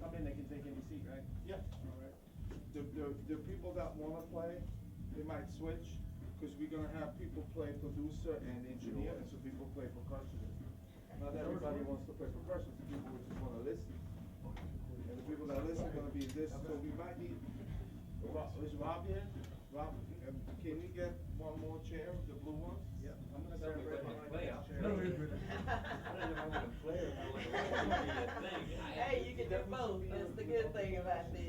come in, they can take any seat, right? Yeah. All right. The people that wanna play, they might switch, cause we're gonna have people play producer and engineer, and some people play percussionist. Not everybody wants to play percussion, some people would just wanna listen. And the people that listen are gonna be this, so we might need, is Rob here? Rob, can we get one more chair, the blue ones? Yeah, I'm gonna So grab we're red gonna one. play. Chair. No, we're good. I don't know if I'm gonna play or not. Hey, you can do both, that's the good thing about this.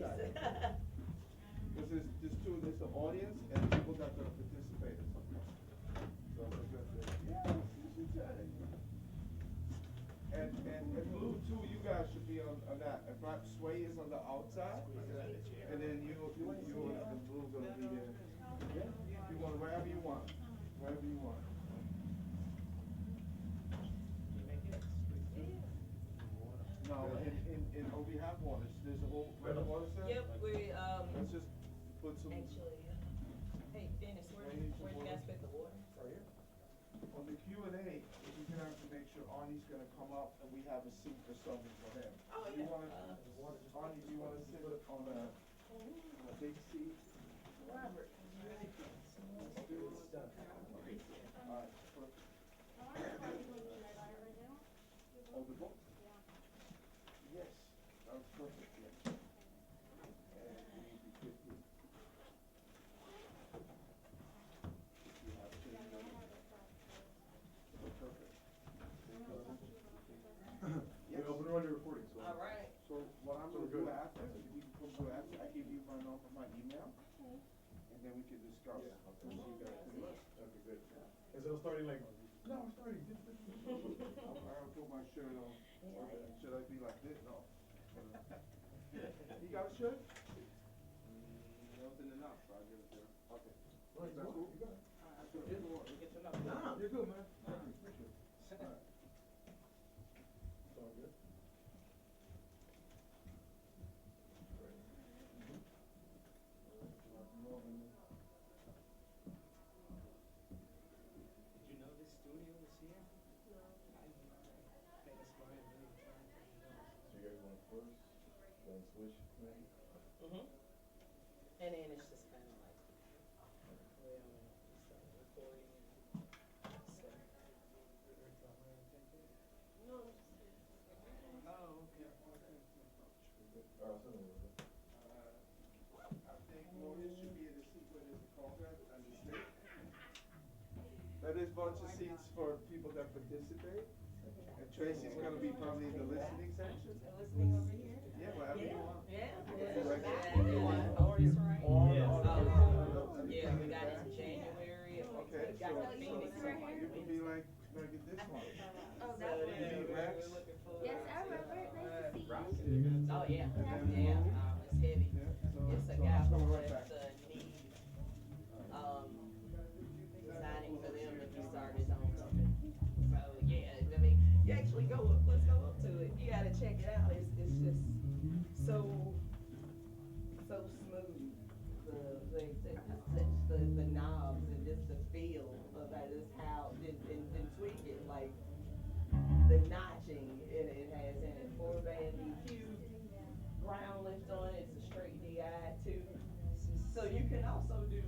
Cause there's two, there's the audience and people that are gonna participate in something. So we're good there. Yeah, you said it. And blue too, you guys should be on that. In fact, Sway is on the outside, and then you and blue gonna be there. Yeah, you want, wherever you want, wherever you want. No, oh, we have water, there's a whole, where the water set? Yep, Let's just put some. actually, hey Dennis, where you guys put the water? Right here. On the Q&A, we're gonna have to make sure Arnie's gonna come up and we have a seat or something for him. Oh, You yeah. wanna, Arnie, do you wanna sit on a big seat? Robert. Let's do it. Alright, perfect. Oh, the book? Yes, that's perfect, yes. And we need to get the. You have to change it. Oh, perfect. Yes. We're already recording, so. All right. So what I'm So gonna we're do good. after, if we can come to after, I give you my number, my email, and then we can discuss. Yeah, okay. What you guys think. Okay, good. Instead of starting like, no, we're starting. I'll put my shirt on. Should I be like this? No. You got a shirt? Wasn't enough, so I'll give it to her. Okay. Right, Is that cool? you got it. That's what it is. Get to know. Nah, you're good, man. Thank you, appreciate it. Alright. It's all good. Did you know this studio was here? No. I think it's mine, really trying to find out. So you guys want first, then switch, maybe? And then it's just kind of like, well, start recording and stuff. Oh, okay. Alright, so then, I think Morgan should be in the seat where there's a Congress and the state. That is bunch of seats for people that participate. And Tracy's gonna be probably in the listening section. Listening over here? Yeah, wherever you want. Yeah. Yeah. Audience right? On, Yes. on. Yeah, we got it in January. Okay, We got so the Phoenix one. you can be like this one. Oh, So, that yeah, one. Rex? we're looking forward. Yes, I remember it. Nice to see you. Oh, yeah, And then- yeah, it's heavy. Yeah, so- It's a so guy let's go who right left back. Need, signing for them to be started on something. So, yeah, I mean, you actually go up, let's go up to it. You gotta check it out. It's just so smooth. The knobs and just the feel of that is how, and tweak it, like, the notching it has in it, 4-band EQ, ground lift on it, it's a straight DI too. So you can also do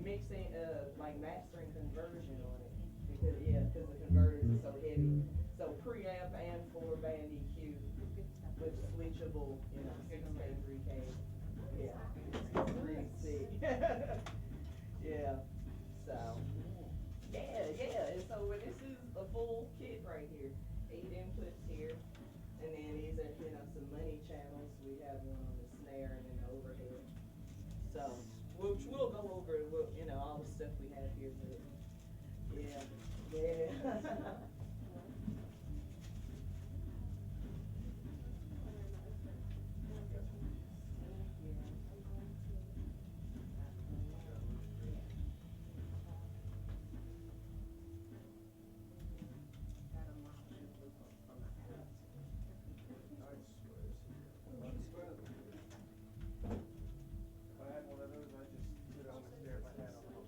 mixing, like mastering conversion on it, because the converters are so heavy. So preamp and 4-band EQ with switchable, 6K, 3K, yeah, it's pretty sick. Yeah, so, yeah, and so this is a full kit right here, 8 inputs here, and then these are, some money channels, we have one on the snare and then the overhead. So, we'll go over, all the stuff we have here, but, yeah. If I had one of those, I'd just sit on the chair, my hat on.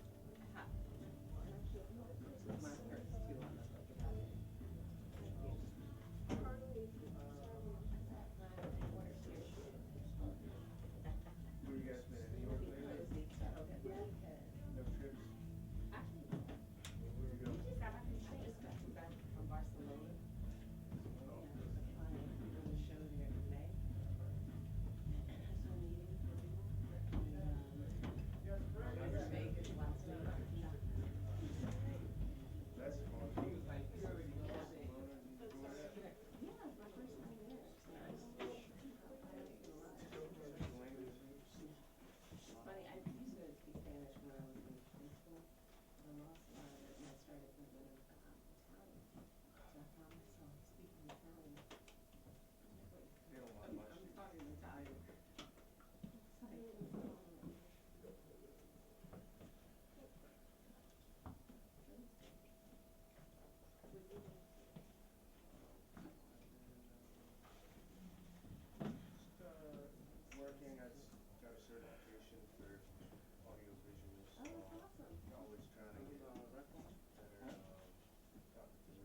Always trying to get better,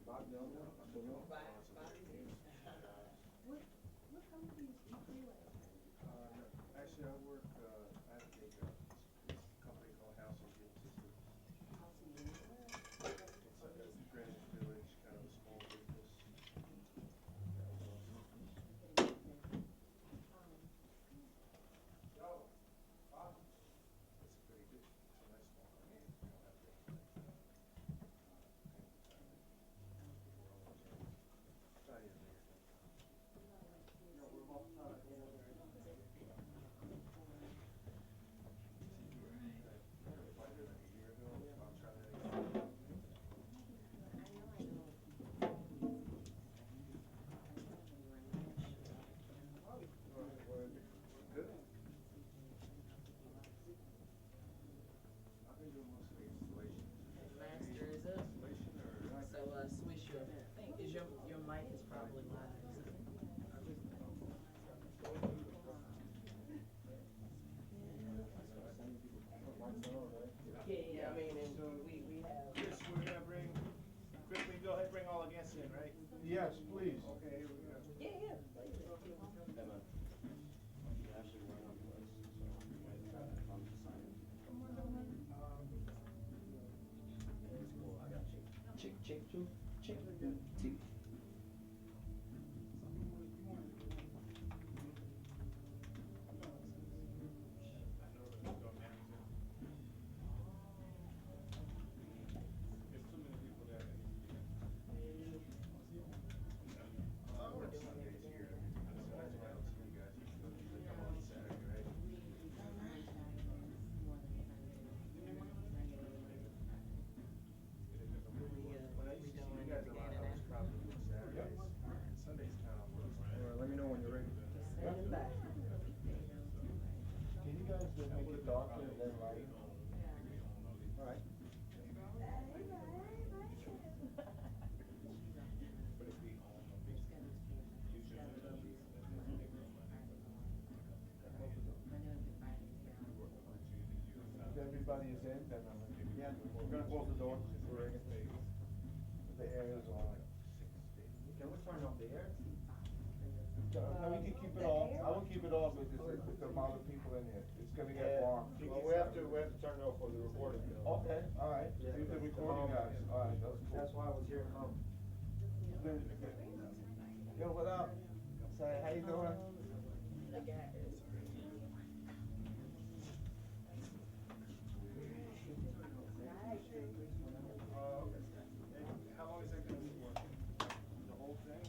Bob Dylan, Dylan. What company is you freelance? actually, I work, I have a day job, it's a company called House and Gym Systems. It's like a Greenwich Village, kind of a small business. It's a pretty good, it's a nice small company, you don't have to. Not even bigger than. Applied there like a year ago, I'll try that again. Good. I've been doing mostly installations. Master is up. Installation or? So, switch your, is your mic is probably live. Yeah, I mean, and we have. Chris, we're gonna bring, Chris, we go ahead and bring all the guests in, right? Yes, please. Okay, here we go. Yeah. Check, check, two, check, two. Sundays here, so that's why I don't see you guys, usually come on Saturday, right? When I used to see you guys a lot, I was probably on Saturdays, Sundays kind of works. Let me know when you're ready. Stand back. Can you guys make it darker and then light? Alright. If everybody is in, then I'm gonna, yeah, we're gonna close the door. We're ready. The air is on. Can we turn off the air? No, we can keep it on. I will keep it on with the amount of people in here. It's gonna get warm. Well, we have to turn it off for the recording. Okay, alright. Yeah. Do the recording guys. Alright, that's cool. That's why I was here. Yo, what up? Say, how you doing? The guy is. How long is that gonna be working? The whole thing?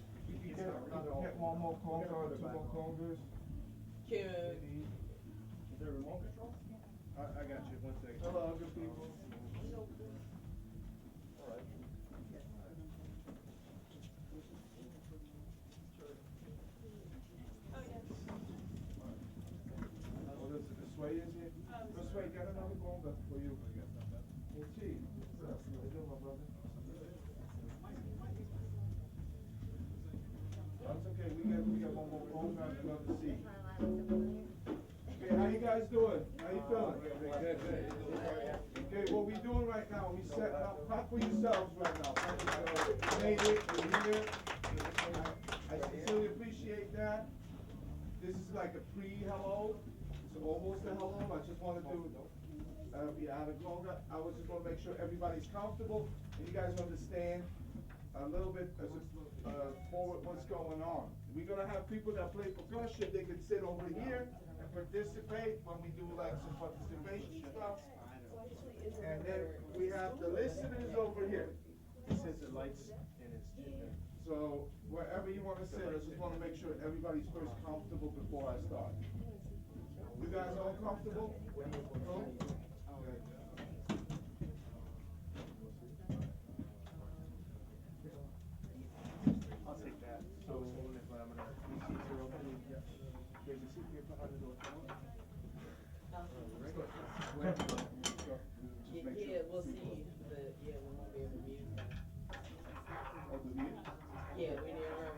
Get one more conga or two more congas. Can, Is there a remote control? I got you, one second. Hello, good people. Oh, the sway is here? The sway, got another conga for you. Hey, Chief, what's up? How you doing, my brother? That's okay, we got one more conga and another seat. Okay, how you guys doing? How you feeling? Good. Okay, what we doing right now, we setting up, clap for yourselves right now. You made it, you're here. I sincerely appreciate that. This is like a pre-hello, it's almost a hello. I just wanted to, be out of conga. I was just wanna make sure everybody's comfortable and you guys understand a little bit forward what's going on. We're gonna have people that play percussion, they can sit over here and participate when we do like some participation stuff. And then we have the listeners over here. It says the lights in his chin. So wherever you wanna sit, I just wanna make sure everybody's first comfortable before I start. You guys all comfortable? Cool? I'll take that. So, if I'm gonna, these seats are open, there's a seat here behind the door. yeah, we'll see, but yeah, we won't be able to mute. Oh, the mute? Yeah,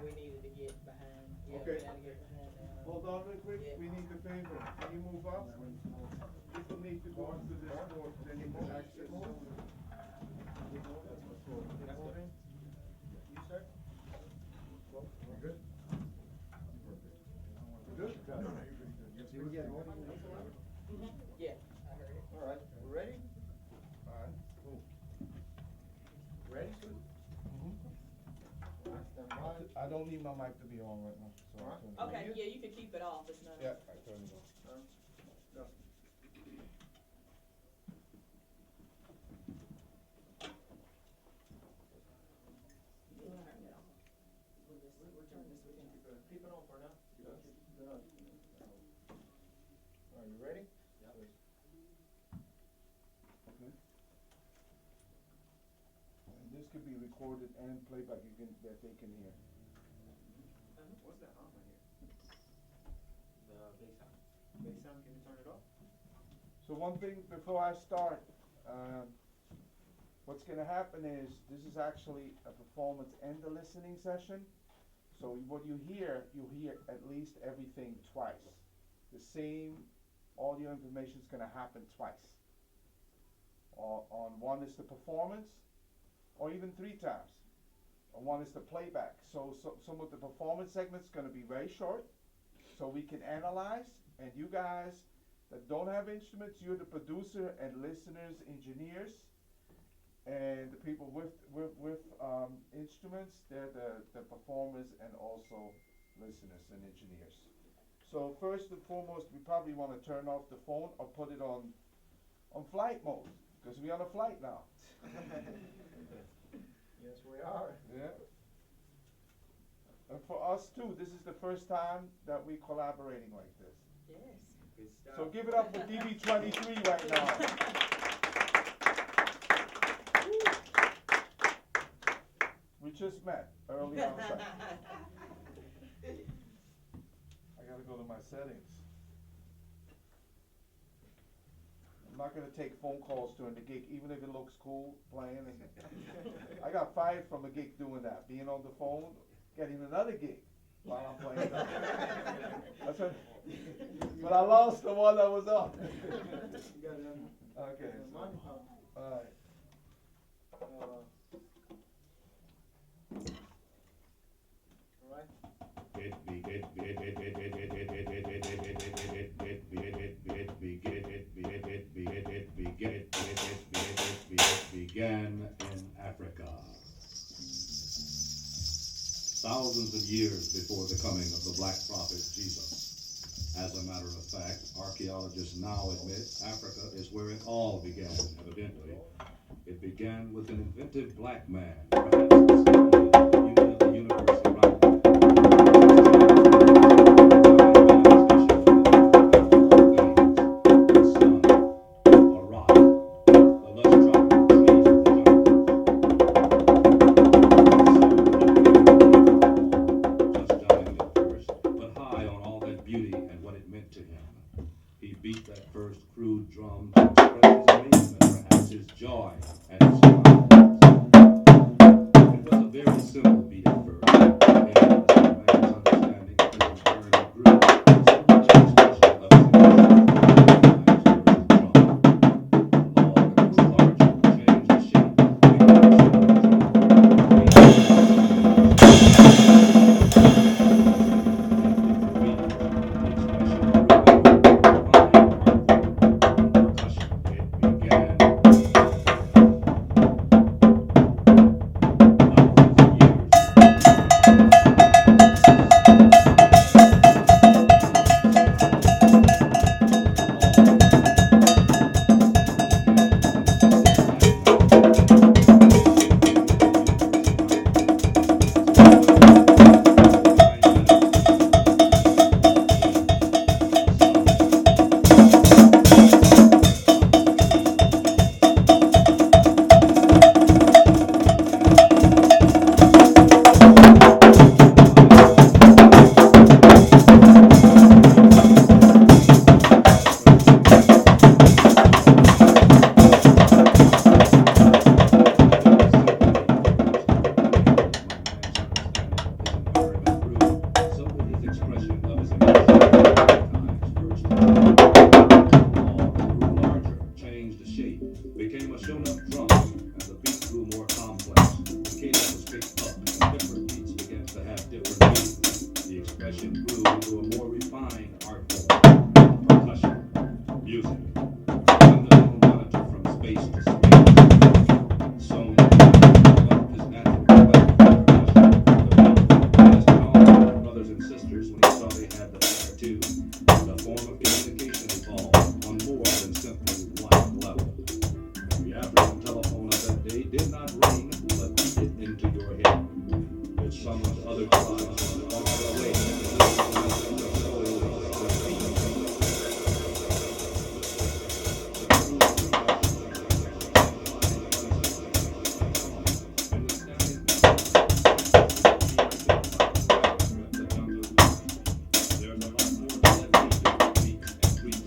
we needed to get behind, yeah, we Okay. gotta get behind now. Hold on real quick, Yeah. we need the favor. Can you move up? people need to go into this court, they need to access. You, sir? Good? Good? You get one? Yeah, I heard it. All right, we ready? Alright. Ready, sir? Stand by. I don't need my mic to be on right now, so I'll turn it on. Okay, yeah, you can keep it off, it's not. Yeah, I turn it on. Go. You can turn it off. We'll turn this weekend. Keep it on for now. Keep it on. Are you ready? Yeah. Okay. And this could be recorded and playback, you can, that they can hear. What's that hum I hear? The bass sound. Bass sound, can you turn it off? So one thing before I start, what's gonna happen is, this is actually a performance and a listening session. So what you hear at least everything twice. The same audio information is gonna happen twice. On one is the performance, or even 3 times. On one is the playback. So some of the performance segments gonna be very short, so we can analyze, and you guys that don't have instruments, you're the producer and listeners, engineers, and the people with instruments, they're the performers and also listeners and engineers. So first and foremost, we probably want to turn off the phone or put it on flight mode, because we're on a flight now. Yes, we are. Yeah. And for us too, this is the first time that we're collaborating like this. Yes. Good stuff. So give it up for DB23 right now. We just met early on site. I gotta go to my settings. I'm not gonna take phone calls during the gig, even if it looks cool playing. I got fired from a gig doing that, being on the phone, getting another gig while I'm playing. That's what, but I lost the one I was on. You got it on. Okay, so, alright. All right. Began in Africa. Thousands of years before the coming of the black prophet Jesus. As a matter of fact, archaeologists now admit Africa is where it all began, evidently. It began with an inventive black man, perhaps the unit of the universe around him. The sun, a rock, the lush tropical trees of the jungle. Just dying at first, but high on all that beauty and what it meant to him. He beat that first crude drum to express his amazement, perhaps his joy, and his triumph. It was a expression grew into a more refined art form, percussion, music. Undertone monitor from space to space. Sony developed his natural weapon for percussion. The asked all our brothers and sisters when he saw they had the flair too. The form of communication evolved on more than simply one level. The African telephone of that day did not ring, but beat it into your head. It summoned other tribes from far away. There's a lot more to that beat and sweet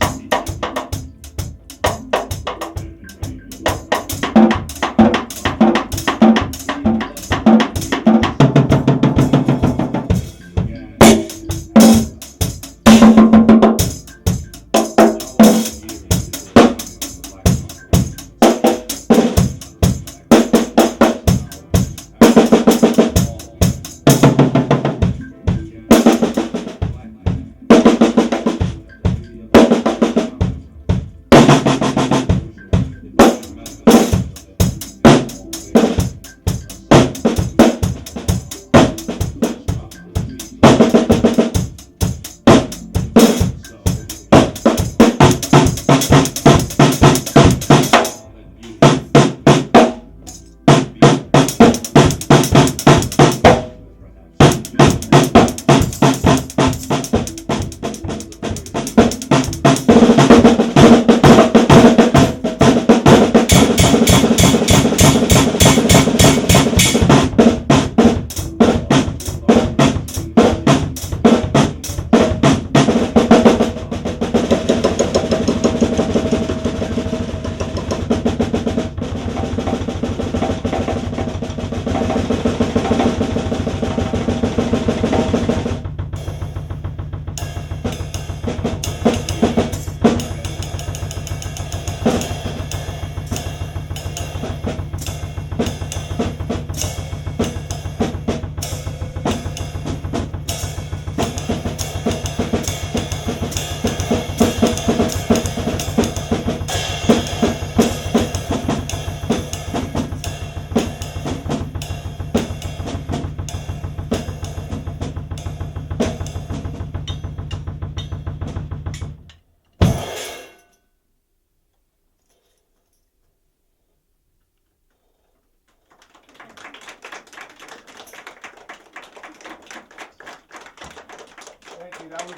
Thank you, that was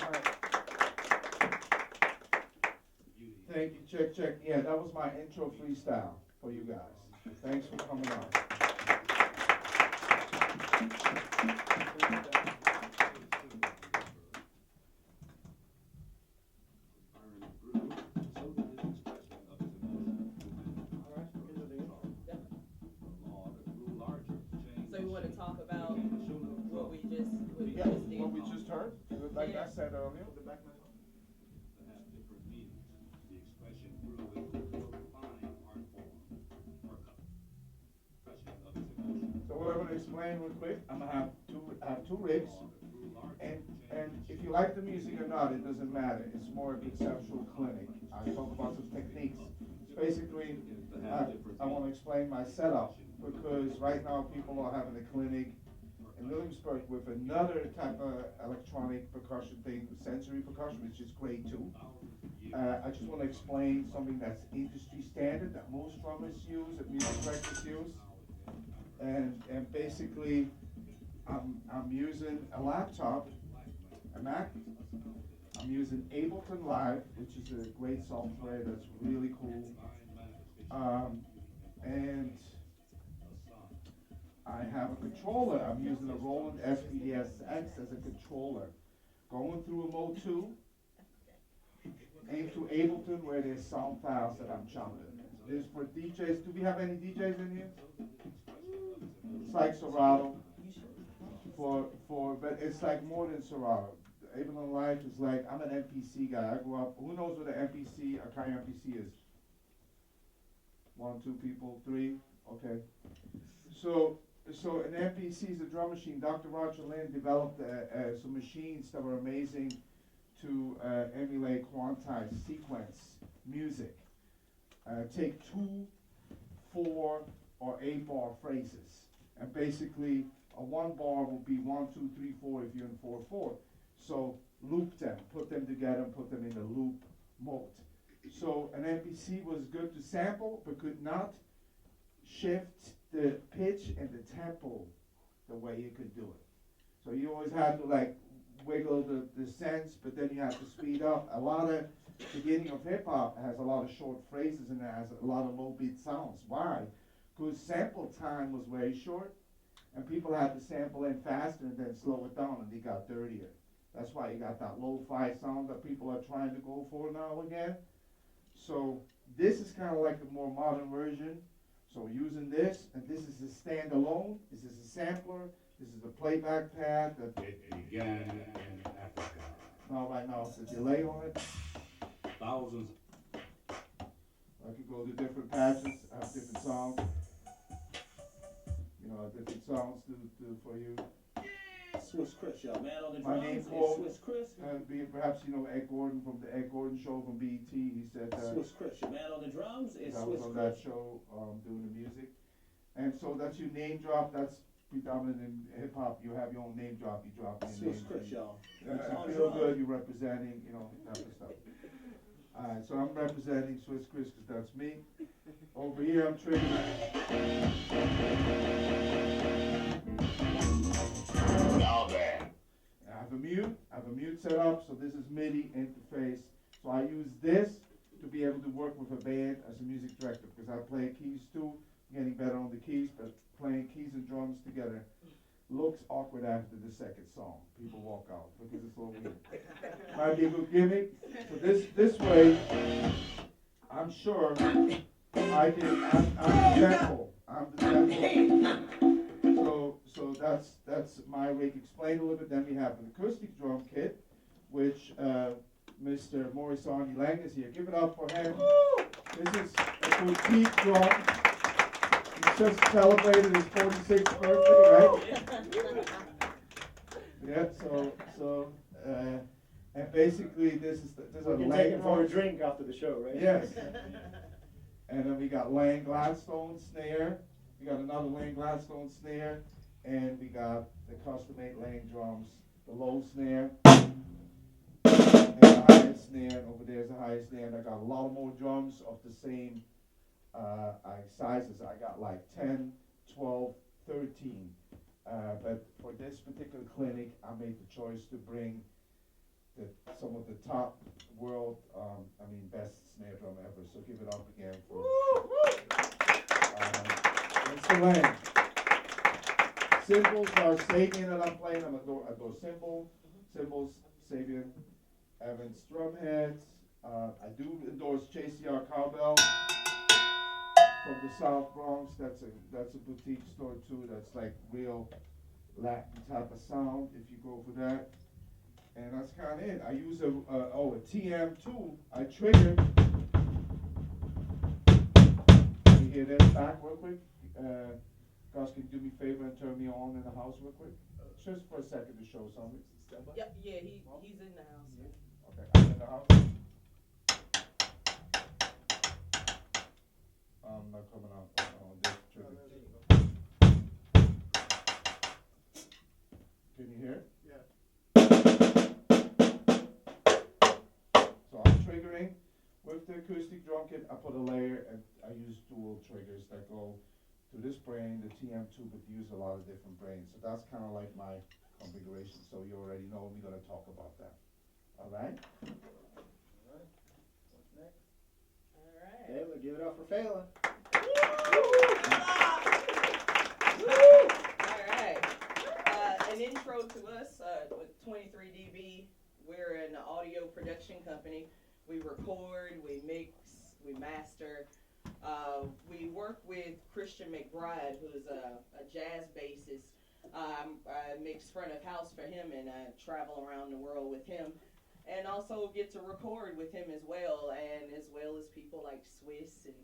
my, thank you, check, yeah, that was my intro freestyle for you guys. Thanks for coming on. So you wanna talk about what we just Yeah, did? what we just heard, like I said earlier. That have different meanings. The expression grew into a more refined art form, percussion of his emotions. So what I'm gonna explain real quick, I'm gonna have two rigs, and if you like the music or not, it doesn't matter. It's more of a conceptual clinic. I talk about some techniques. Basically, I wanna explain my setup, because right now people are having a clinic in Williamsburg with another type of electronic percussion thing, sensory percussion, which is great too. I just wanna explain something that's industry standard, that most drummers use, that music directors use. And basically, I'm using a laptop, a Mac. I'm using Ableton Live, which is a great software that's really cool. And I have a controller. I'm using a Roland SPDS-X as a controller. Going through a Mode 2, aim to Ableton where there's sound files that I'm chopping. This is for DJs. Do we have any DJs in here? It's like Serato. But it's like more than Serato. Ableton Live is like, I'm an MPC guy. I grew up, who knows what an MPC, a Kai MPC is? 1, 2 people, 3, okay. So So an MPC is a drum machine. Dr. Roger Lynn developed some machines that were amazing to emulate quantized sequence music. Take 2, 4, or 8 bar phrases, and basically a 1 bar will be 1, 2, 3, 4 if you're in 4/4. So loop them, put them together, and put them in a loop mode. So an MPC was good to sample, but could not shift the pitch and the tempo the way you could do it. So you always had to like wiggle the sense, but then you have to speed up. A lot of beginning of hip hop has a lot of short phrases and it has a lot of low beat sounds. Why? Because sample time was very short, and people had to sample in faster and then slow it down, and they got dirtier. That's why you got that lo-fi sound that people are trying to go for now again. So this is kind of like a more modern version. So we're using this, and this is a standalone. This is a sampler. This is a playback pad. That It began in Africa. now right now it's a delay on it. Thousands. I could go to different patches, have different sounds. You know, different sounds to for you. Swiss Chris, y'all. Man on the My drums name is Paul. Swiss Chris. Perhaps you know Ed Gordon from the Ed Gordon show from BET. He said Swiss Chris, your man on the drums is I was Swiss on Chris. that show doing the music. And so that's your name drop. That's predominant in hip hop. You have your own name drop. You drop your Swiss name. Chris, y'all. You On feel drums. good. You're representing, you know, type of stuff. Alright, so I'm representing Swiss Chris because that's me. Over here, I'm triggering. Now then. I have a mute set up, so this is MIDI interface. So I use this to be able to work with a band as a music director, because I play keys too, getting better on the keys, but playing keys and drums together looks awkward after the second song. People walk out because it's a little weird. Might be a good gimmick. So this way, I'm sure I'm the tempo. I'm the tempo. So that's my way to explain a little bit. Then we have an acoustic drum kit, which Mr. Maurice Arnie Lang is here. Give it up for him. This is a boutique drum. He just celebrated his 46th birthday, right? Yeah. So and basically this is a We can Lang take him for a drum. drink after the show, right? Yes. And then we got Lang Gladstone snare. We got another Lang Gladstone snare, and we got the custom-made Lang drums, the low snare, and the highest snare, and over there's the highest snare, and I got a lot more drums of the same sizes. I got like 10, 12, 13. But for this particular clinic, I made the choice to bring some of the top world, best snare drum ever. So give it up again for it's the Lang. Cymbals are Sabian that I'm playing. I adore cymbals, Sabian, Evans drum heads. I do endorse JCR Cowbell from the South Bronx. That's a boutique store too. That's like real Latin type of sound if you go for that. And that's kind of it. I use a TM2. I trigger. Can you hear that back real quick? Guys, can you do me a favor and turn me on in the house real quick? Just for a second to show something. Yep, yeah, he's in the house. Okay, I'm in the house. I'm not coming out on this trigger. Can you hear? Yeah. So I'm triggering with the acoustic drum kit. I put a layer, and I use dual triggers that go to this brain, the TM2, but use a lot of different brains. So that's kind of like my configuration. So you already know we're going to talk about that. All right? What's next? Alright. Taylor, give it up for Phelan. Alright. An intro to us with 23dB. We're an audio production company. We record, we mix, we master. We work with Christian McBride, who's a jazz bassist. I mix front of house for him and travel around the world with him. And also get to record with him as well, and as well as people like Swiss and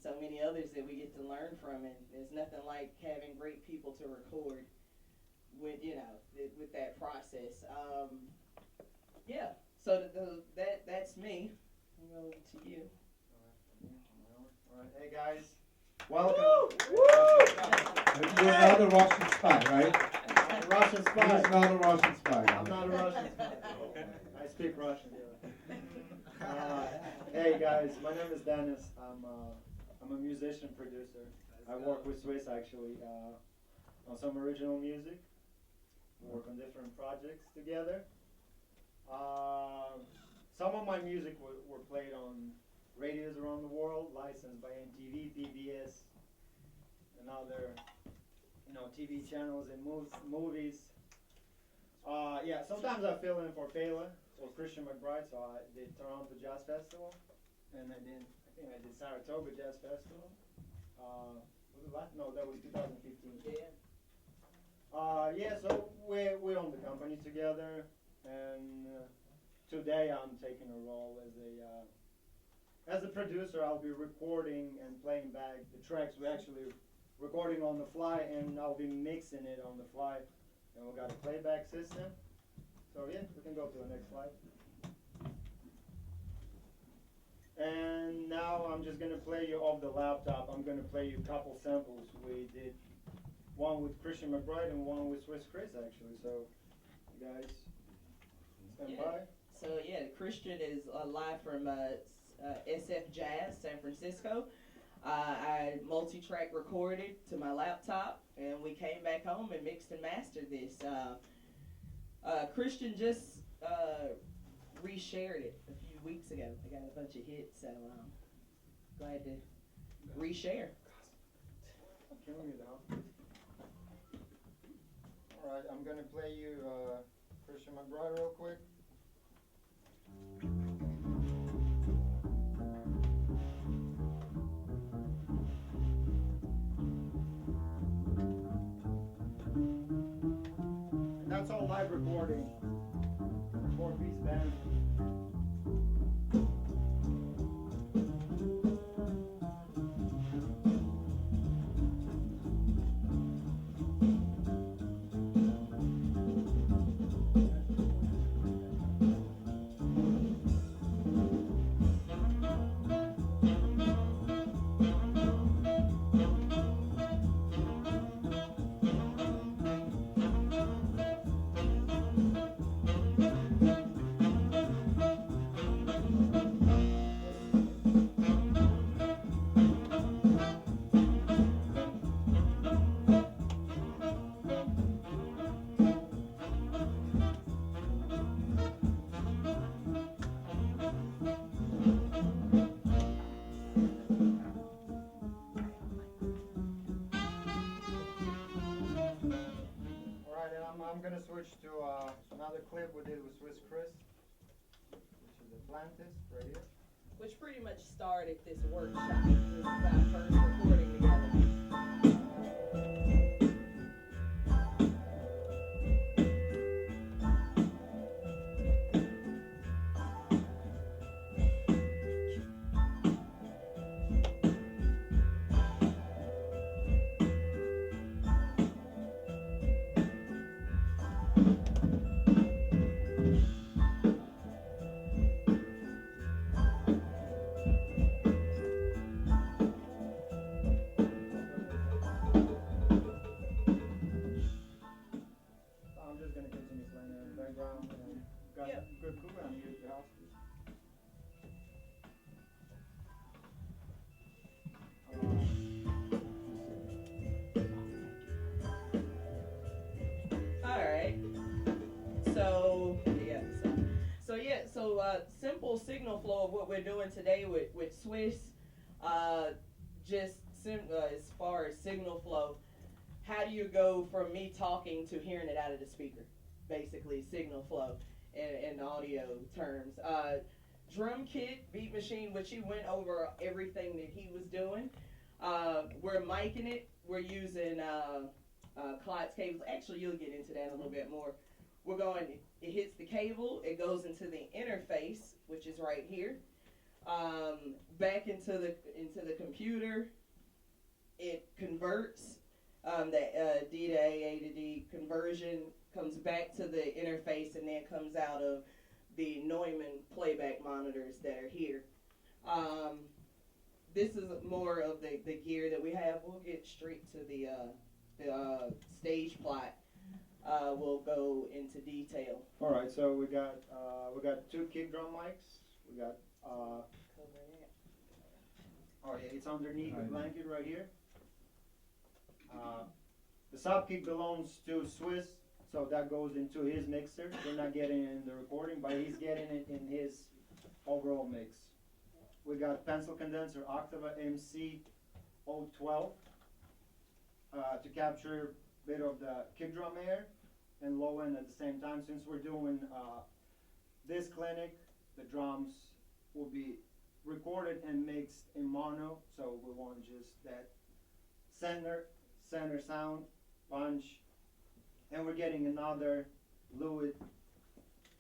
so many others that we get to learn from, and there's nothing like having great people to record with, with that process. Yeah, so that's me. I'll go to you. All right, hey guys, welcome. You're not a Russian spy, right? I'm a Russian He's spy. not a Russian spy. I'm not a Russian spy. I speak Russian. Hey guys, my name is Dennis. I'm a musician producer. I work with Swiss actually on some original music. We work on different projects together. Some of my music were played on radios around the world, licensed by MTV, PBS, and other, TV channels and movies. Yeah, sometimes I fill in for Pela or Christian McBride, so I did Toronto Jazz Festival, and I think I did Saratoga Jazz Festival. Was it last? No, that was 2015. Yeah. Yeah, so we own the company together, and today I'm taking a role as a producer. I'll be recording and playing back the tracks. We're actually recording on the fly, and I'll be mixing it on the fly. And we got a playback system. So yeah, we can go to the next slide. And now I'm just gonna play you off the laptop. I'm gonna play you a couple samples. We did one with Christian McBride and one with Swiss Chris actually. So you guys stand by. So yeah, Christian is live from SF Jazz, San Francisco. I multi-track recorded to my laptop, and we came back home and mixed and mastered this. Christian just reshared it a few weeks ago. I got a bunch of hits, so glad to reshare. Killing me now. All right, I'm gonna play you Christian McBride real quick. And that's all live recording. 4-piece band. I'm gonna switch to another clip we did with Swiss Chris, which is Atlantis, right here. Which pretty much started this workshop. This is our first recording together. I'm just gonna continue playing in the background and got Yep. good cool and use the house. Alright. So simple signal flow of what we're doing today with Swiss. As far as signal flow, how do you go from me talking to hearing it out of the speaker? Basically, signal flow in audio terms. Drum kit, beat machine, which he went over everything that he was doing. We're micing it. We're using Clyde's cables. Actually, you'll get into that a little bit more. It hits the cable. It goes into the interface, which is right here. back into the computer. It converts that D to A to D conversion comes back to the interface and then comes out of the Neumann playback monitors that are here. This is more of the gear that we have. We'll get straight to the stage plot. We'll go into detail. All right, so we got 2 kick drum mics. We got Cover that. oh yeah, it's underneath the blanket right here. The sub kick belongs to Swiss, so that goes into his mixer. We're not getting it in the recording, but he's getting it in his overall mix. We got pencil condenser Octava MC 012 to capture a bit of the kick drum air and low end at the same time. Since we're doing this clinic, the drums will be recorded and mixed in mono, so we want just that center sound, punch, and we're getting another Lewitt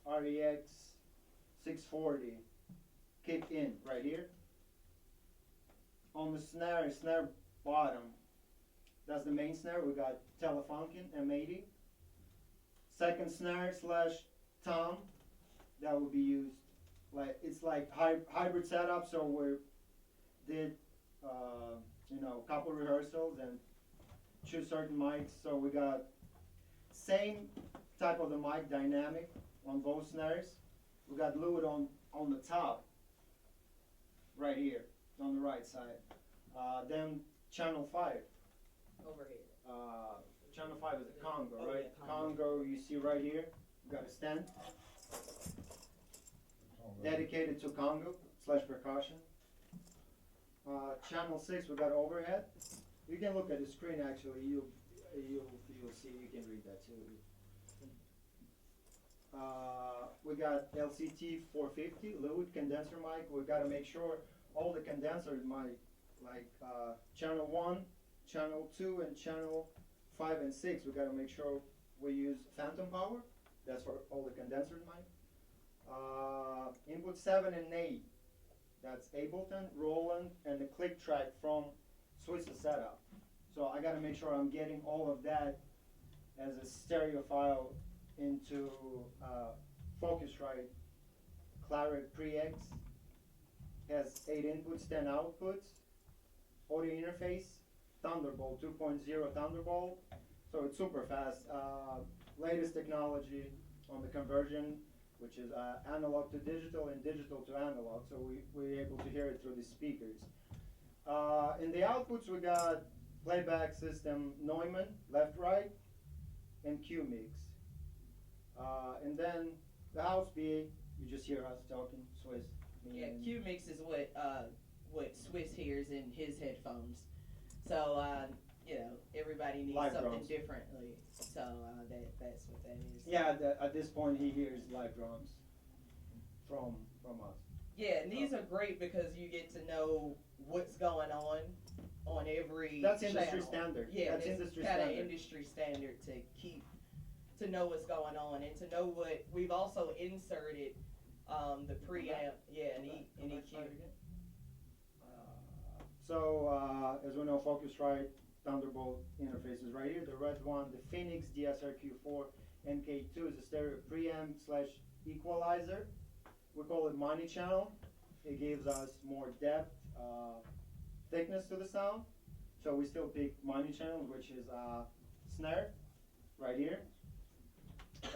REX 640 kick in right here. On the snare bottom, that's the main snare. We got Telefunken M80. Second snare / tom, that will be used it's like hybrid setup. So we did couple rehearsals and choose certain mics. So we got same type of the mic dynamic on both snares. We got Lewitt on the top, right here on the right side. Then channel 5. Overhead. Channel 5 is a Congo, Oh, right? yeah, Congo. Congo, you see right here. We got a stand dedicated to Congo / percussion. Channel 6, we got overhead. You can look at the screen actually. You'll see. You can read that too. We got LCT 450 Lewitt condenser mic. We got to make sure all the condenser mic, like channel 1, channel 2, and channel 5 and 6. We got to make sure we use phantom power. That's for all the condensers mic. Input 7 and 8. That's Ableton, Roland, and the click track from Swiss setup. So I got to make sure I'm getting all of that as a stereo file into Focusrite Claret Pre-X. Has 8 inputs, 10 outputs. Audio interface, Thunderbolt 2.0 Thunderbolt. So it's super fast. Latest technology on the conversion, which is analog to digital and digital to analog. So we're able to hear it through the speakers. In the outputs, we got playback system Neumann, left, right, and Q-Mix. And then the house PA, you just hear us talking, Swiss. Yeah, Q-Mix is what Swiss hears in his headphones. So, everybody needs Live something drums. differently. So, that's what that is. Yeah, at this point he hears live drums from us. Yeah, and these are great because you get to know what's going on every That's industry channel. standard. Yeah, That's it's industry kind of standard. industry standard to know what's going on and to know what we've also inserted the preamp. Yeah, and EQ. So as we know, Focusrite Thunderbolt interface is right here. The red one, the Phoenix DSRQ4 MK2 is a stereo preamp / equalizer. We call it multi-channel. It gives us more depth, thickness to the sound. So we still pick multi-channel, which is snare right here,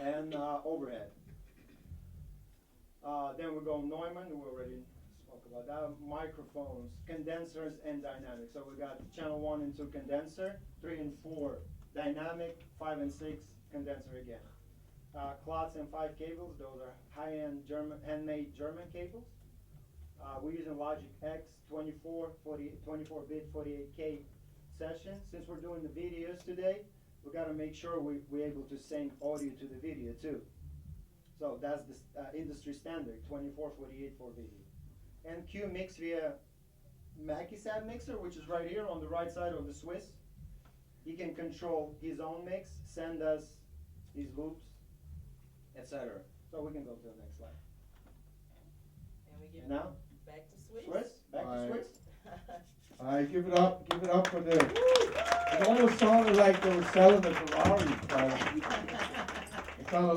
and overhead. Then we go Neumann. We already spoke about that. Microphones, condensers, and dynamic. So we got channel 1 and 2 condenser, 3 and 4 dynamic, 5 and 6 condenser again. Clots and 5 cables. Those are high-end handmade German cables. We're using Logic X 24-bit 48K session. Since we're doing the videos today, we got to make sure we're able to sync audio to the video too. So that's the industry standard, 24-48 for video. And Q mix via MakiSat mixer, which is right here on the right side of the Swiss. He can control his own mix, send us his loops, etc. So we can go to the next slide. And we get Now? Back to Swiss. Swiss? Back to Alright. Swiss? Alright, give it up for them. It almost sounded like they were selling a Ferrari. It sounded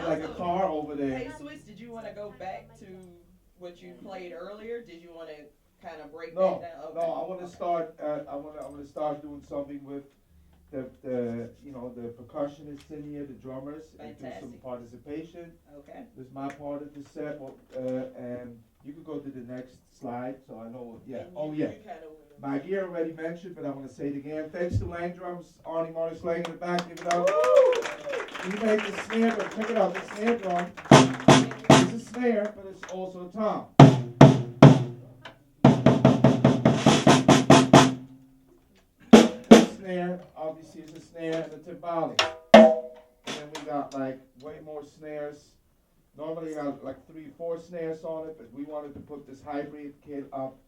like a car over there. Hey, Swiss, did you wanna go back to what you played earlier? Did you wanna kinda break No, that down? no, I wanna start, I wanna start doing something with the percussionists in here, the drummers, and do some Fantastic. participation. Okay. This is my part of the set, and you could go to the next slide, so I know, yeah, And oh you- yeah. you kinda wanna- My gear already mentioned, but I'm gonna say it again. Thanks to Lang Drums, Arnie Morris Lang in the back, give it up. He made the snare drum, check it out, the snare drum. It's a snare, but it's also a tom. The snare, obviously is a snare and a timbale. And then we got like way more snares. Normally I got like 3-4 snares on it, but we wanted to put this hybrid kit up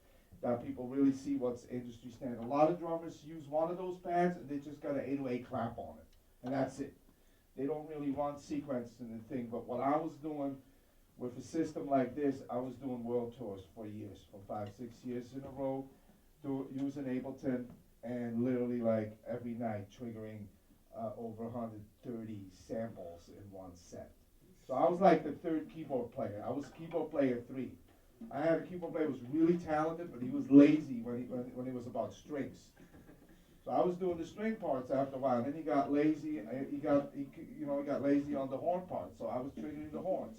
that people really see what's industry standard. A lot of drummers use one of those pads and they just got an 808 clap on it, and that's it. They don't really want sequence in the thing, but what I was doing with a system like this, I was doing world tours for years, for 5-6 years in a row, using Ableton, and literally like every night triggering over 130 samples in one set. So I was like the third keyboard player. I was keyboard player 3. I had a keyboard player who was really talented, but he was lazy when it was about strings. So I was doing the string parts after a while, and then he got lazy. He got lazy on the horn part. So I was triggering the horns.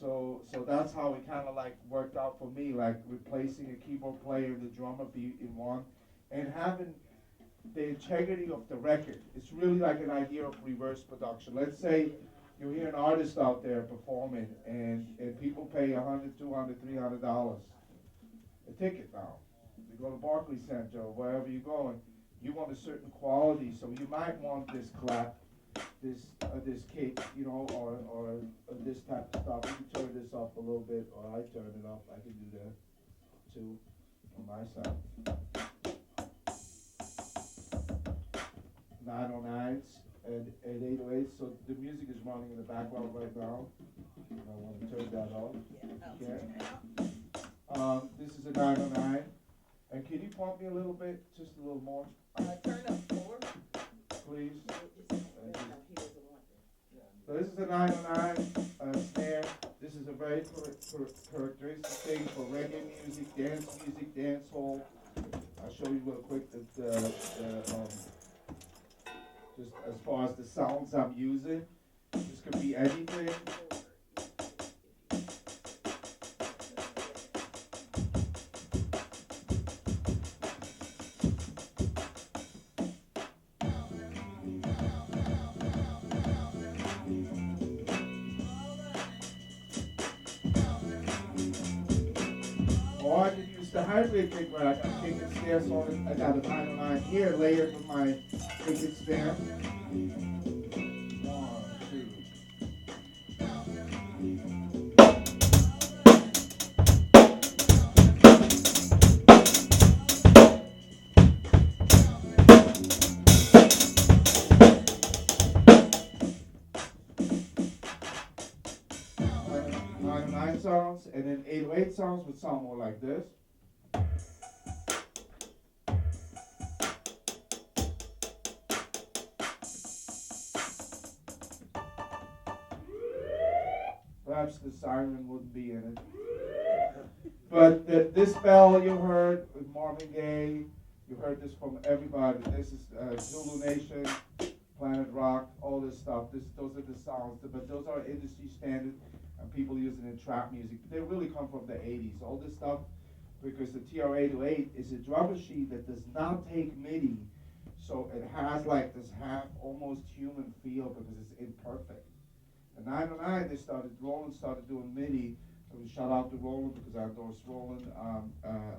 So that's how it kind of like worked out for me, like replacing a keyboard player and the drummer be in one, and having the integrity of the record. It's really like an idea of reverse production. Let's say you hear an artist out there performing, and people pay $100, $200, $300 a ticket now. You go to Barclays Center or wherever you're going, you want a certain quality, so you might want this clap, this kick, or this type of stuff. You can turn this up a little bit, or I turn it up. I can do that too on my side. 909s and 808s, so the music is running in the background right now. I want to turn that off. Okay. This is a 909. And can you pump me a little bit, just a little more, Turn up 4. please? He doesn't want So this is a 909 snare. This is a very characteristic thing for reggae music, dance hall. I'll show you real quick just as far as the sounds I'm using. This could be anything. Or I could use the hybrid kick where I got kick and snare, so I got a 909 here layered with my kick and snare. 1, 2. Nine sounds, and then 808 sounds would sound more like this. Perhaps the siren wouldn't be in it. But this bell you heard with Marvin Gaye, you heard this from everybody. This is Zulu Nation, Planet Rock, all this stuff. Those are the sounds, but those are industry standard. And people using it in trap music. They really come from the 80s. All this stuff, because the TR-808 is a drum machine that does not take MIDI, so it has like this half almost human feel because it's imperfect. The 909, Roland started doing MIDI. So shout out to Roland because I endorse Roland,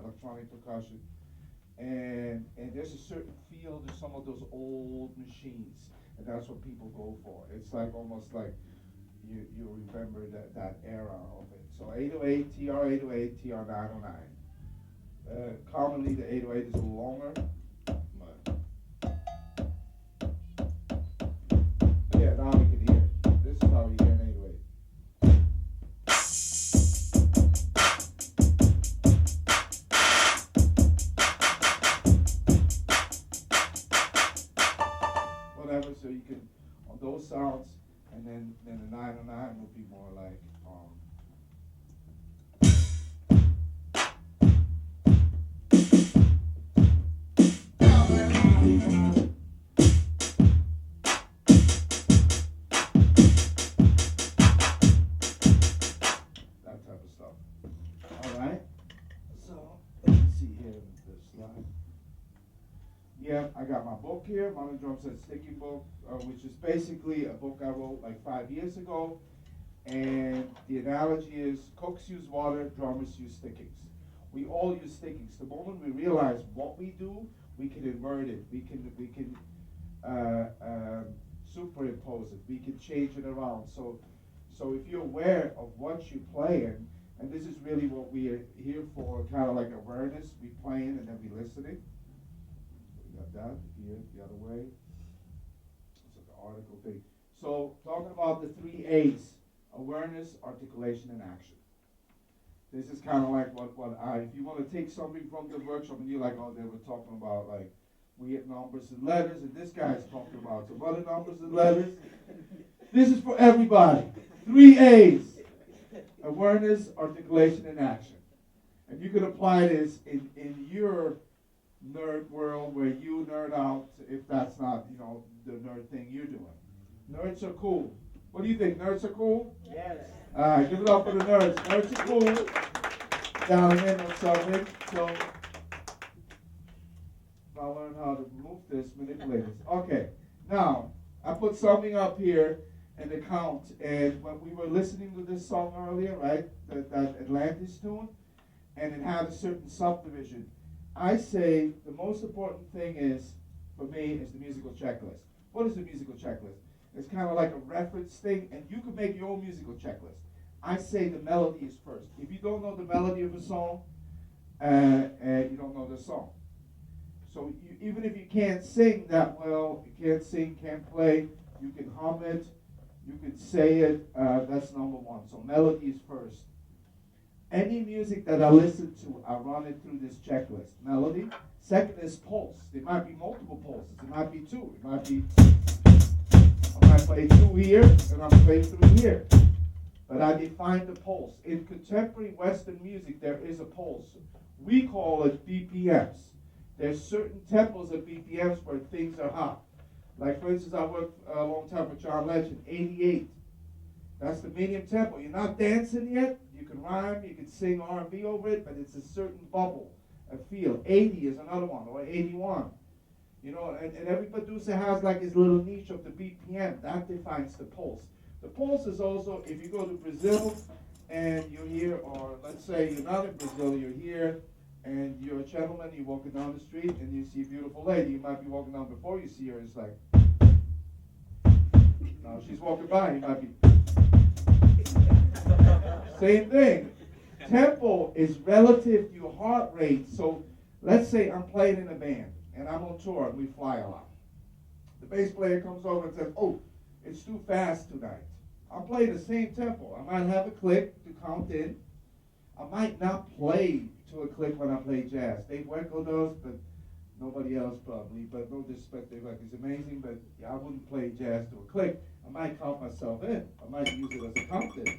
electronic percussion. And there's a certain feel to some of those old machines, and that's what people go for. It's like almost like you remember that era of it. So 808, TR-808, TR-909. Commonly the 808 is a little longer. Yeah, now we can hear it. This is how we hear an 808. whatever, so you can, on those sounds, and then the 909 would be more like, that type of stuff. All right. So let's see here this slide. Yeah, I got my book here, Modern Drum Set Sticky Book, which is basically a book I wrote like 5 years ago. And the analogy is cooks use water, drummers use stickings. We all use stickings. The moment we realize what we do, we can invert it. We can superimpose it. We can change it around. So if you're aware of what you're playing, and this is really what we are here for, kind of like awareness. We playing and then we listening. We got that here the other way. It's like an article thing. So talking about the 3 A's: awareness, articulation, and action. This is kind of like what if you want to take something from the workshop and you're like, oh, they were talking about like weird numbers and letters, and this guy's talking about some other numbers and letters. This is for everybody. 3 A's: awareness, articulation, and action. And you can apply this in your nerd world where you nerd out if that's not, the nerd thing you're doing. Nerds are cool. What do you think? Nerds are cool? Yes. All right, give it up for the nerds. Nerds are cool. Down in or something. So I'll learn how to move this, manipulate this. Okay. Now, I put something up here and the count. And when we were listening to this song earlier, right? That Atlantis tune, and it had a certain subdivision. I say the most important thing is, for me, is the musical checklist. What is the musical checklist? It's kind of like a reference thing, and you can make your own musical checklist. I say the melody is first. If you don't know the melody of a song, you don't know the song. So even if you can't sing that well, you can't sing, can't play, you can hum it, you can say it, that's number one. So melody is first. Any music that I listen to, I run it through this checklist. Melody. Second is pulse. There might be multiple pulses. It might be 2. It might be, I might play 2 here, and I'm playing 3 here. But I define the pulse. In contemporary Western music, there is a pulse. We call it BPMs. There's certain tempos of BPMs where things are hot. Like, for instance, I worked a long time with John Legend, 88. That's the medium tempo. You're not dancing yet. You can rhyme, you can sing R&B over it, but it's a certain bubble, a feel. 80 is another one, or 81. And every producer has like his little niche of the BPM. That defines the pulse. The pulse is also, if you go to Brazil and you're here, or let's say you're not in Brazil, you're here, and you're a gentleman, you're walking down the street, and you see a beautiful lady. You might be walking down before you see her, it's like, now she's walking by, you might be, same thing. Tempo is relative to your heart rate. So let's say I'm playing in a band and I'm on tour and we fly a lot. The bass player comes over and says, oh, it's too fast tonight. I'll play the same tempo. I might have a click to count in. I might not play to a click when I play jazz. Dave Weckl does, but nobody else probably. But no disrespect, Dave Weckl is amazing, but I wouldn't play jazz to a click. I might count myself in. I might use it as a count in.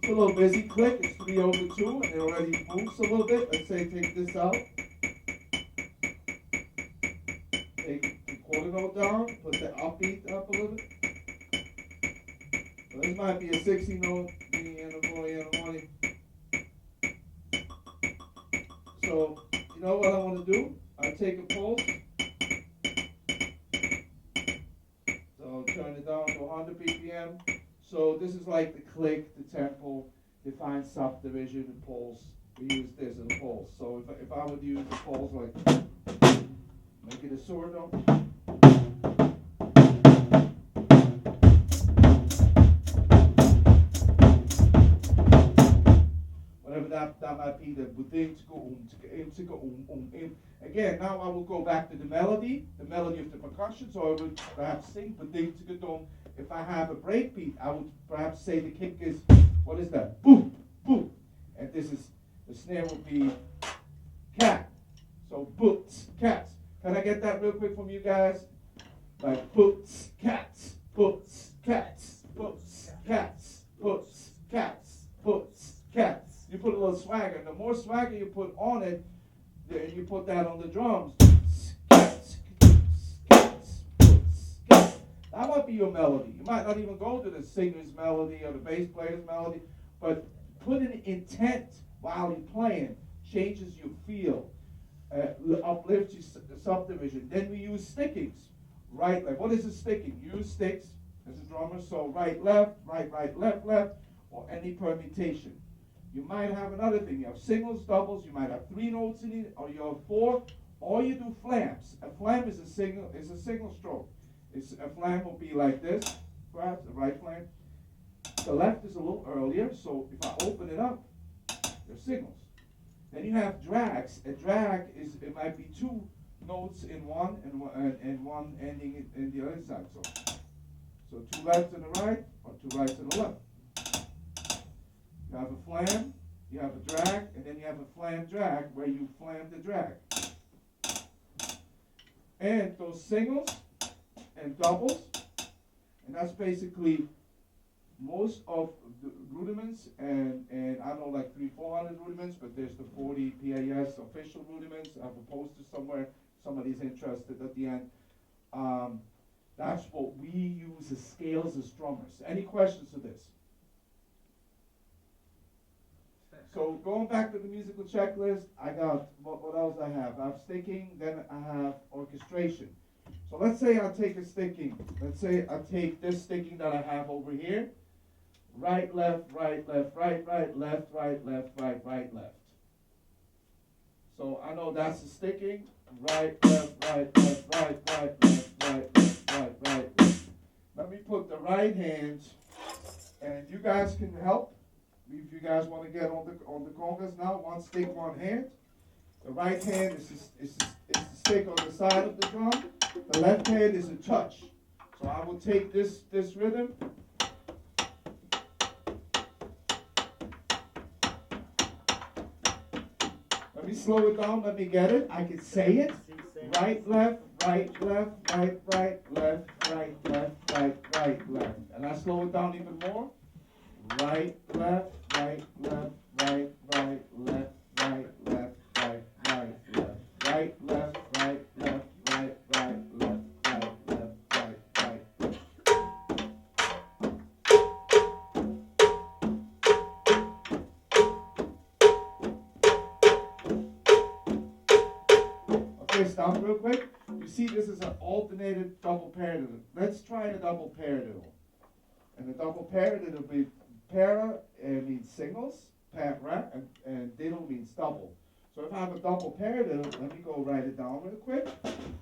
It's a little busy. Click, it's 3 over 2, and it already moves a little bit. Let's say take this out. Take the quarter note down, put the upbeat up a little bit. So this might be a 60 note, So, you know what I want to do? I take a pulse. So turn it down to 100 BPM. So this is like the click, the tempo, define subdivision, and pulse. We use this as a pulse. So if I would use the pulse like, make it a sword note. Whatever that might be, the again, now I will go back to the melody of the percussion. So I would perhaps sing if I have a breakbeat, I would perhaps say the kick is, what is that? Boom, boom. And this is, the snare would be cat. So boots, cats. Can I get that real quick from you guys? Like boots, cats, boots, cats, boots, cats, boots, cats, boots, cats. You put a little swagger. The more swagger you put on it, then you put that on the drums. Cats, cats, boots, cats. That might be your melody. You might not even go to the singer's melody or the bass player's melody, but put an intent while you're playing, changes your feel, uplifts your subdivision. Then we use stickings. Right, left. What is a sticking? Use sticks as a drummer, so right, left, left, or any permutation. You might have another thing. You have singles, doubles, you might have 3 notes in it, or you have 4, or you do flams. A flam is a single stroke. A flam will be like this, perhaps, the right flam. The left is a little earlier, so if I open it up, they're singles. Then you have drags. A drag it might be 2 notes in one and one ending in the other side. So 2 lefts and a right, or 2 rights and a left. You have a flam, you have a drag, and then you have a flam drag where you flam the drag. And those singles and doubles, and that's basically most of the rudiments, and I know like 300-400 rudiments, but there's the 40 PAS official rudiments. I have a poster somewhere. Somebody's interested at the end. That's what we use as scales as drummers. Any questions to this? So going back to the musical checklist, I got, what else I have? I have sticking, then I have orchestration. So let's say I take a sticking. Let's say I take this sticking that I have over here. Right, left, right, left, right, right, left, right, left, right, right, left. So I know that's the sticking. Right, left, right, left, right, right, left, right, left, right, right, left. Let me put the right hand, and you guys can help. If you guys want to get on the congas now, one stick, one hand. The right hand is the stick on the side of the drum. The left hand is a touch. So I will take this rhythm. Let me slow it down. Let me get it. I can say it. Right, left, right, left, right, right, left, right, left, right, right, left. And I slow it down even more. Right, left, right, left, right, right, left, right, left, right, right, left. Right, left, right, left, right, right, left, right, left, right, right, left. Okay, stop real quick. You see this is an alternated double paradiddle. Let's try the double paradiddle. And the double paradiddle will be para means singles, para, and diddle means double. So if I have a double paradiddle, let me go write it down real quick.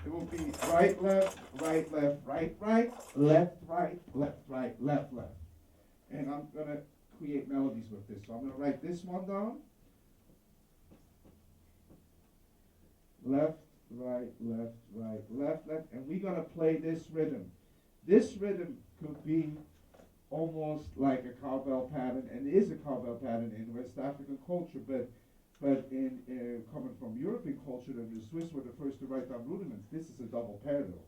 It will be right, left, right, left, right, right, left, right, left, right, left, left. And I'm going to create melodies with this. So I'm going to write this one down. Left, right, left, right, left, left. And we're going to play this rhythm. This rhythm could be almost like a cowbell pattern, and it is a cowbell pattern in West African culture, but in coming from European culture, and the Swiss were the first to write down rudiments. This is a double paradiddle.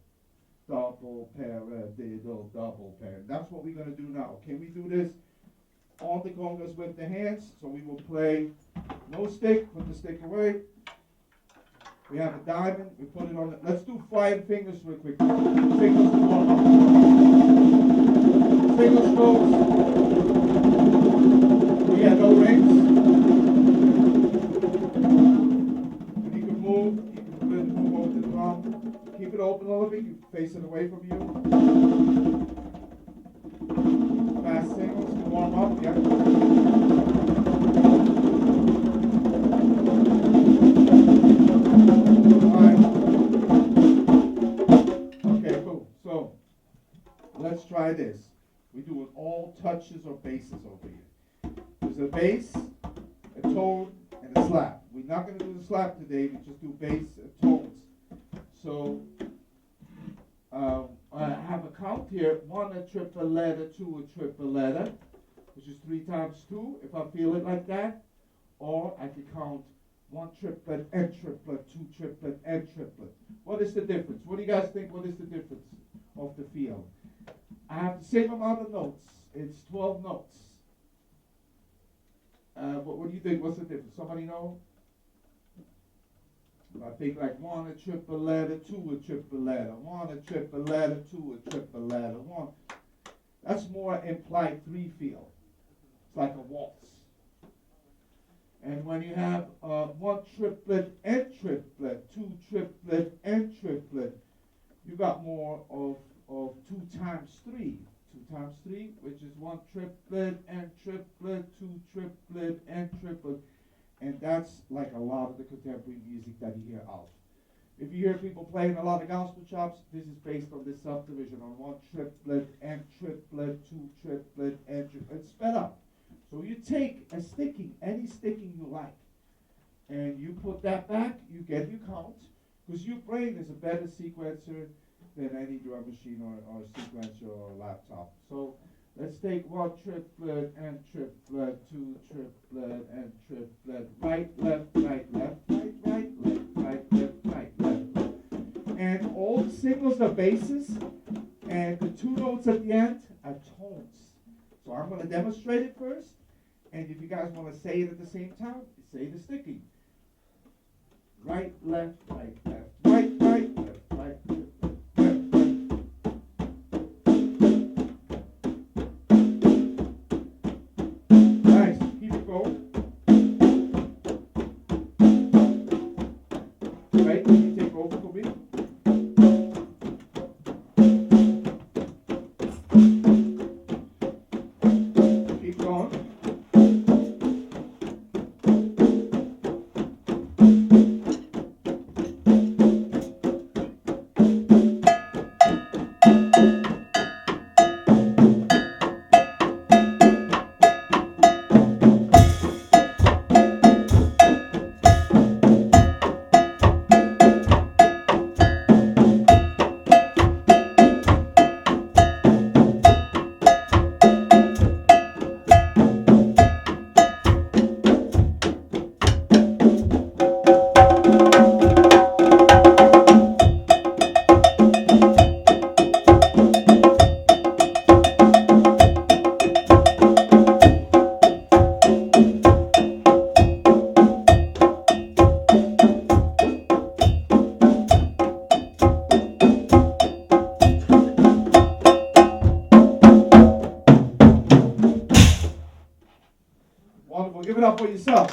Double paradiddle, double paradiddle. That's what we're going to do now. Can we do this on the congas with the hands? So we will play no stick, put the stick away. We have a diamond, we put it on the, let's do 5 fingers real quick. Fingers to warm up. Finger strokes. We have no rings. And you can move over the drum. Keep it open a little bit, you face it away from you. Fast singles to warm up, yeah. Let's try this. We do it all touches or basses over here. There's a bass, a tone, and a slap. We're not going to do the slap today. We just do bass and tones. So I have a count here. 1 a triple letter, 2 a triple letter, which is 3 times 2 if I feel it like that. Or I can count 1 triplet and triplet, 2 triplet and triplet. What is the difference? What do you guys think? What is the difference? same amount of notes. It's 12 notes. What do you think? What's the difference? Somebody know? I think like 1 a triple letter, 2 a triple letter, 1 a triple letter, 2 a triple letter, 1. That's more implied 3 feel. It's like a waltz. And when you have 1 triplet and triplet, 2 triplet and triplet, you got more of 2 times 3. 2 times 3, which is 1 triplet and triplet, 2 triplet and triplet. And that's like a lot of the contemporary music that you hear out. If you hear people playing a lot of gospel chops, this is based on this subdivision on 1 triplet and triplet, 2 triplet and triplet. It's sped up. So you take a sticking, any sticking you like, and you put that back, you get your count, because your brain is a better sequencer than any drum machine or sequencer or laptop. So let's take 1 triplet and triplet, 2 triplet and triplet, right, left, right, left, right, right, left, right, left, right, left. And all the signals are basses, and the 2 notes at the end are tones. So I'm going to demonstrate it first, and if you guys want to say it at the same time, say the sticking. Right, left, right, left, right, right, left, right, left. Give it up for yourself.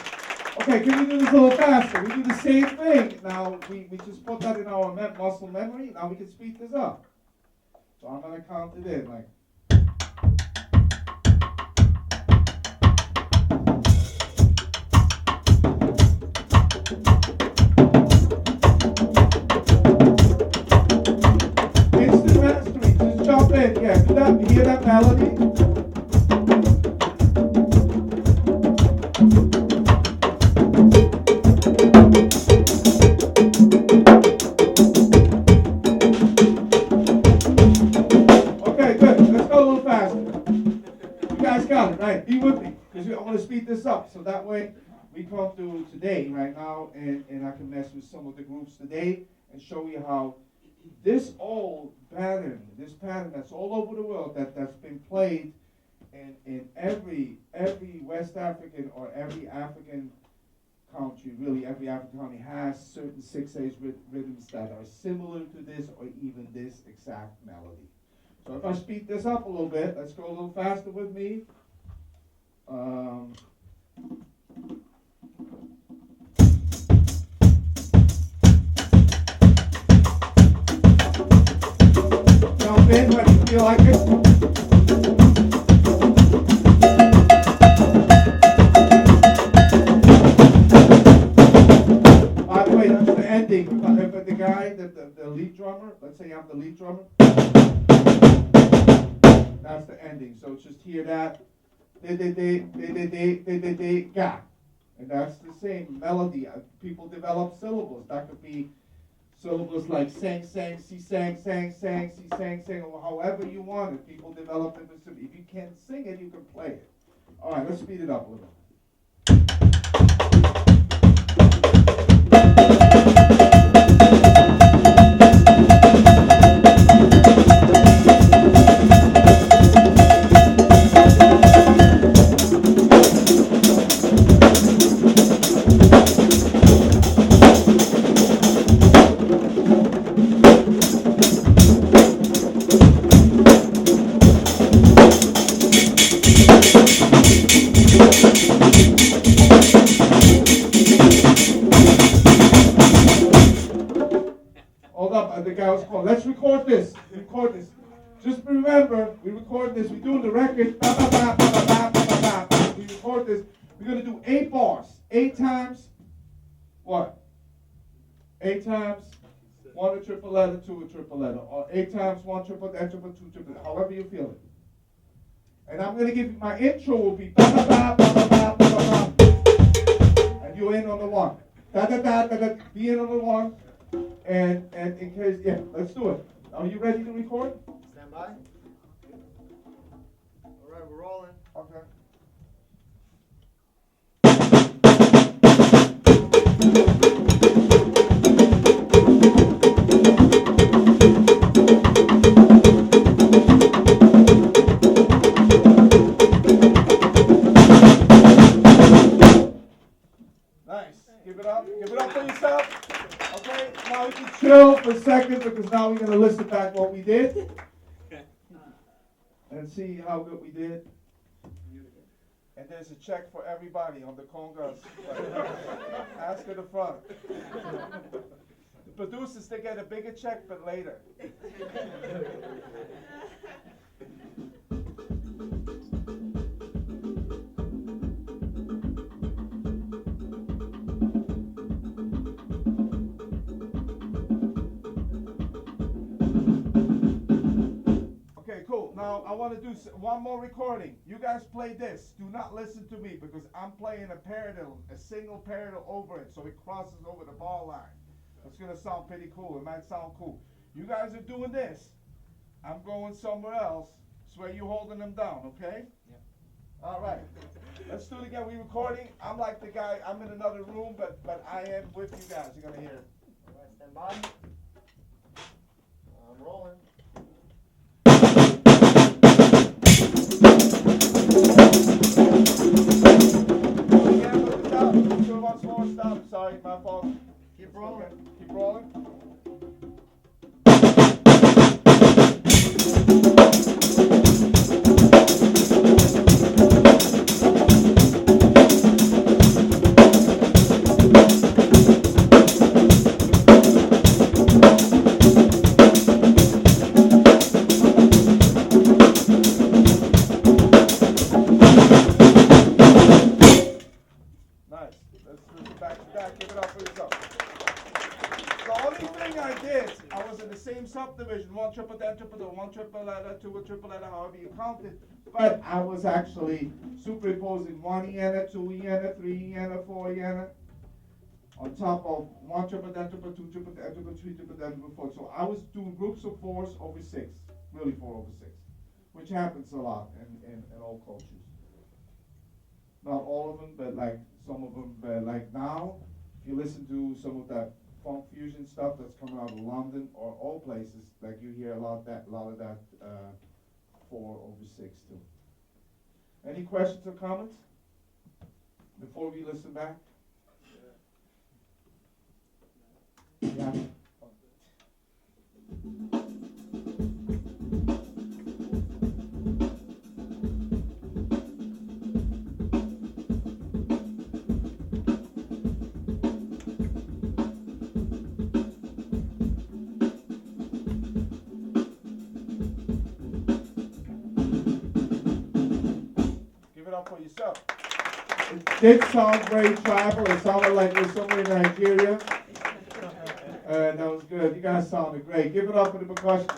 Okay, can we do this a little faster? We do the same thing. Now, we just put that in our muscle memory. Now we can speed this up. So I'm going to count it in like. Instant mastery. Just jump in. Yeah, do that. You hear that melody? Right, be with me, because I want to speed this up, so that way we come to today, right now, and I can mess with some of the groups today and show you how this old pattern, that's all over the world, that's been played in every West African or every African country, really every African country has certain 6/8 rhythms that are similar to this or even this exact melody. So if I speed this up a little bit, let's go a little faster with me. Jump in when you feel like it. By the way, that's the ending. But the guy, the lead drummer, let's say I'm the lead drummer. That's the ending. So just hear that. Ga. And that's the same melody. People develop syllables. That could be syllables like sang, sang, si, sang, sang, sang, si, sang, sang, or however you want it. People develop it. If you can't sing it, you can play it. All right, let's speed it up a little. this. Record this. Just remember, we record this. We're doing the record. Ba, ba, ba, ba, ba, ba, ba, ba, ba. We record this. We're gonna do 8 bars. 8 times. What? 8 times. 1 a triple letter, 2 a triple letter, or 8 times 1 triple, triple, 2 triple. However you feel it. And I'm gonna give you my intro will be ba ba ba ba ba ba ba ba, and you in on the 1. Da da da da da. Be in on the 1. And in case, yeah, let's do it. Are you ready to record? Stand by. All right, we're rolling. Okay. Nice. Give it up. Give it up for yourself. Okay, now we can chill for a second because now we're going to listen back what we did and see how good we did. And there's a check for everybody on the congas. Ask at the front. The producers, they get a bigger check, but later. Okay, cool. Now I want to do one more recording. You guys play this. Do not listen to me because I'm playing a paradiddle, a single paradiddle over it, so it crosses over the ball line. It's gonna sound pretty cool. It might sound cool. You guys are doing this. I'm going somewhere else. Swear you holding them down, okay? Yep. All right. Let's do it again. We recording. I'm like the guy. I'm in another room, but I am with you guys. You're gonna hear it. All right, stand by. I'm rolling. Again, put it down. Do it once more. Stop. Sorry, my fault. Keep rolling. Okay. Keep rolling. Nice. Let's listen back to back. Give it up for yourself. The only thing I did, I was in the same subdivision, 1 triple, then triple, 1 triple letter, 2 a triple letter, however you count it. But I was actually superimposing 1 iena, 2 iena, 3 iena, 4 iena on top of 1 triple, then triple, 2 triple, then triple, 3 triple, then triple, 4. So I was doing groups of 4s over 6, really 4 over 6, which happens a lot in all cultures. Not all of them, but like some of them. But like now, if you listen to some of that funk fusion stuff that's coming out of London or all places, like you hear a lot of that 4 over 6 too. Any questions or comments before we listen back? Yeah. Give it up for yourself. It did sound very tribal. It sounded like we're somewhere in Nigeria. That was good. You guys sounded great. Give it up for the percussion,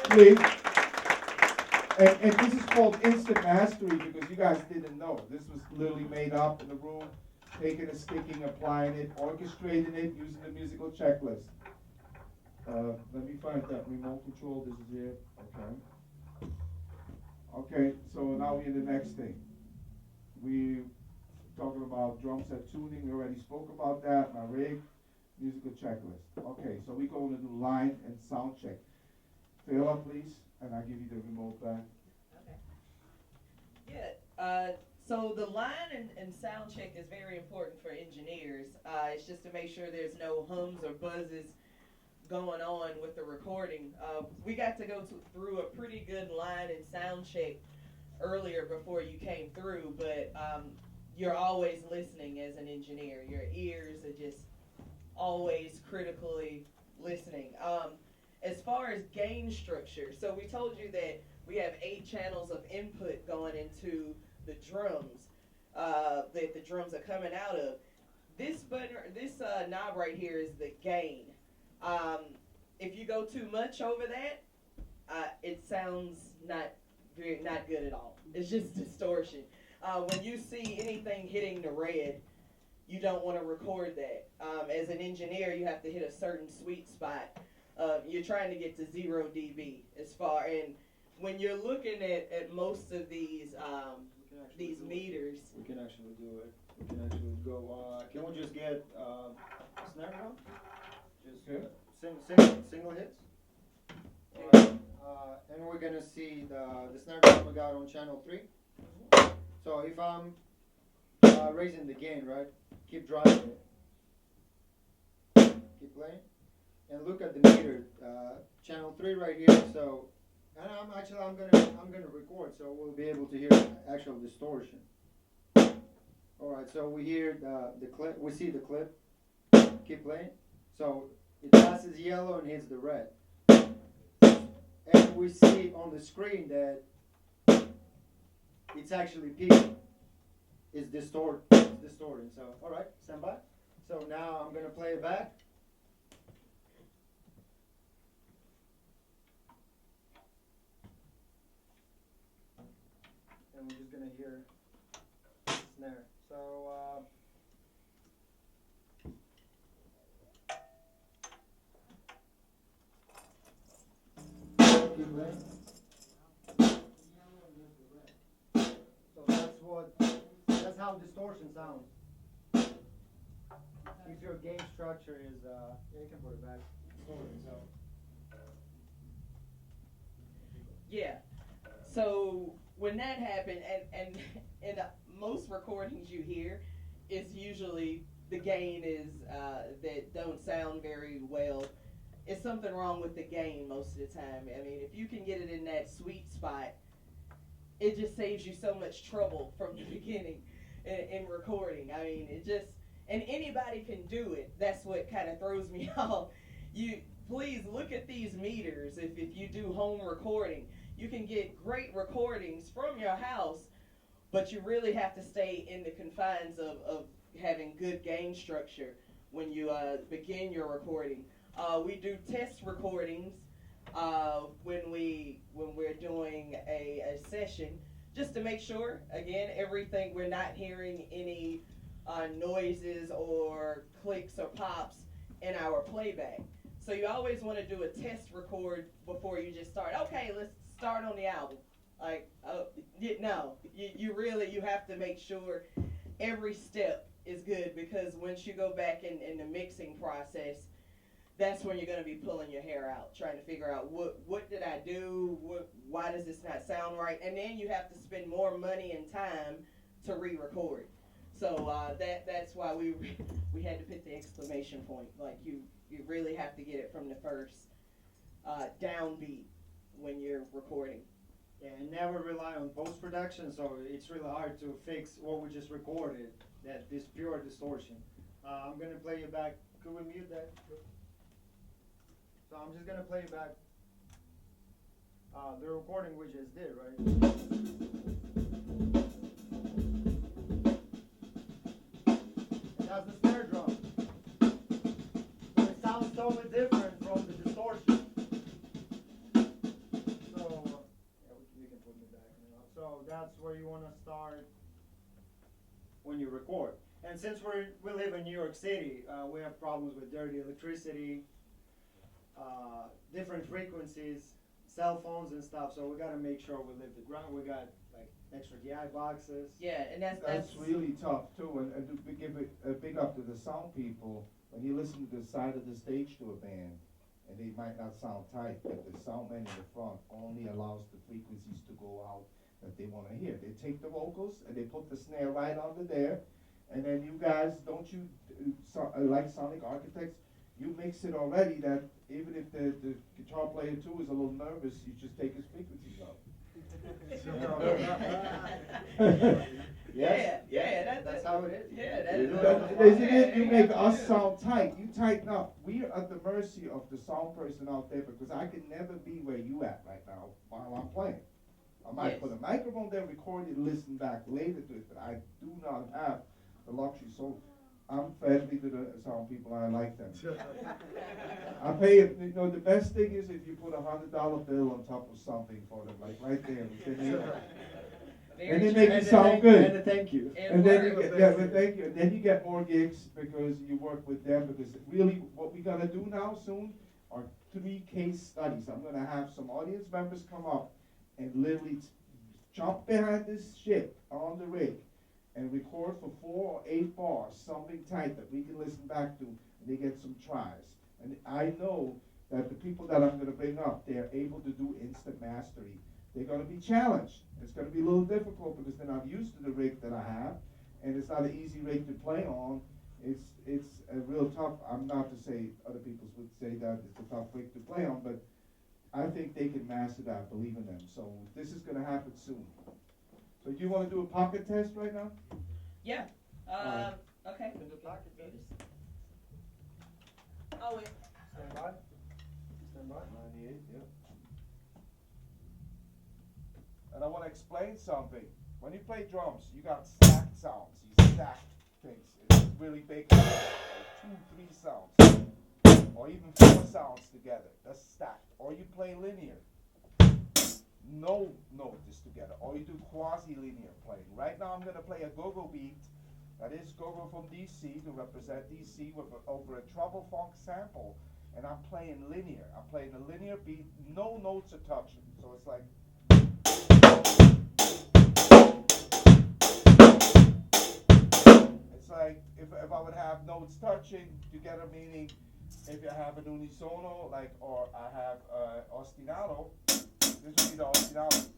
please. And this is called instant mastery because you guys didn't know. This was literally made up in the room, taking a sticking, applying it, orchestrating it, using the musical checklist. Let me find that remote control. This is it. Okay. Okay, so now we're in the next thing. We talking about drum set tuning. We already spoke about that. My rig, musical checklist. Okay, so we're going to do line and sound check. Fill up, please, and I'll give you the remote back. Okay. Yeah. So the line and sound check is very important for engineers. It's just to make sure there's no hums or buzzes going on with the recording. We got to go through a pretty good line and sound check earlier before you came through, but you're always listening as an engineer. Your ears are just always critically listening. as far as gain structure, so we told you that we have 8 channels of input going into the drums, that the drums are coming out of. This button, this knob right here is the gain. If you go too much over that, it sounds not good at all. It's just distortion. When you see anything hitting the red, you don't want to record that. As an engineer, you have to hit a certain sweet spot. You're trying to get to 0 dB as far, and when you're looking at most of these meters. We can actually do it. We can actually go. Can we just get snare drum? Just single hits. And we're gonna see the snare drum we got on channel 3. So if I'm raising the gain, right? Keep driving it. Keep playing. And look at the meter, channel 3 right here. So, and I'm gonna record, so we'll be able to hear actual distortion. All right, so we hear the clip. We see the clip. Keep playing. So it passes yellow and hits the red. And we see on the screen that it's actually peaking. It's distorting. So, all right, stand by. So now I'm gonna play it back. And we're just gonna hear snare. So keep playing. So that's how distortion sounds. If your gain structure is yeah, you can put it back. So Yeah. So when that happened, and in most recordings you hear, it's usually the gain is that don't sound very well. It's something wrong with the gain most of the time. I mean, if you can get it in that sweet spot, it just saves you so much trouble from the beginning in recording. I mean, it just, and anybody can do it. That's what kind of throws me off. You please look at these meters. If you do home recording, you can get great recordings from your house, but you really have to stay in the confines of having good gain structure when you begin your recording. We do test recordings when we're doing a session, just to make sure, again, everything, we're not hearing any noises or clicks or pops in our playback. So you always want to do a test record before you just start. Okay, let's start on the album. Like, no, you have to make sure every step is good, because once you go back in the mixing process, that's when you're going to be pulling your hair out, trying to figure out what did I do, why does this not sound right, and then you have to spend more money and time to re-record. So that's why we had to put the exclamation point. Like you really have to get it from the first downbeat when you're recording. yeah, and never rely on post-production, so it's really hard to fix what we just recorded, that this pure distortion. I'm gonna play you back. Could we mute that? So I'm just gonna play you back the recording we just did, right? And that's the snare drum. So it sounds totally different from the distortion. So yeah, you can put me back now. So that's where you wanna start when you record. And since we live in New York City, we have problems with dirty electricity, different frequencies, cell phones and stuff. So we gotta make sure we live the ground. We got like extra DI boxes. Yeah, and That's really tough too, and to give it a big up to the sound people. When you listen to the side of the stage to a band, and they might not sound tight, but the sound man in the front only allows the frequencies to go out that they want to hear. They take the vocals and they put the snare right under there, and then you guys, don't you, like Sonic Architects, you mix it already that even if the guitar player too is a little nervous, you just take his frequencies out. Yes? Yeah, That's how it is. Yeah, that's You make us sound tight. You tighten up. We at the mercy of the sound person out there because I can never be where you at right now while I'm playing. I might Yes. put a microphone there, record it, listen back later to it, but I do not have the luxury. So I'm friendly to the sound people, and I like them. I pay it. You know, the best thing is if you put $100 bill on top of something for them, like right there. And they make it sound good. And a thank you. And then you get, yeah, but thank you. And then you get more gigs because you work with them. Because really, what we're gonna do now soon are 3 case studies. I'm gonna have some audience members come up and literally jump behind this ship on the rig and record for 4 or 8 bars, something tight that we can listen back to, and they get some tries. And I know that the people that I'm gonna bring up, they're able to do instant mastery. They're gonna be challenged. It's gonna be a little difficult because they're not used to the rig that I have, and it's not an easy rig to play on. It's a real tough. I'm not to say other people would say that it's a tough rig to play on, but I think they can master that. Believe in them. So this is gonna happen soon. So you want to do a pocket test right now? Yeah. Alright. Okay. In the pocket, then. Oh, wait. Stand by. Stand by. 98. Yep. And I want to explain something. When you play drums, you got stacked sounds. You stack things. It's really big. Like 2, 3 sounds, or even 4 sounds together. That's stacked. Or you play linear. No note is together. Or you do quasi-linear playing. Right now, I'm going to play a go-go beat. That is go-go from DC to represent DC with over a treble funk sample. And I'm playing linear. I'm playing a linear beat. No notes are touching. So it's like. It's like if I would have notes touching together, meaning if you have an unisono, like, or I have ostinato, this would be the ostinato.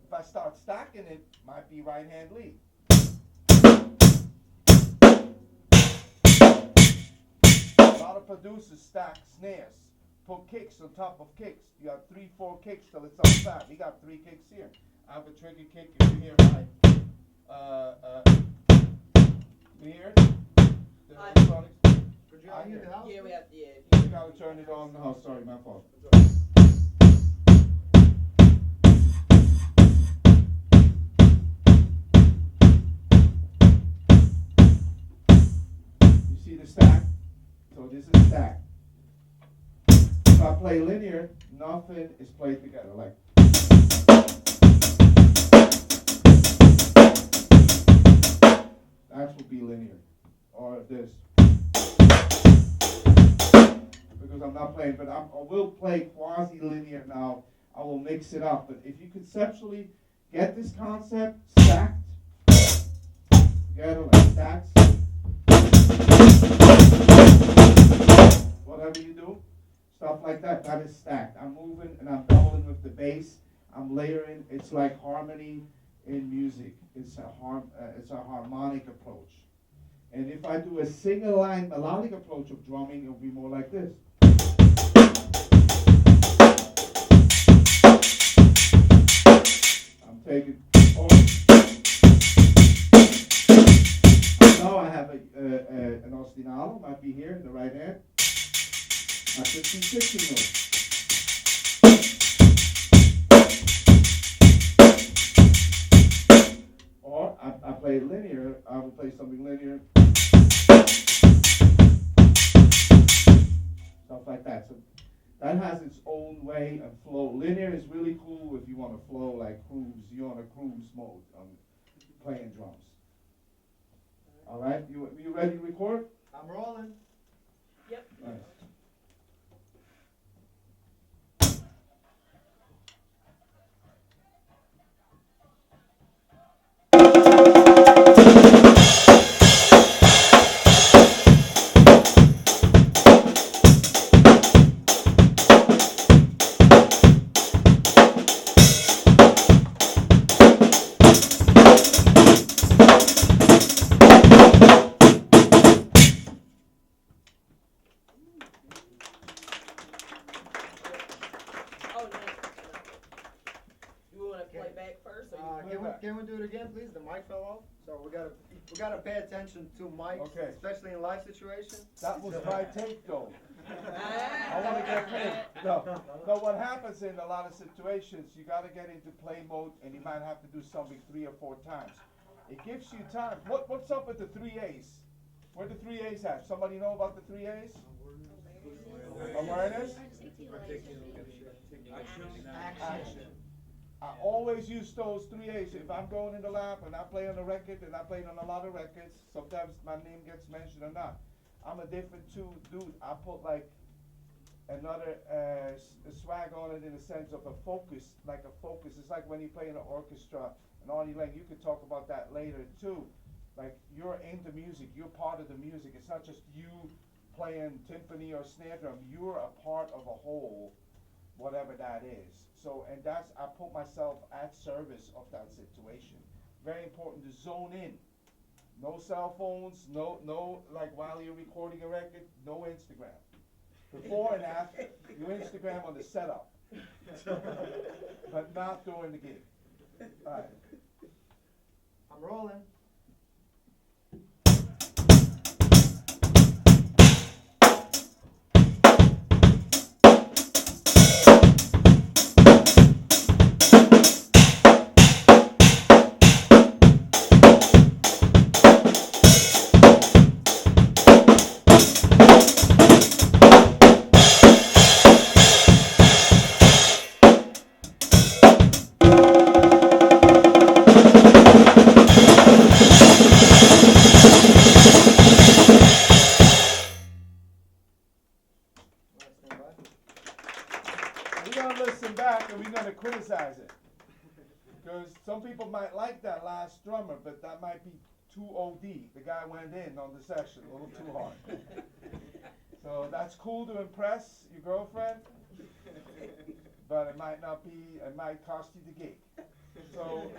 If I start stacking it, might be right hand lead. A lot of producers stack snares. Put kicks on top of kicks. You have 3, 4 kicks till it's on flat. We got 3 kicks here. I have a trigger kick. If you hear my, you hear it? The electronics. Could you I hear in the it. house? Yeah, we have to, yeah. You gotta turn it on. Oh, sorry, my fault. You see the stack? So this is stack. If I play linear, nothing is played together. Like. That would be linear. Or this. Because I'm not playing, but I will play quasi-linear now. I will mix it up. But if you conceptually get this concept stacked, together like stacks, whatever you do, stuff like that, that is stacked. I'm moving and I'm doubling with the bass. I'm layering. It's like harmony in music. It's a harmonic approach. And if I do a single line melodic approach of drumming, it'll be more like this. I'm taking. Oh. Now I have an ostinato, might be here in the right hand. My 15, 16 notes. Or I play linear, I will play something linear. Stuff like that. So that has its own way of flow. Linear is really cool if you want to flow like cruise. You're on a cruise mode on playing drums. All right, you ready to record? I'm rolling. Yep. Nice. Can we do it again, please? The mic fell off, so we gotta pay attention to mics, Okay. especially in live situations. That was my take though. I wanna get paid. No, what happens in a lot of situations, you gotta get into play mode and you might have to do something 3 or 4 times. It gives you time. What's up with the 3 A's? Where the 3 A's at? Somebody know about the 3 A's? Awareness? Action. I always use those 3 A's. If I'm going in the lab and I play on a record, and I play on a lot of records, sometimes my name gets mentioned or not. I'm a different dude. I put like another swag on it in the sense of a focus, like a focus. It's like when you play in an orchestra and all you could talk about that later too. Like you're in the music, you're part of the music. It's not just you playing timpani or snare drum. You're a part of a whole, whatever that is. So, and that's, I put myself at service of that situation. Very important to zone in. No cell phones, no, like while you're recording a record, no Instagram. Before and after, you Instagram on the setup, but not during the gig. All right. I'm rolling. We're gonna listen back and we're gonna criticize it. Because some people might like that last drummer, but that might be too OD. The guy went in on the session a little too hard. So that's cool to impress your girlfriend, but it might not be, it might cost you the gig. So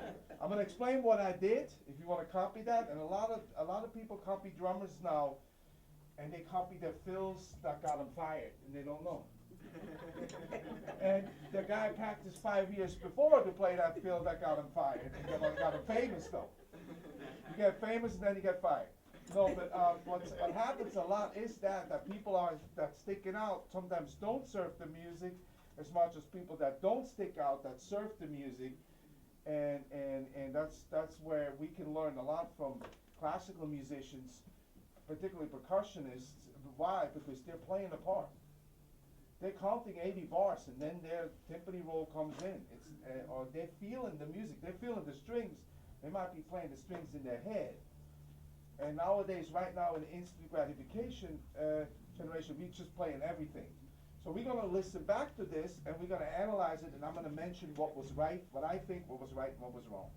I'm gonna explain what I did, if you wanna copy that, and a lot of people copy drummers now, and they copy the fills that got them fired, and they don't know. And the guy practiced 5 years before to play that fill that got him fired, and got him famous though. You get famous and then you get fired. No, but what happens a lot is that people that sticking out sometimes don't surf the music as much as people that don't stick out that surf the music, and that's where we can learn a lot from classical musicians, particularly percussionists. Why? Because they're playing a part. They're counting 80 bars and then their timpani roll comes in. It's or they're feeling the music. They're feeling the strings. They might be playing the strings in their head. And nowadays, right now in the instant gratification generation, we just playing everything. So we're gonna listen back to this and we're gonna analyze it, and I'm gonna mention what was right, what I think what was right and what was wrong.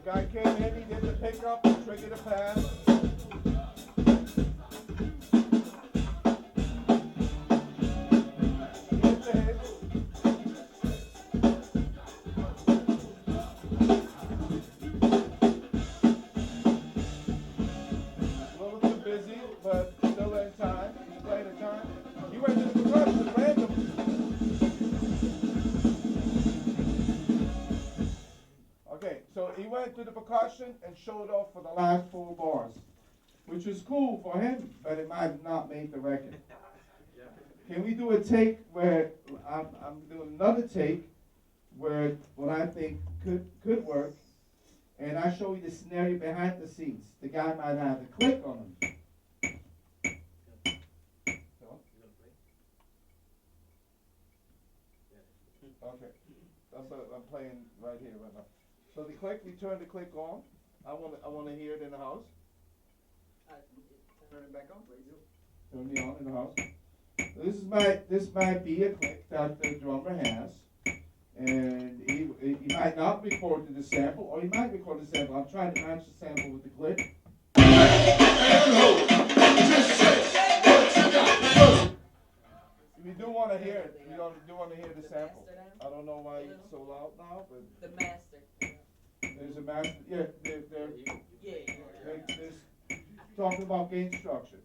The guy came in, he did the pickup, triggered the pad. Hit the hits. A little too busy, but still in time. He played in time. He went to the percussion random. Okay, so he went to the percussion and showed off for the last 4 bars, which was cool for him, but it might not make the record. Can we do a take where I'm doing another take where what I think could work, and I show you the scenario behind the scenes. The guy might have a click on him. Okay, that's what I'm playing right here right now. So the click, we turn the click on. I wanna hear it in the house. Turn it back on, please. Turn me on in the house. This might be a click that the drummer has, and he might not record to the sample, or he might record the sample. I'm trying to match the sample with the click. We do want to hear it. We do want to hear the sample. I don't know why it's so loud now, but The master. there's a master. Yeah, they're Yeah. talking about gain structure.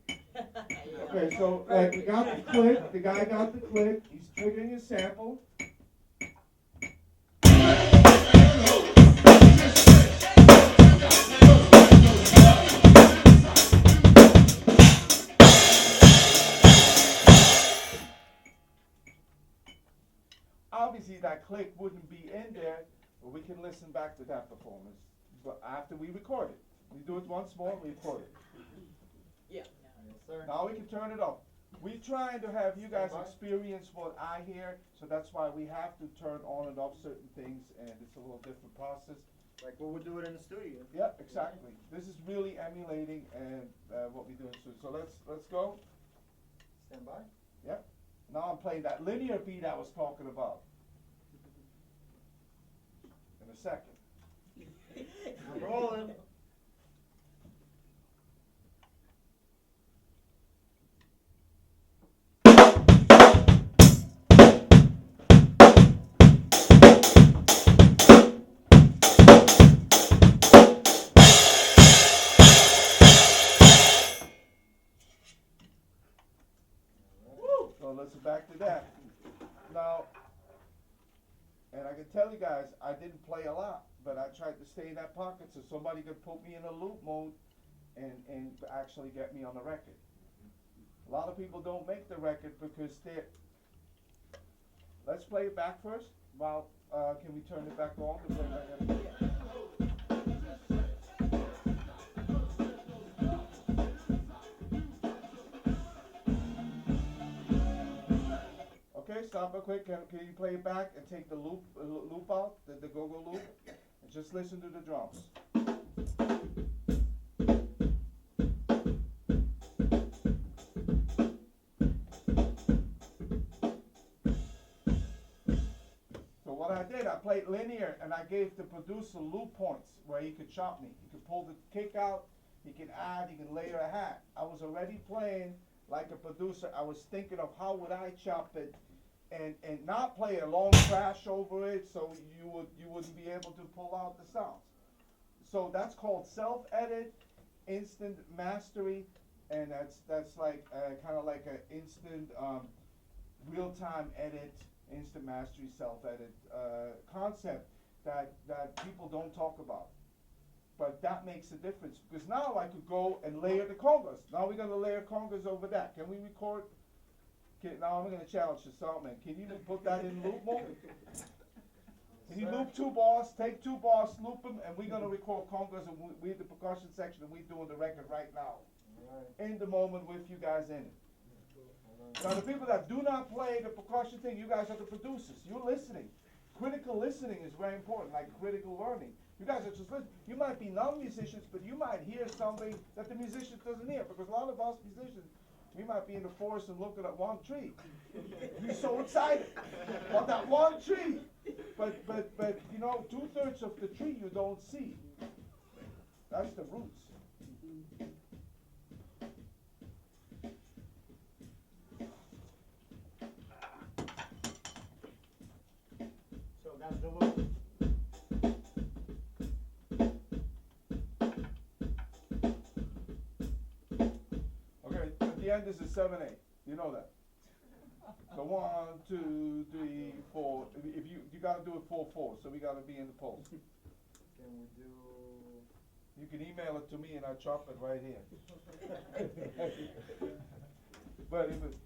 Okay, so like we got the click, the guy got the click, he's triggering a sample. Obviously that click wouldn't be in there, but we can listen back to that performance, but after we record it. We do it once more, we record it. Yeah. Yes, sir. Now we can turn it off. We're trying to have you guys experience what I hear, so that's why we have to turn on and off certain things, and it's a little different process. Like what we do it in the studio. Yeah, exactly. This is really emulating and what we do in studio. So let's go. Stand by. Yep. Now I'm playing that linear beat I was talking about. In a second. I'm rolling. So let's go back to that. Now, and I can tell you guys, I didn't play a lot, but I tried to stay in that pocket so somebody could put me in a loop mode and actually get me on the record. A lot of people don't make the record because they're. Let's play it back first. Well, can we turn it back on to play it back in? Okay, stop real quick. Can you play it back and take the loop out, the go-go loop, and just listen to the drums. So what I did, I played linear, and I gave the producer loop points where he could chop me. He could pull the kick out, he could add, he could layer a hat. I was already playing like a producer. I was thinking of how would I chop it. And not play a long crash over it, so you wouldn't be able to pull out the sounds. So that's called self-edit, instant mastery, and that's like kind of like an instant real-time edit, instant mastery, self-edit concept that people don't talk about. But that makes a difference because now I could go and layer the congas. Now we're gonna layer congas over that. Can we record? Okay, now I'm going to challenge the soundman. Can you put that in loop mode? Can you loop 2 bars, take 2 bars, loop them, and we're going to record congas, and we're the percussion section, and we're doing the record right now. In the moment with you guys in it. Now the people that do not play the percussion thing, you guys are the producers. You're listening. Critical listening is very important, like critical learning. You guys are just listening. You might be non-musicians, but you might hear something that the musician doesn't hear, because a lot of us musicians, we might be in the forest and looking at one tree. You're so excited about that one tree. But you know, 2/3 of the tree you don't see. That's the roots. So that's the loop. The end is a 7/8. You know that. So 1, 2, 3, 4. If you gotta do it 4/4, so we gotta be in the pulse. Can we do? You can email it to me and I'll chop it right here. But if it,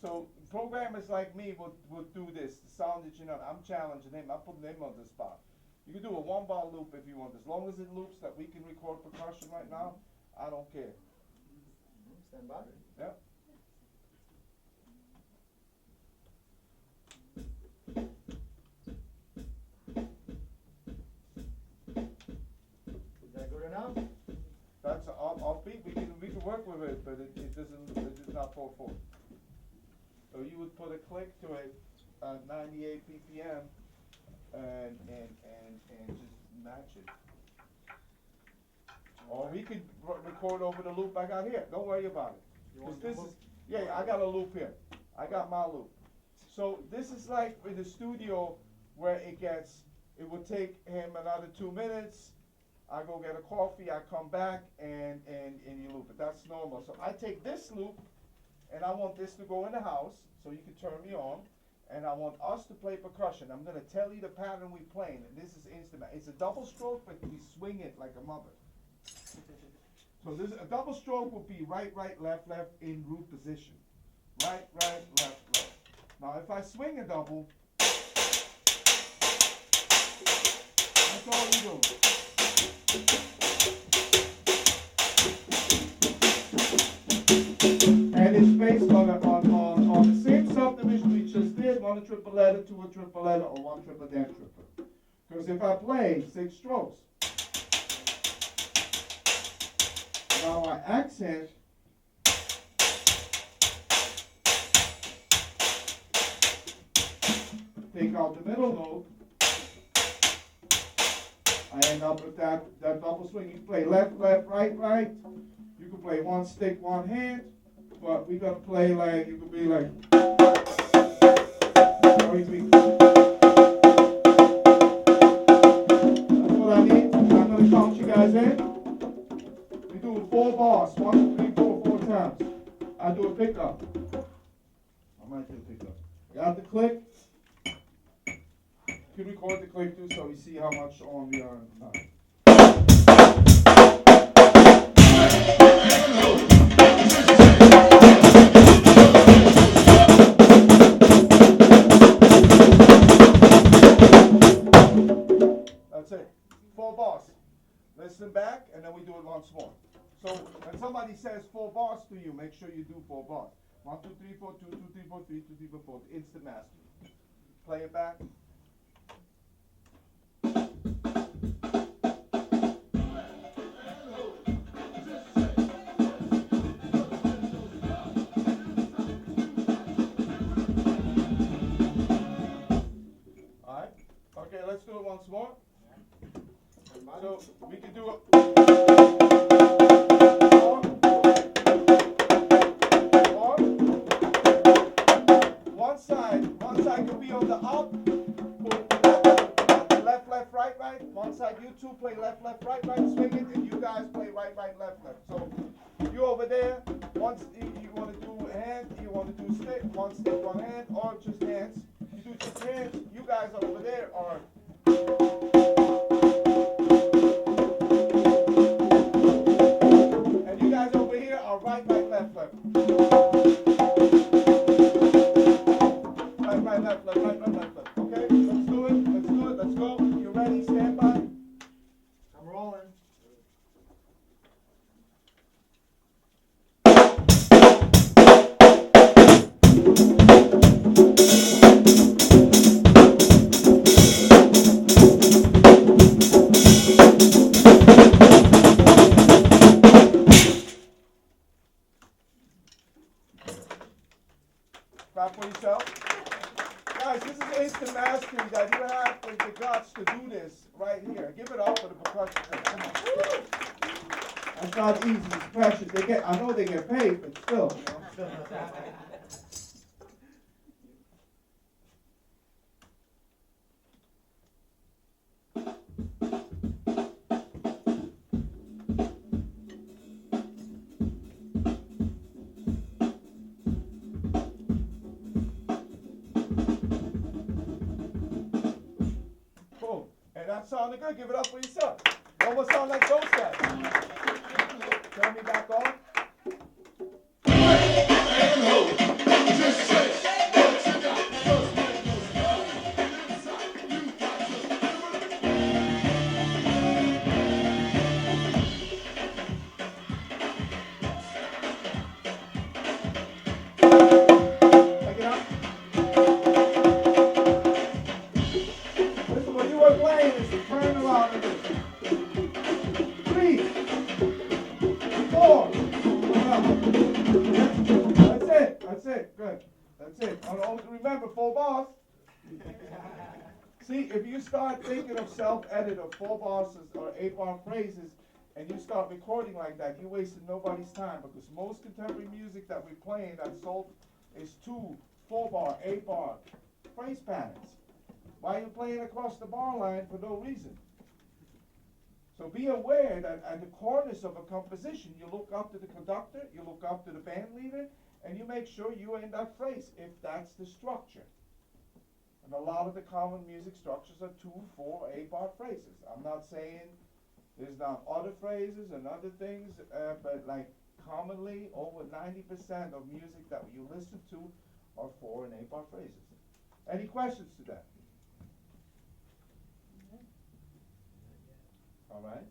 so programmers like me would do this. The sound that you know, I'm challenging him. I'm putting him on the spot. You can do a 1-bar loop if you want. As long as it loops that we can record percussion right now, I don't care. Stand by. Yep. Is that good enough? That's offbeat. We can work with it, but it doesn't. It's not 4/4. So you would put a click to it at 98 BPM, and just match it. Or we could record over the loop I got here. Don't worry about it. You want This the is, loop? yeah, I got a loop here. I got my loop. So this is like in the studio where it would take him another 2 minutes. I go get a coffee, I come back, and you loop it. that's normal. So I take this loop, and I want this to go in the house, so you can turn me on, and I want us to play percussion. I'm gonna tell you the pattern we playing, and this is instrument. It's a double stroke, but we swing it like a mother. So this a double stroke will be right, right, left, left in root position. Right, right, left, left. Now if I swing a double, that's all we do. And it's based on the same subdivision we just did, one a triple letter, two a triple letter, or one triple then triple. Because if I play 6 strokes, now I accent, take out the middle note, I end up with that double swing. You can play left, left, right, right. You can play one stick, one hand, but we're gonna play like, you could be like, that's what I need. I'm gonna count you guys in. We do 4 bars, 1, 2, 3, 4, 4 times. I do a pickup. I might do a pickup. Got the click. You can record the click too, so we see how much on we are in time. That's it. 4 bars. Listen back, and then we do it once more. So when somebody says 4 bars to you, make sure you do 4 bars. 1, 2, 3, 4, 2, 2, 3, 4, 3, 2, 3, 4, 4. Instant mastery. Play it back. Alright. Okay, let's do it once more. So we can do it. One side can be on the up, left, left, right, right. One side, you two play left, left, right, right, swing it, and you guys play right, right, left, left. So you over there, once you want to do hand, you want to do stick, one stick, one hand, or just hands. You do just hands. You guys over there are. And you guys over here are right, right, left, left. Right, right, left, left, right, right, left, left. Okay, let's do it, let's go. You ready? Stand by. I'm rolling. Clap for yourself. Guys, this is instant mastery that you have the guts to do this right here. Give it up for the percussion. Come on. That's not easy, it's precious. I know they get paid, but still. You know? Boom. And that sounded good. Give it up for yourself. One more sound like those guys. Turn me back on. Take it up. Listen, when you were playing, it's turn around and do 3, 4. That's it. Good. That's it. Remember, 4 bars. See, if you start thinking of self-edit of 4 bars or 8-bar phrases, and you start recording like that, you're wasting nobody's time, because most contemporary music that we're playing that's sold is 2, 4-bar, 8-bar phrase patterns. Why are you playing across the bar line for no reason? So be aware that at the corners of a composition, you look up to the conductor, you look up to the band leader, and you make sure you are in that phrase, if that's the structure. And a lot of the common music structures are 2, 4, 8-bar phrases. I'm not saying there's not other phrases and other things, but like commonly, over 90% of music that you listen to are 4 and 8-bar phrases. Any questions to that? All right.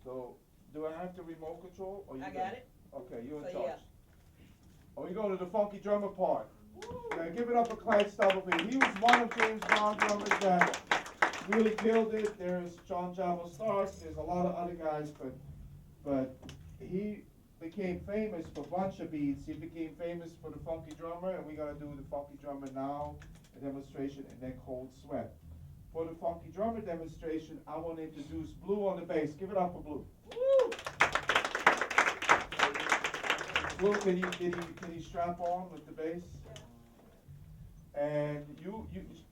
So, do I have the remote control? Or you I got it. Okay, you're in So, charge. yeah. Oh, we go to the funky drummer part. Yeah, give it up for Clyde Stubblefield. He was one of James Brown drummers that really killed it. There's John Jabo Starks. There's a lot of other guys, but he became famous for bunch of beats. He became famous for the funky drummer, and we're gonna do the funky drummer now, a demonstration, and then Cold Sweat. For the funky drummer demonstration, I want to introduce Blue on the bass. Give it up for Blue. Woo! Blue, can you strap on with the bass? And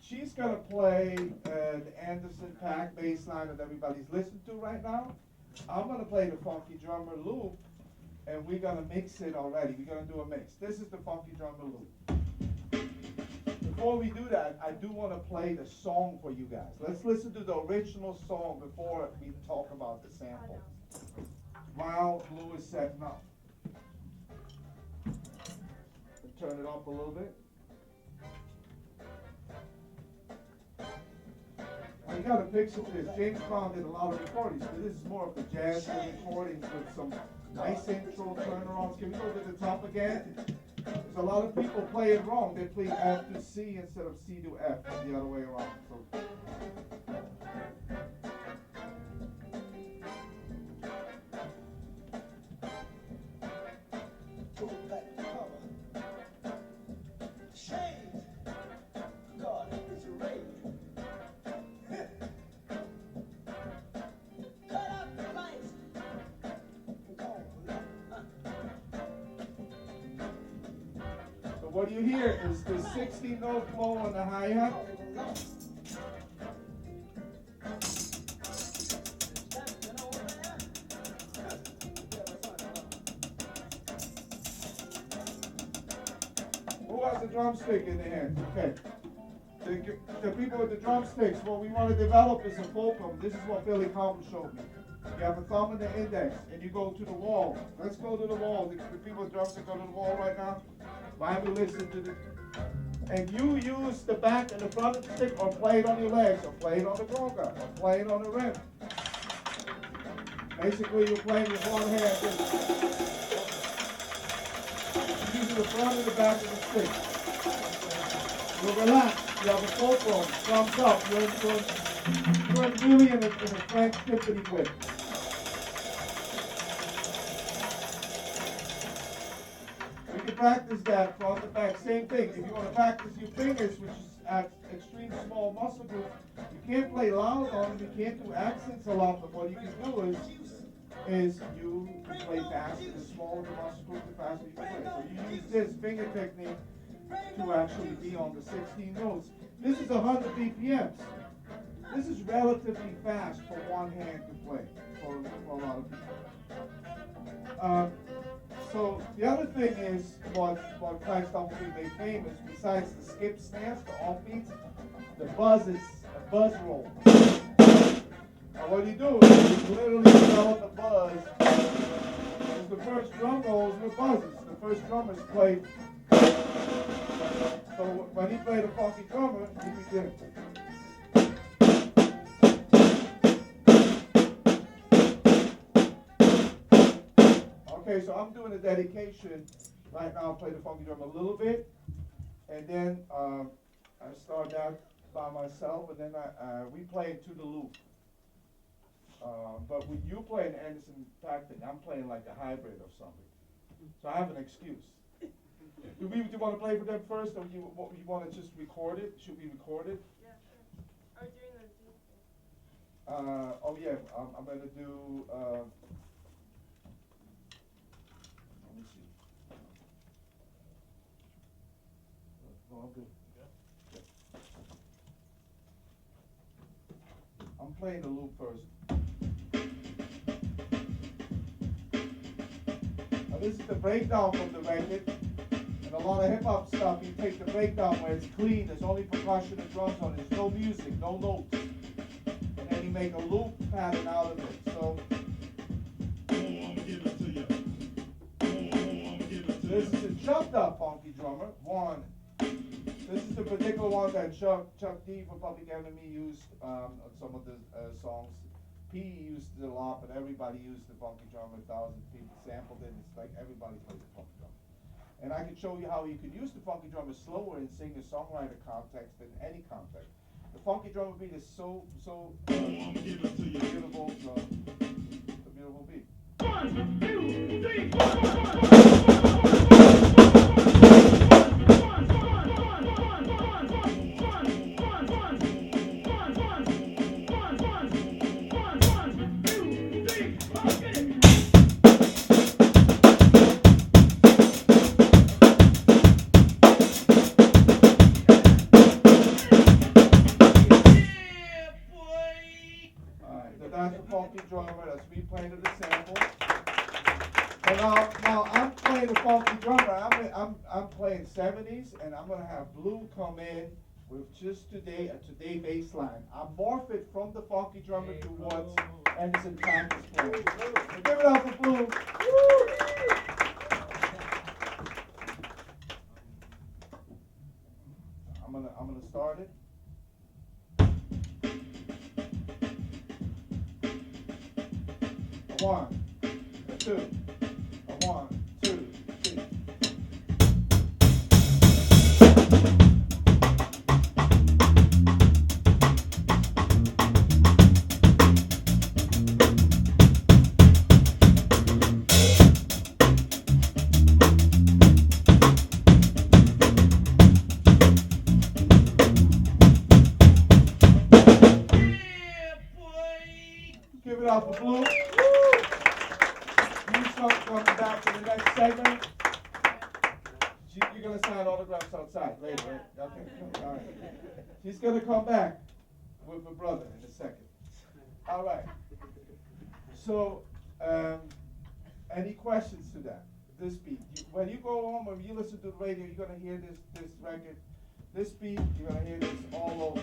she's gonna play the Anderson .Paak bass line that everybody's listening to right now. I'm gonna play the funky drummer loop, and we're gonna mix it already. We're gonna do a mix. This is the funky drummer loop. Before we do that, I do want to play the song for you guys. Let's listen to the original song before we talk about the sample. While Blue is setting up. Turn it up a little bit. You gotta picture this. James Brown did a lot of recordings, but this is more of the jazz recordings with some nice intro turnarounds. Can we go to the top again? There's a lot of people play it wrong. They play F to C instead of C to F, and the other way around. So. What you hear is the 60-note flow on the hi-hat. Who has a drumstick in their hand? Okay. The people with the drumsticks, what we want to develop is a fulcrum. This is what Billy Compton showed me. You have a thumb and an index, and you go to the wall. Let's go to the wall. The people with drumsticks go to the wall right now. Why we listen to the, and you use the back and the front of the stick, or play it on your legs, or play it on the conga, or play it on the rim. Basically, you're playing with one hand. Using the front and the back of the stick. You relax. You have a fulcrum. Thumbs up. You're really in a French timpani grip. Practice that front to back. Same thing. If you want to practice your fingers, which is at extreme small muscle group, you can't play loud on them. You can't do accents a lot. But what you can do is you play faster. The smaller the muscle group, the faster you can play. So you use this finger technique to actually be on the 16 notes. This is 100 BPMs. This is relatively fast for one hand to play for a lot of people. So the other thing is what Clyde Stubblefield made famous, besides the skip stance, the offbeats, the buzzes, a buzz roll. Now what you do is you literally develop a buzz. Because the first drum rolls were buzzes. The first drummers played. So when he played a funky drummer, he did it. Okay, so I'm doing a dedication right now. I'll play the funky drum a little bit, and then I start that by myself, and then we play it to the loop. But when you play an Anderson .Paak thing, I'm playing like a hybrid or something. So I have an excuse. Do you want to play for them first, or you want to just record it? Should we record it? Yeah, sure. Or during the Zoom thing. Oh yeah, I'm going to do. Let me see. No, I'm good. I'm playing the loop first. Now this is the breakdown from the record. And a lot of hip hop stuff, you take the breakdown where it's clean, there's only percussion and drums on it, there's no music, no notes. And then you make a loop pattern out of it. So this is a chucked up funky drummer. One. This is the particular one that Chuck D for Public Enemy used on some of the songs. P used it a lot, but everybody used the funky drummer. 1,000 people sampled it. It's like everybody plays the funky drummer. And I can show you how you could use the funky drummer slower in singer-songwriter context than any context. The funky drummer beat is so beautiful. It's a beautiful beat. 1, 2, 3, funky drummer, that's me playing to the sample. But now I'm playing the funky drummer. I'm playing 70s, and I'm gonna have Blue come in with just a today bass line. I morph it from the funky drummer to what Anderson Paak is playing. So give it up for Blue. Woo! I'm gonna start it. A 1, a 2, a 1, 2, 3. Give it up for Blue. Coming back to the next segment. You're going to sign autographs outside later, right? Okay, all right. She's going to come back with her brother in a second. All right. So, any questions to that? This beat. When you go home, when you listen to the radio, you're going to hear this record. This beat, you're going to hear this all over.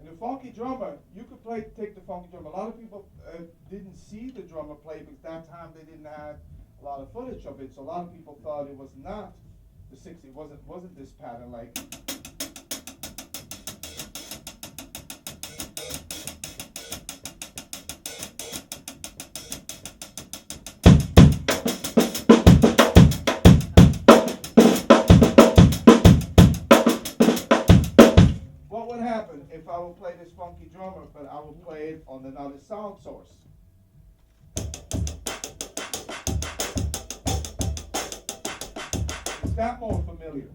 The funky drummer, you could take the funky drummer. A lot of people didn't see the drummer play because that time they didn't have a lot of footage of it. So a lot of people thought it was not the 60s. Wasn't this pattern like? If I would play this funky drummer, but I would play it on another sound source. Is that more familiar?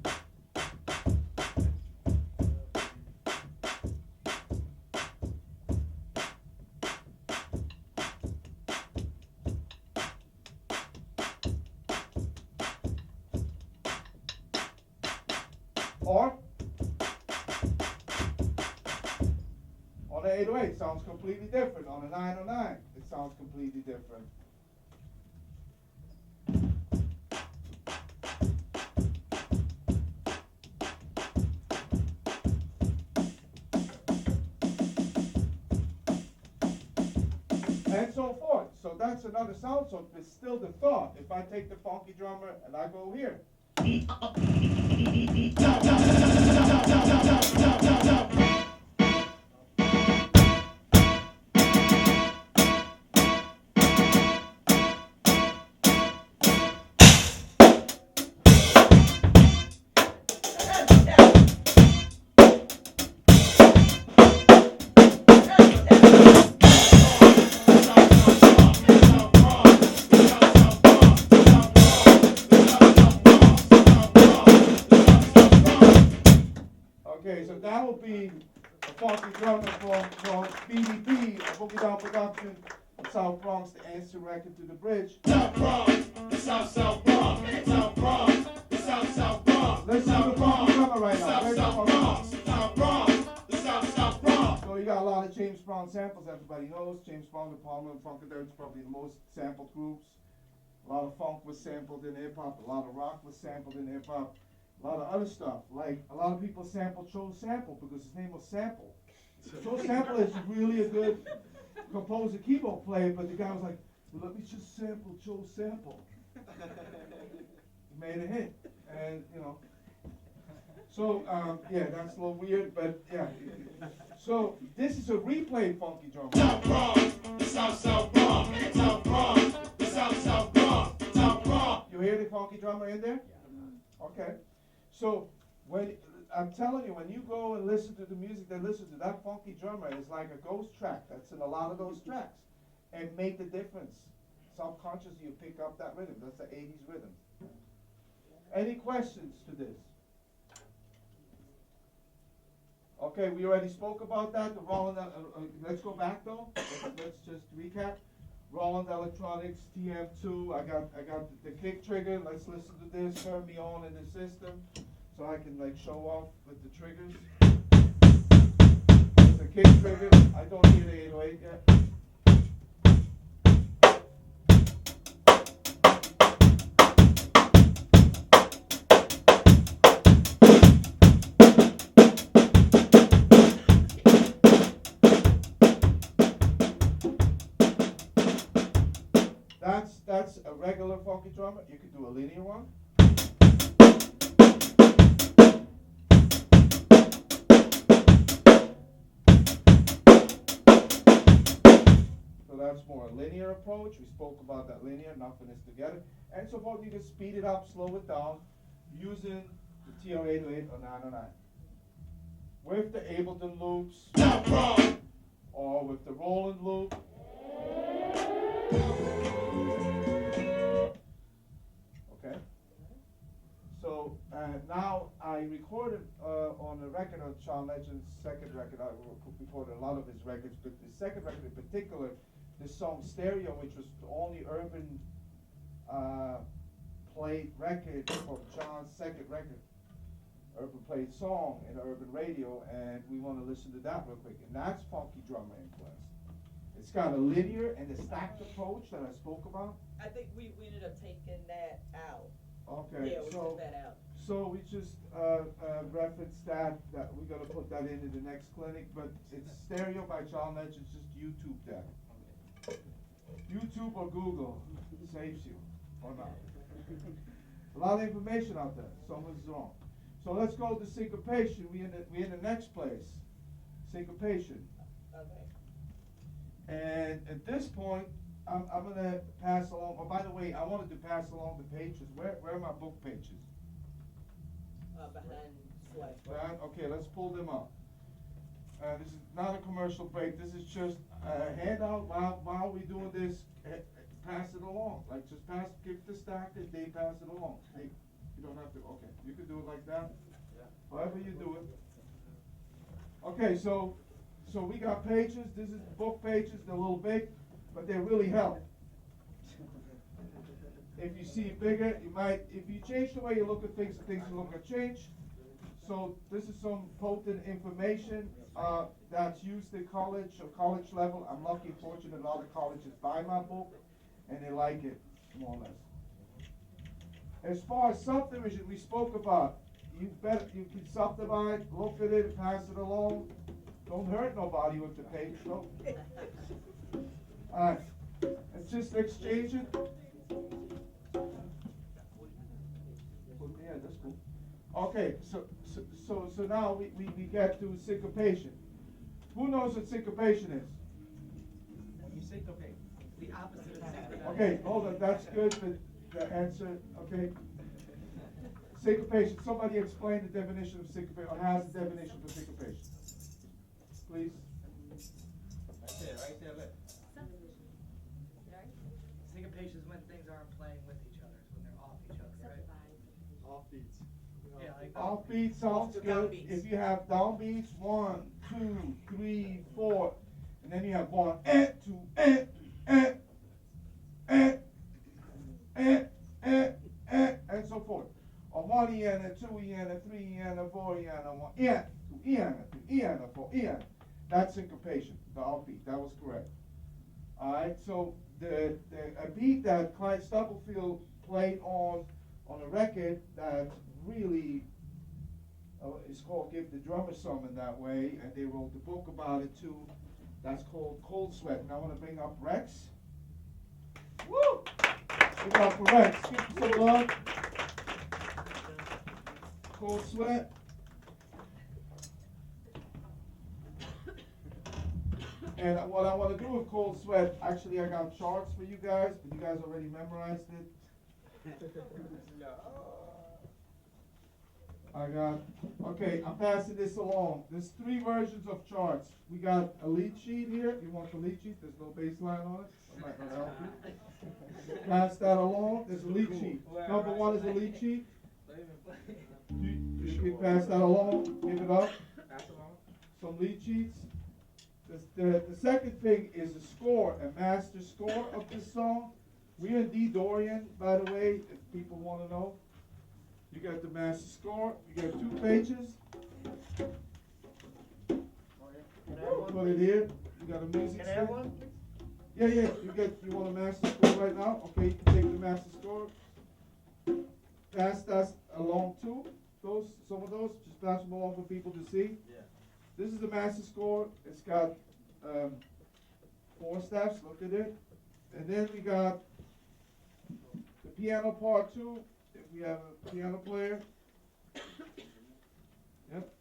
Or on the 808, sounds completely different. On the 909, it sounds completely different. And so forth. So that's another sound source, but still the thought. If I take the funky drummer and I go here. Okay, so that will be a funky drummer from BDP, a Boogie Down production of South Bronx, the answer record to the bridge. South Bronx, the South Bronx, South Bronx, the South Bronx. Listen to the funky drummer right now. South Bronx, the South Bronx. So you got a lot of James Brown samples. Everybody knows James Brown, the Palmer and Funkadelics, probably the most sampled groups. A lot of funk was sampled in hip hop. A lot of rock was sampled in hip hop. A lot of other stuff. Like a lot of people sampled Joe Sample because his name was Sample. Joe Sample is really a good composer, keyboard player, but the guy was like, well, let me just sample Joe Sample. He made a hit, and you know. So yeah, that's a little weird, but yeah. So this is a replay funky drum. South Bronx, the South Bronx, South Bronx, the South Bronx, South Bronx. You hear the funky drummer in there? Okay. So when I'm telling you, when you go and listen to the music they listen to, that funky drummer is like a ghost track that's in a lot of those tracks, and make the difference. Subconsciously, you pick up that rhythm. That's the 80s rhythm. Any questions to this? Okay, we already spoke about that. The Roland. Let's go back though. Let's just recap. Roland Electronics TM2. I got the kick trigger. Let's listen to this. Turn me on in the system, so I can like show off with the triggers. The kick trigger. I don't hear the 808 yet. That's a regular funky drummer. You could do a linear one. So that's more a linear approach. We spoke about that linear, nothing is together. And so forth, you can speed it up, slow it down, using the TR-808 or 909. With the Ableton loops, or with the Roland loop. Okay. So now I recorded on a record of John Legend's second record. I recorded a lot of his records, but the second record in particular, the song Stereo, which was the only urban played record from John's second record, urban played song in urban radio, and we want to listen to that real quick. And that's funky drummer influence. It's got a linear and a stacked approach that I spoke about. I think we ended up taking that out. Okay, Yeah, we took that out. So we just referenced that we're going to put that into the next clinic, but it's Stereo by John Legend. Just YouTube that. YouTube or Google saves you, or not. A lot of information out there. Someone's wrong. So let's go to syncopation. We in the next place. Syncopation. Okay. And at this point, I'm going to pass along. Oh, by the way, I wanted to pass along the pages. Where are my book pages? Behind Sway. Okay, let's pull them up. This is not a commercial break. This is just a handout while we're doing this. Pass it along. Like just give the stack and they pass it along. You don't have to. Okay, you can do it like that. Yeah. However you do it. Okay, so we got pages. This is book pages. They're a little big, but they really help. If you see it bigger, you might. If you change the way you look at things, things will look at change. So this is some potent information that's used in college or college level. I'm lucky and fortunate a lot of colleges buy my book, and they like it, more or less. As far as subdivision, we spoke about. You can subdivide, look at it, pass it along. Don't hurt nobody with the page, so. Alright, and just exchange it. Yeah, that's cool. Okay, so now we get to syncopation. Who knows what syncopation is? When you syncopate, it's the opposite of syncopate. Okay, hold on, that's good, the answer, okay. Syncopation, somebody explain the definition of syncopation, or has the definition for syncopation. Please. That's it, right there, look. Syncopation is when things aren't playing with each other, it's when they're off each other, right? Off beats. Yeah, like Offbeat sounds good. Downbeats. If you have downbeats, 1, 2, 3, 4, and then you have 1, 2, and so forth. Or 1 EN, a 2 EN, a 3 EN, a 4 EN, a 1 EN, 2 EN, a 3 EN, a 4 EN. That's syncopation, the upbeat, that was correct. Alright, so a beat that Clyde Stubblefield played on a record that really is called Give the Drummer Some in that way, and they wrote the book about it too. That's called Cold Sweat. And I want to bring up Rex. Woo! Give it up for Rex. Give him some love. Cold Sweat. And what I want to do with Cold Sweat, actually I got charts for you guys, but you guys already memorized it. Okay, I'm passing this along. There's 3 versions of charts. We got a lead sheet here. You want the lead sheet? There's no bass line on it. I might not help you. Pass that along. There's a lead sheet. Number 1 is a lead sheet. You can pass that along. Give it up. Some lead sheets. The second thing is a score, a master score of this song. We're in D Dorian, by the way, if people want to know. You got the master score. You got 2 pages. Put it here. You got a music. Can I have one? Yeah. You want a master score right now? Okay, you can take the master score. Pass that along too. Some of those. Just pass them along for people to see. Yeah. This is the master score. It's got 4 steps. Look at it. And then we got the piano part 2. If we have a piano player. Yep.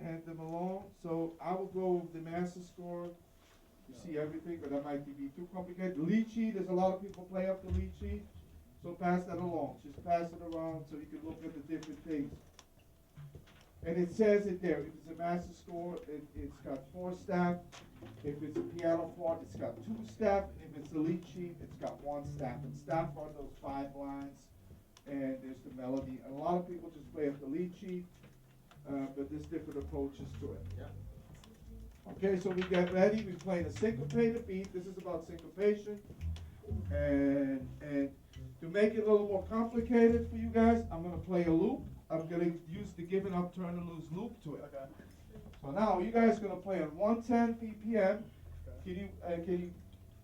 Hand them along. So I will go with the master score. You see everything, but that might be too complicated. The lead sheet, there's a lot of people play up the lead sheet. So pass that along. Just pass it around so you can look at the different things. And it says it there. If it's a master score, it's got 4 staff. If it's a piano part, it's got 2 staff. And if it's a lead sheet, it's got 1 staff. And staff are those 5 lines. And there's the melody. And a lot of people just play up the lead sheet. But there's different approaches to it. Yeah. Okay, so we get ready. We're playing a syncopated beat. This is about syncopation. And to make it a little more complicated for you guys, I'm going to play a loop. I'm going to use the give and up, turn and lose loop to it. Okay. So now you guys are going to play on 110 BPM. Okay. Can you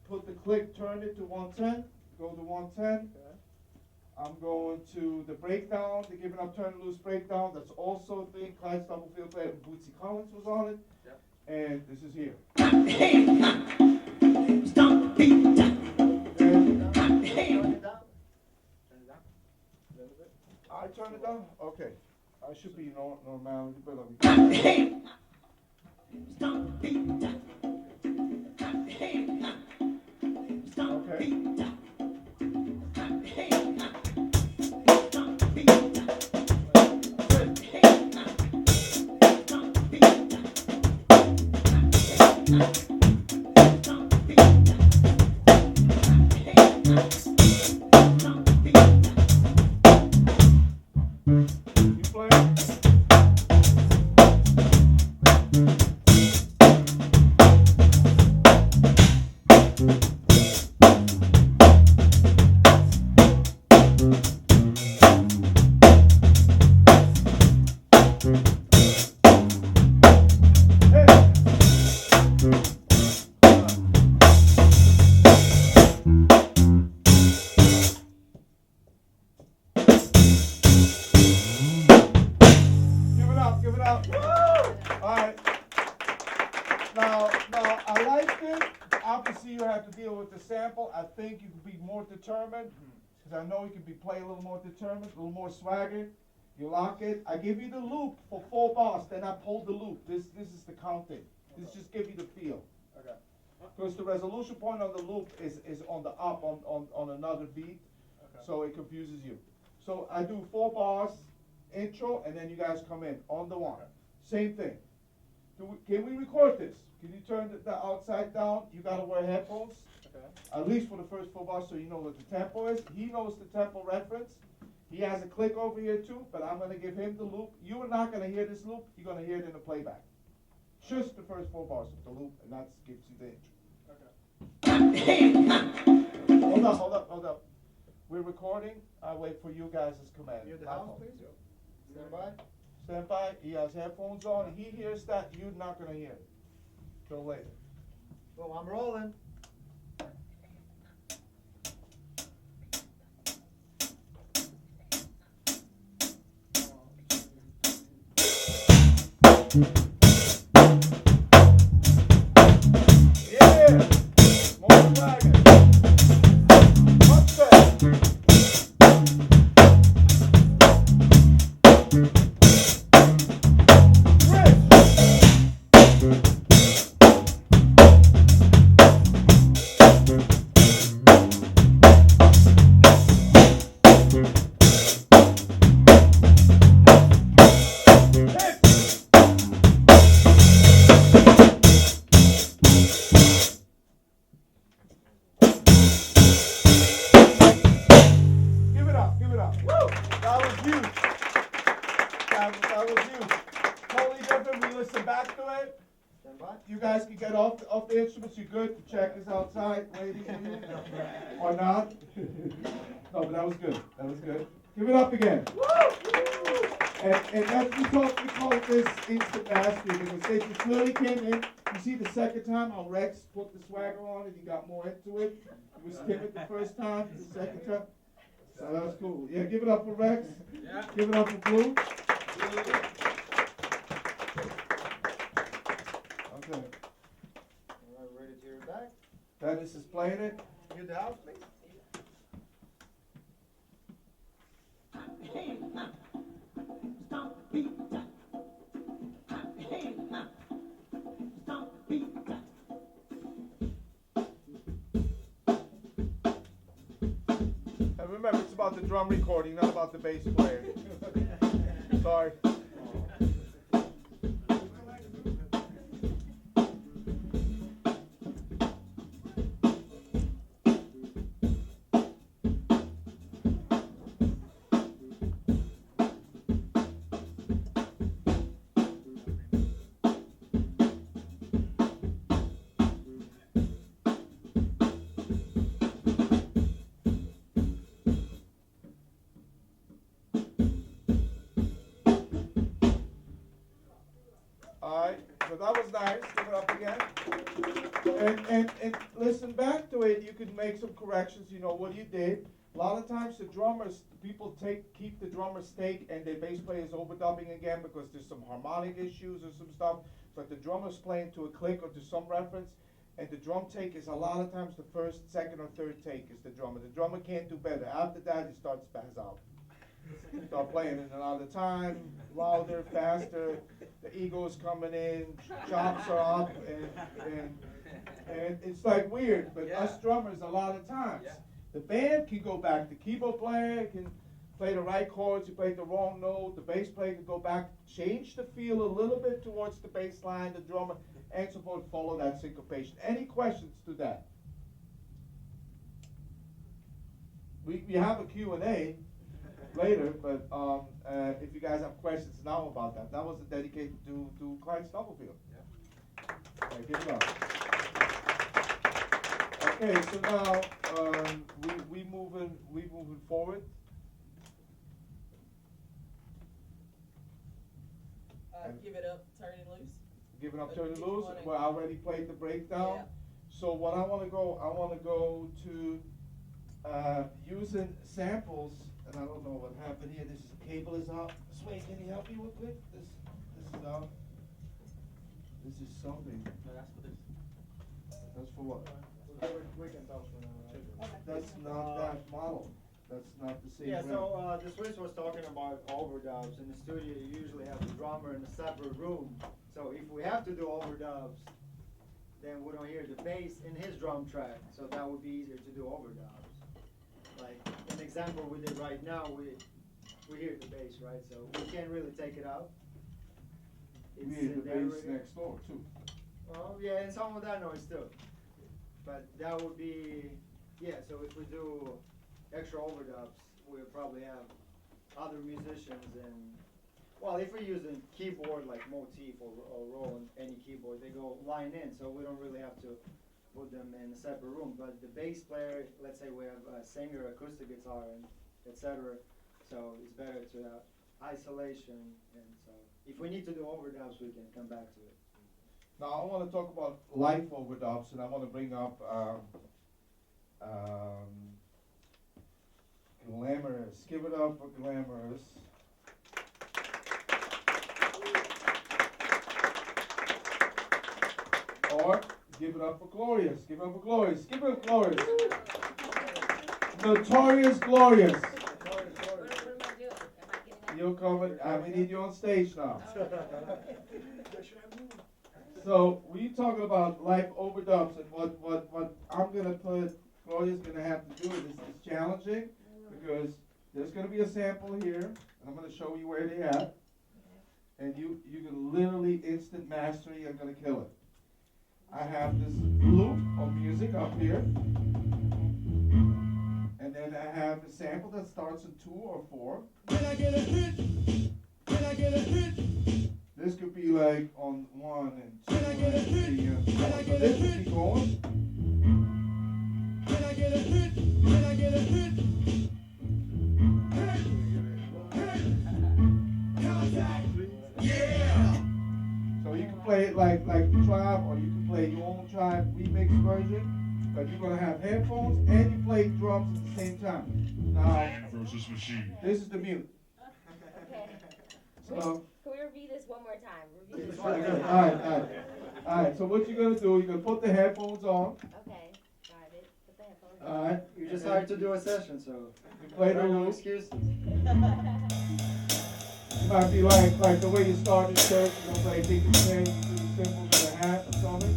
put the click, turn it to 110? Go to 110. Okay. I'm going to the breakdown, the give and up, turn and lose breakdown. That's also a thing Clyde Stubblefield played. Bootsy Collins was on it. Yep. And this is here. I turn it down? Okay. I should be normality, but let me. Okay. I think you could be more determined, because I know you could be playing a little more determined, a little more swagger. You lock it. I give you the loop for 4 bars, then I pull the loop. This is the counting. This just give you the feel. Okay. Because the resolution point on the loop is on the up on another beat, okay. So it confuses you. So I do 4 bars, intro, and then you guys come in on the 1. Same thing. Can we record this? Can you turn the outside down? You gotta wear headphones. Okay. At least for the first 4 bars, so you know what the tempo is. He knows the tempo reference. He has a click over here too, but I'm gonna give him the loop. You are not gonna hear this loop. You're gonna hear it in the playback. Just the first 4 bars of the loop, and that gives you the intro. Okay. Hold up. We're recording. I wait for you guys' command. Near the house, please. Stand by. He has headphones on. He hears that. You're not gonna hear it. till later. Well, I'm rolling. Yeah! More dragon. What's that? Give it up, give it up. Woo! That was huge. That was huge. Totally different. We listen back to it. Stand by. You guys can get off the instruments. You good? The check is outside waiting for you. Or not? No, but that was good. That was good. Give it up again. And that's we call this instant mastery because they just clearly came in. You see the second time how Rex put the swagger on and he got more into it. He was timid the first time, the second time. So that was cool. Yeah, give it up for Rex. Yeah. Give it up for Blue. Okay. All right, ready to hear it back? Dennis is playing it. You the house, please. And remember, it's about the drum recording, not about the bass player. Sorry. Alright, so that was nice. Give it up again. And listen back to it. You can make some corrections. You know what you did. A lot of times the drummers, people keep the drummer's take and the bass player is overdubbing again because there's some harmonic issues or some stuff. But the drummer's playing to a click or to some reference. And the drum take is a lot of times the first, second, or third take is the drummer. The drummer can't do better. After that, he starts spaz out. Start playing it another time, louder, faster. The ego's coming in, chops are up, and it's like weird. But us drummers, a lot of times, the band can go back. The keyboard player can play the right chords. You played the wrong note. The bass player can go back, change the feel a little bit towards the bass line. The drummer and so forth follow that syncopation. Any questions to that? We have a Q&A later, but if you guys have questions now about that, that was dedicated to Clyde Stubblefield. Yeah. Okay, give it up. Okay, so now we moving forward. Give it up, turn it loose. Giving up, If turn it you loose. wanna- Well, I already played the breakdown. Yeah. So what I want to go to using samples, and I don't know what happened here. This cable is out. Sway, can you help me real quick? This is out. This is something. No, that's for this. That's for what? We can talk for now. That's not that model. That's not the same. Yeah, brand. so the Swiss was talking about overdubs. In the studio, you usually have the drummer in a separate room. So if we have to do overdubs, then we don't hear the bass in his drum track. So that would be easier to do overdubs. Like an example we did right now, we hear the bass, right? So we can't really take it out. We hear the there bass already. next door too. Oh yeah, and some of that noise too. But that would be, yeah, so if we do extra overdubs, we'll probably have other musicians and, well, if we're using keyboard like Motif or Roland, any keyboard, they go line in, so we don't really have to put them in a separate room. But the bass player, let's say we have a singer, acoustic guitar, and etc. So it's better to have isolation, and so if we need to do overdubs, we can come back to it. Now, I wanna talk about life overdubs, and I wanna bring up, Glamorous. Give it up for Glamorous. Or, give it up for Glorious. Give it up for Glorious. Give it up for Glorious. Notorious Glorious. What am I doing? Am I getting that? You're coming, we need you on stage now. So, we talking about life overdubs, and what I'm gonna put, Gloria's gonna have to do is challenging, because there's gonna be a sample here, and I'm gonna show you where they at, and you can literally instant mastery, you're gonna kill it. I have this loop of music up here, and then I have the sample that starts in 2 or 4. Can I get a hit? Can I get a hit? This could be like on 1 and 2 Can I get a and 3 and 4. Can I So get a this hit? could be going. Can I get a hit? Can I get a hit? Contact. Yeah. So you can play it like the Tribe, or you can play your own Tribe remix version, but you're gonna have headphones and you play drums at the same time. Now, Versus machine. this is the mute. Okay. So, Can we review this one more time? Review this all one more right, time. all right. So what you're gonna do? You're gonna put the headphones on. Okay. Got it. Put the headphones on. All right. You just hired to do a session, so You play the no loop. excuses. It might be like the way you start in church. You know, play Deacon Change, you do the cymbals and the hat or something.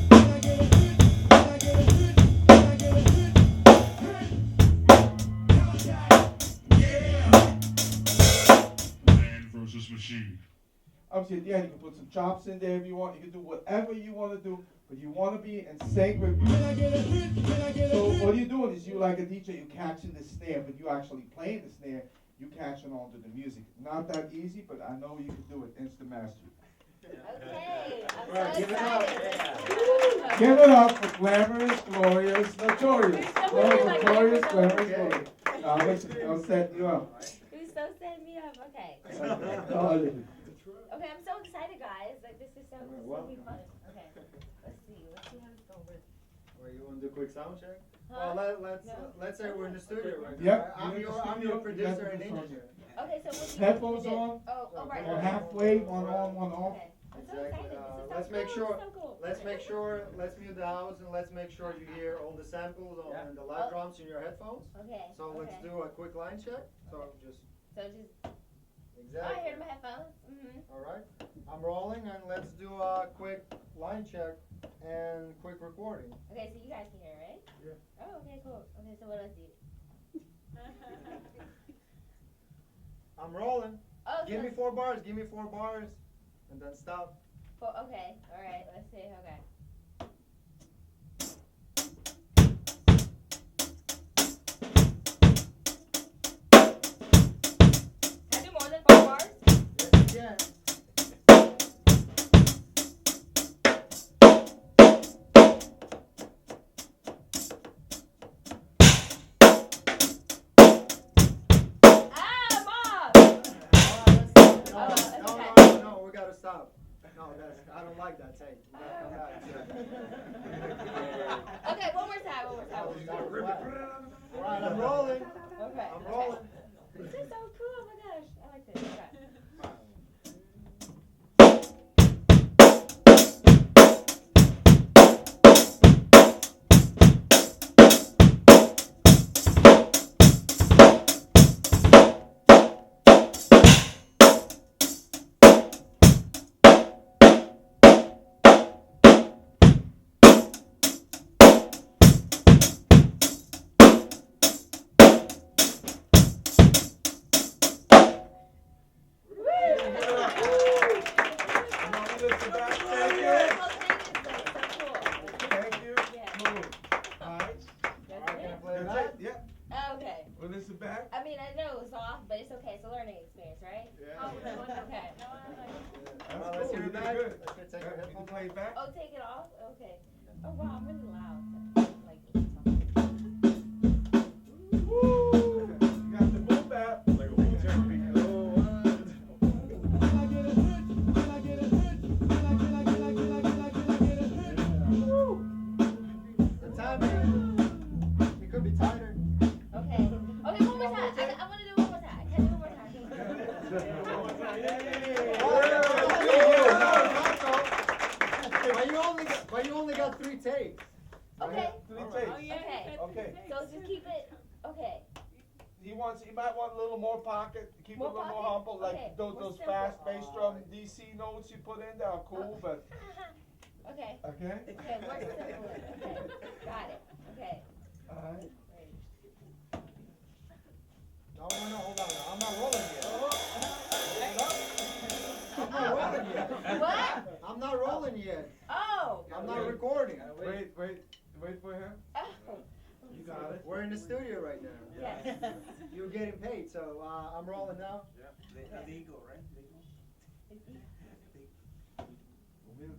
Can I get a hit? Can I get a hit? Can I get a hit? Contact. Yeah. Man versus machine. Obviously, yeah, you can put some chops in there if you want. You can do whatever you want to do, but you want to be in sync with. Can I get a hit? Can I get a So hit? what you're doing is you like a DJ, you catching the snare, but you actually playing the snare, you catching on to the music. Not that easy, but I know you can do it. Instant mastery. Okay. I'm Right, so give it up. excited. Give it up for Glamorous, Glorious, Notorious. Somebody like Notorious, that. Glamorous, Okay. Glorious. Now listen, I'll set you up. You so set me up. Okay. Okay, I'm so excited, guys. Like this is gonna be fun. Okay. Let's see how it's going. Or you want to do a quick sound check? Huh? Well, No. let's say we're in the studio right now. Yep. I'm you're in the your studio, you producer have to and do something. engineer. Okay, so what do you Headphones do? on, Oh, right. or right. halfway, one on, one off. Okay. I'm so Exactly. excited. This is so Let's cool. make This is sure- so cool. Let's mute the house and let's make sure you hear all the samples and the live Oh. drums in your headphones. Okay. So let's okay. do a quick line check. So just So just. Oh, I exactly. heard my headphones. Mm-hmm. All right. I'm rolling and let's do a quick line check and quick recording. Okay, so you guys can hear, right? Yeah. Oh, okay, cool. Okay, so what do I do? I'm rolling. Oh, Give so me 4 bars. Give me 4 bars, and then stop. okay. All right. Let's see. Okay. Can I do more than 4 bars? Yes, you can. Ah, Mom! No, we gotta stop. No, I don't like that tape. We gotta come back. Okay, one more time. All right, I'm rolling. Okay. I'm rolling. This is so cool. Oh my gosh. I like this. Okay. Thank you. Move. All right. Can I play That's that? it. Yep. Okay. Well, listen back. I mean, I know it's off, but it's okay. It's a learning experience, right? Yeah. Oh, okay. That's Well, let's cool. hear You it did back. good. Let's take your You can headphones play it back. Oh, take it off? Okay. Oh, wow. I'm really loud. Like, Woo! You got to move back. But you only got 3 takes. Okay. 3 takes. Okay. Okay. So just keep it, okay. He might want a little more pocket, keep it a More little more pocket? humble, like Okay, those more simple. fast bass drum DC notes you put in there are cool, but, Okay. okay? Okay, more simple. Okay. Got it. Okay. Alright. No, hold on. I'm not rolling yet. I'm not rolling yet. What? I'm not rolling yet. Oh. I'm not recording. Wait for him. Oh. You got it. We're in the studio right now. Yes. You're getting paid, so I'm rolling now. Legal, right? Legal.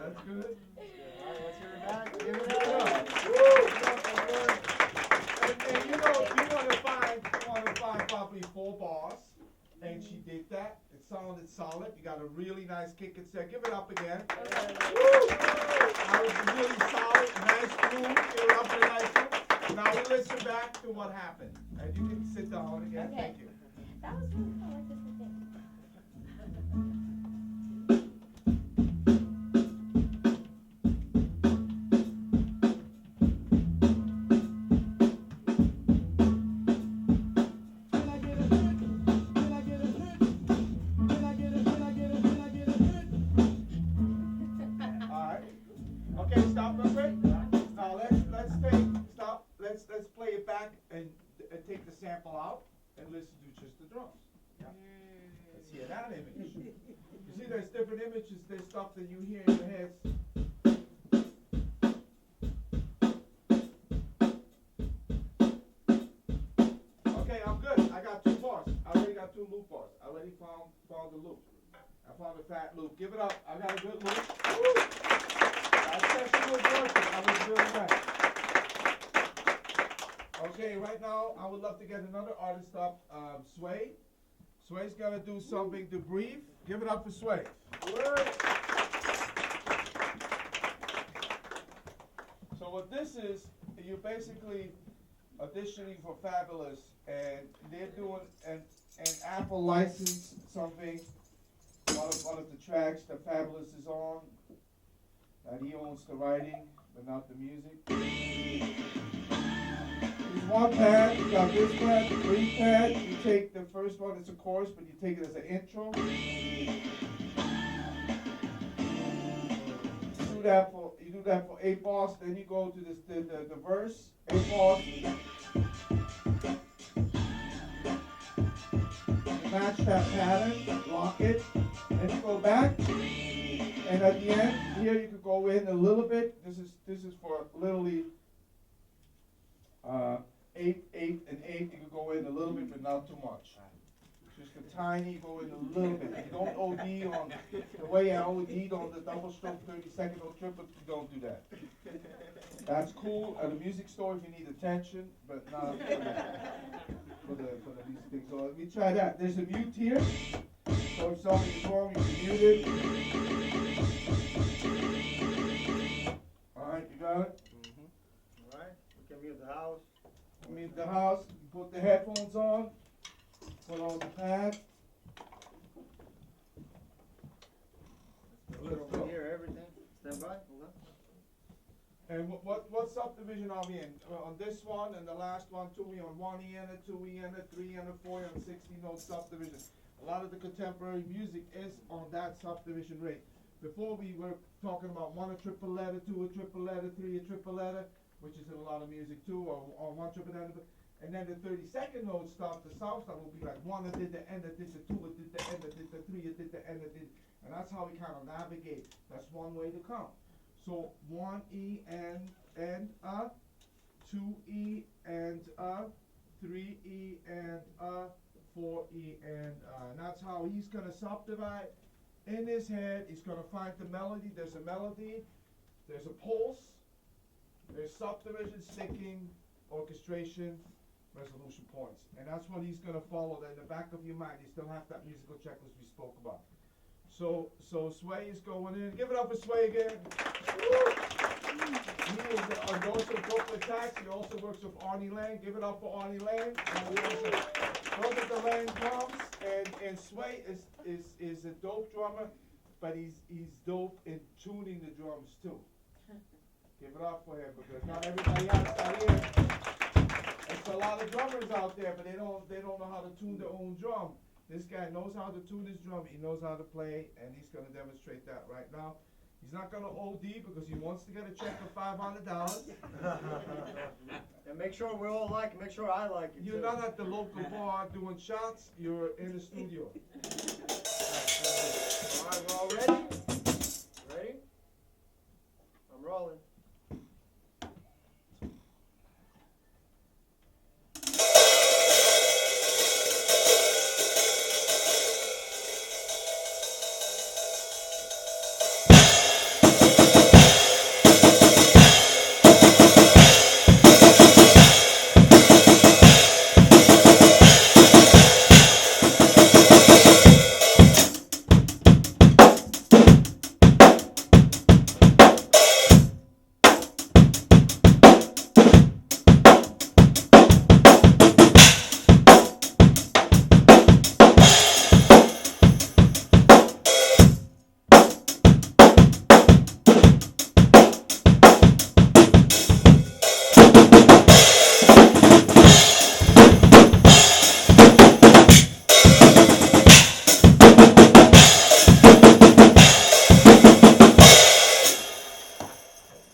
That's good. Let's hear it back. Give it up. And you wanna find probably 4 bars, and she did that. It sounded solid. You got a really nice kick and set. Give it up again. Woo! That was really solid, nice groove. Give it up a nice groove. Now we listen back to what happened, and you can sit down again. Okay. Thank you. That was really cool. I like this whole thing. Alright. Okay, stop real quick. Now let's play it back and take the sample out and listen to just the drums. Let's hear that image. You see, there's different images. There's stuff that you hear in your heads. Okay, I'm good. I got 2 bars. I already got 2 loop bars. I already found the loop. I found a fat loop. Give it up. I got a good loop. Woo! That session was working. I was really nice. Okay, right now I would love to get another artist up, Sway. Sway's gonna do something to breathe. Give it up for Sway. So what this is, you're basically auditioning for Fabulous, and they're doing an Apple license something. One of the tracks that Fabulous is on, that he owns the writing, but not the music. There's 1 pad, you got this pad, the green pad. You take the first one as a chorus, but you take it as an intro. You do that for 8 bars, then you go to the verse, 8 bars. You match that pattern, lock it, and you go back. And at the end, here you could go in a little bit. This is for literally 8, 8, and 8. You could go in a little bit, but not too much. Just a tiny, go in a little bit. You don't OD on the way I OD'd on the double stroke 32nd or triple. You don't do that. That's cool at a music store if you need attention, but not for the music thing. So let me try that. There's a mute here. So if something's wrong, you can mute it. Alright, you got it? Alright, we can mute the house. Mute the house, put the headphones on, put on the pad. Put it over here, everything. Stand by, hold on. And what subdivision are we in? On this one and the last one, 2 we on 1 ENA, 2 ENA, 3 ENA, 4 on 60 note subdivision. A lot of the contemporary music is on that subdivision rate. Before we were talking about 1 a triple letter, 2 a triple letter, 3 a triple letter, which is in a lot of music too, or 1 triple letter. And then the 32nd note stop, the south stop will be like 1, it did the end, it did the 2, it did the end, it did the 3, it did the end, it did, and that's how we kind of navigate. That's one way to count. So 1 E and 2 E and 3 E and 4 E and that's how he's gonna subdivide. In his head, he's gonna find the melody. There's a melody, there's a pulse, there's subdivision, sticking, orchestration, resolution points. And that's what he's gonna follow. In the back of your mind, you still have that musical checklist we spoke about. So Sway is going in. Give it up for Sway again. He is a endorser of Brooklyn Tax. He also works with Arnie Lang. Give it up for Arnie Lang. Those are the Lang drums. And Sway is a dope drummer, but he's dope in tuning the drums too. Give it up for him, because not everybody has that ear. There's a lot of drummers out there, but they don't know how to tune their own drum. This guy knows how to tune his drum, he knows how to play, and he's gonna demonstrate that right now. He's not gonna OD because he wants to get a check for $500. And make sure we all like it, make sure I like it You're too. not at the local bar doing shots, you're in the studio. Alright, we're all ready? Ready? I'm rolling.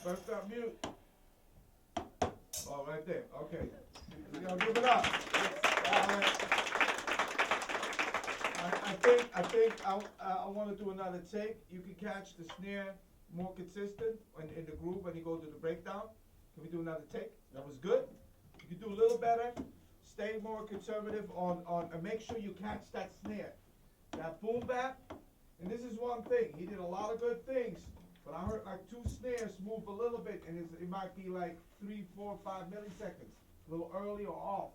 First up, mute. Oh, right there. Okay. You know, give it up. I think I want to do another take. You can catch the snare more consistent in the groove when you go to the breakdown. Can we do another take? That was good. You can do a little better. Stay more conservative on and make sure you catch that snare. That boom bap. And this is one thing. He did a lot of good things. But I heard like 2 snares move a little bit, and it might be like 3, 4, 5 milliseconds, a little early or off.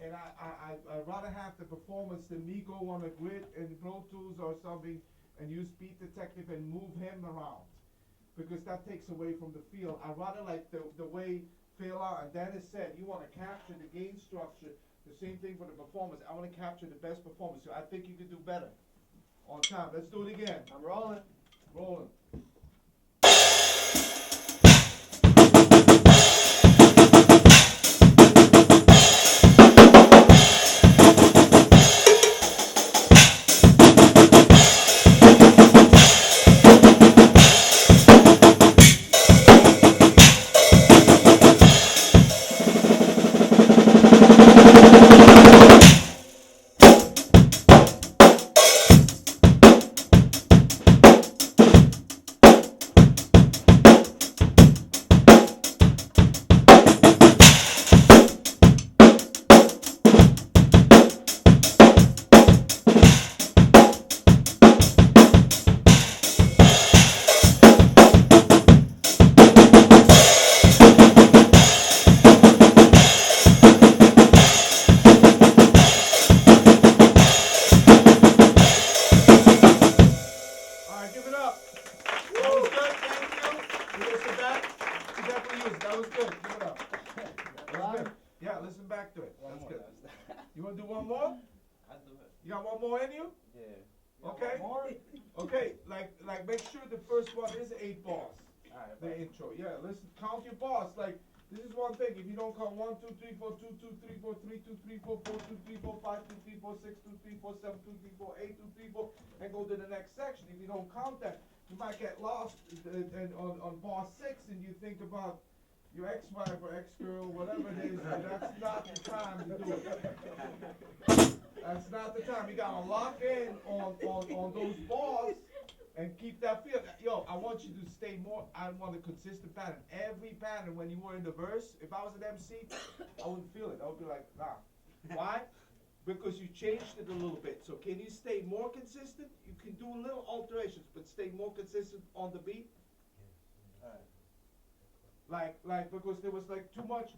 And I'd rather have the performance than me go on a grid in Pro Tools or something and use Beat Detective and move him around, because that takes away from the feel. I'd rather like the way Fela and Dennis said, you want to capture the gain structure, the same thing for the performance. I want to capture the best performance, so I think you could do better on time. Let's do it again. I'm rolling. Rolling. Make sure the first one is 8 bars. The intro. Yeah, listen, count your bars. Like, this is one thing. If you don't count 1, 2, 3, 4, 2, 2, 3, 4, 3, 2, 3, 4, 4, 2, 3, 4, 5, 2, 3, 4, 6, 2, 3, 4, 7, 2, 3, 4, 8, 2, 3, 4, and go to the next section. If you don't count that, you might get lost on bar 6, and you think about your ex-wife or ex-girl, whatever it is, that's not the time to do it. That's not the time. You gotta lock in on those bars and keep that feel. Yo, I want you to stay more. I want a consistent pattern. Every pattern when you were in the verse, if I was an MC, I wouldn't feel it. I would be like, nah. Why? Because you changed it a little bit. So can you stay more consistent? You can do little alterations, but stay more consistent on the beat. Like because there was like too much.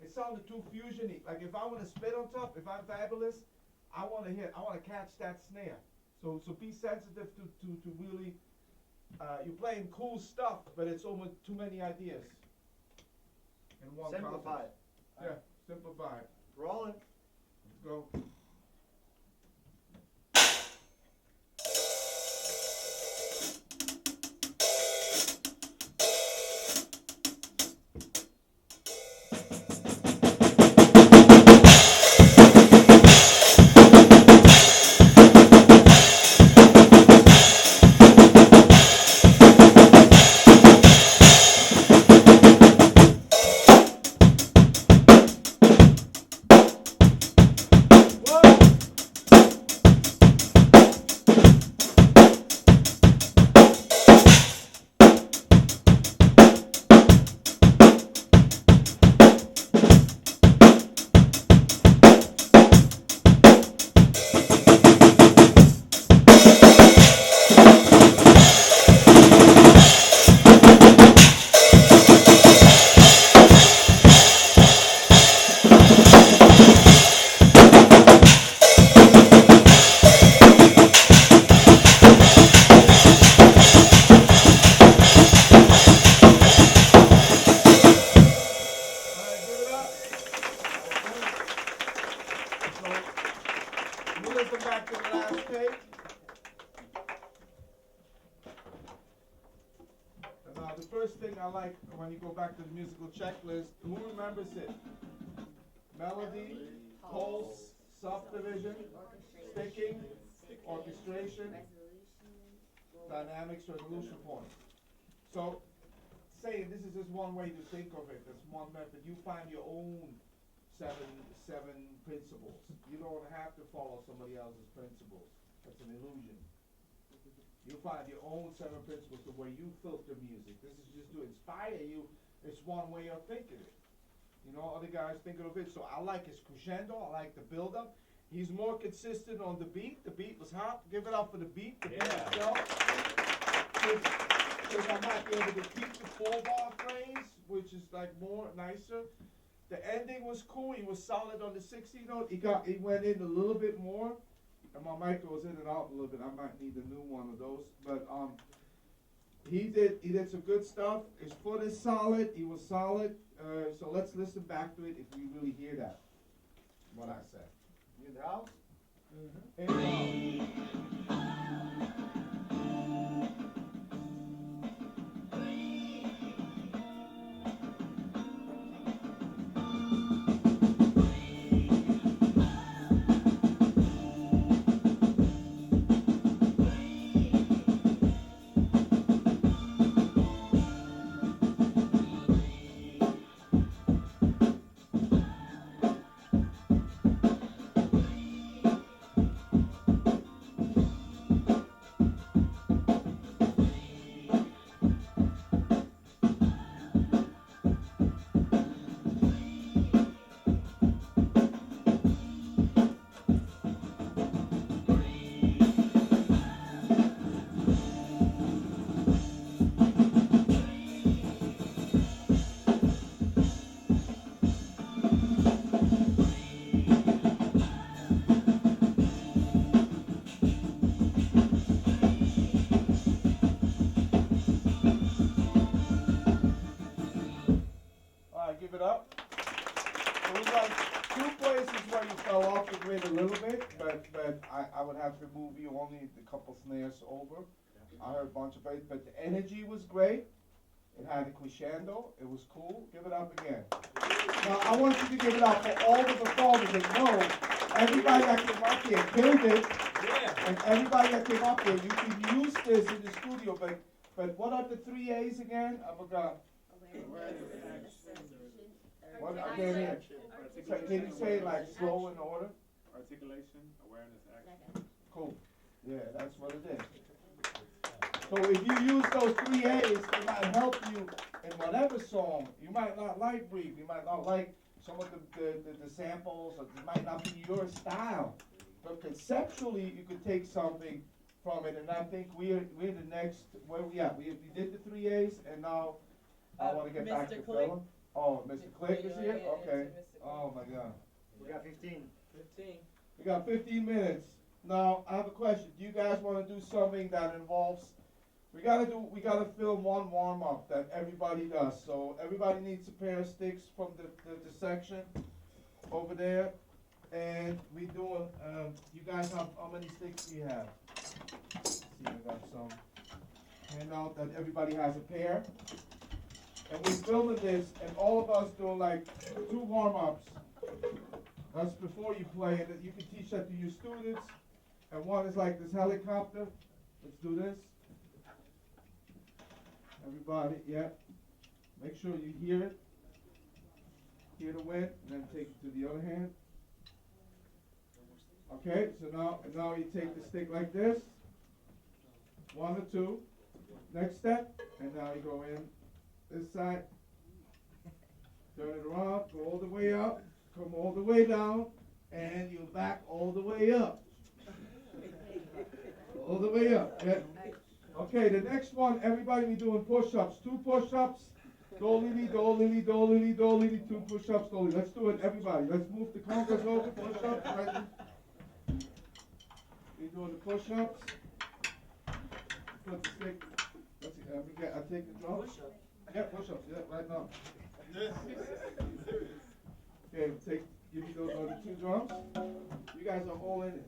It sounded too fusiony. Like if I want to spit on top, if I'm fabulous, I want to catch that snare. So be sensitive to really. You're playing cool stuff, but it's almost too many ideas in one Simplify context. it. Yeah, simplify it. Rolling. Let's go. Checklist. Who remembers it? Melody, pulse, subdivision, sticking, orchestration, dynamics, resolution point. So, say this is just one way to think of it. That's one method. You find your own seven principles. You don't have to follow somebody else's principles. That's an illusion. You find your own 7 principles, the way you filter music. This is just to inspire you. It's one way of thinking it. You know, other guys thinking of it. So I like his crescendo. I like the build-up. He's more consistent on the beat. The beat was hot. Give it up for the beat. The beat itself. Because I might be able to keep the 4-bar phrase, which is like more nicer. The ending was cool. He was solid on the 60 note. He went in a little bit more. And my mic goes in and out a little bit. I might need a new one of those. But he did some good stuff. His foot is solid. He was solid. So let's listen back to it if we really hear that. What I said. You in the house? Give it up. It was like 2 places where you fell off the grid a little bit, but I would have to move you only a couple snares over. I heard a bunch of places, but the energy was great. It had a crescendo. It was cool. Give it up again. Now I want you to give it up for all the performers that know everybody that came up here killed it, and everybody that came up here. You can use this in the studio, but what are the 3 A's again? I forgot. Awareness, What, I can't hear. So, can you say like slow in order? Articulation, awareness, action. Cool. Yeah, that's what it is. So if you use those 3 A's, it might help you in whatever song. You might not like brief, you might not like some of the samples, or it might not be your style. But conceptually, you could take something from it, and I think we're the next, where we at? We did the 3 A's, and now I wanna get back to Mr. Click. Phillip. Oh, Mr. Click is here? Yeah, Okay. Mr. Click. Oh, my God. We got 15. 15. We got 15 minutes. Now, I have a question. Do you guys want to do something that involves, we gotta film one warm-up that everybody does. So everybody needs a pair of sticks from the section over there. And we doing, you guys have, how many sticks do you have? Let's see, I got some handout that everybody has a pair. And we're filming this, and all of us doing like 2 warm-ups. That's before you play, and you can teach that to your students. And one is like this helicopter. Let's do this. Everybody, yeah. Make sure you hear it. Hear the wind, and then take it to the other hand. Okay, so now you take the stick like this. 1 or 2. Next step, and now you go in this side. Turn it around, go all the way up, come all the way down, and you're back all the way up. All the way up. Yeah. Okay, the next one, everybody be doing push-ups. 2 push-ups. Do-lily, do-lily, do-lily, do-lily, 2 push-ups, do-lily. Let's do it, everybody. Let's move the congas over, push-ups. Right. We're doing the push-ups. Put the stick. Let's see, I take the drum. Yeah, push-ups, yeah, right now. Okay, give me those other 2 drums. You guys are all in it.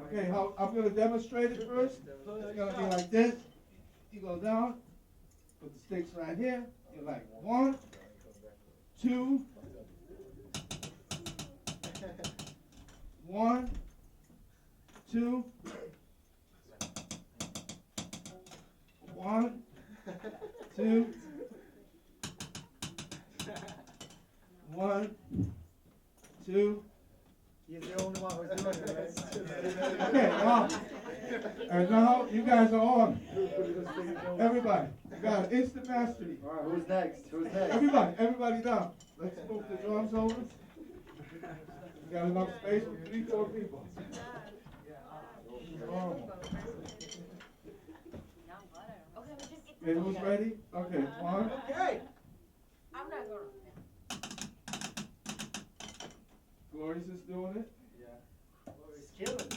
Okay, I'm going to demonstrate it first. It's going to be like this. You go down, put the sticks right here. You're like 1, 2, 1, 2, 1, 2, 1, 2. He's the only one who's doing it, right? Okay, now, and now you guys are on. Everybody, you got it. Instant mastery. All right, who's next? Who's next? Everybody down. Let's move the drums over. We got enough space for 3, 4 people. Okay, who's ready? Okay, 1. Okay. I'm not gonna. Glorious is doing it. Yeah. He's killing it.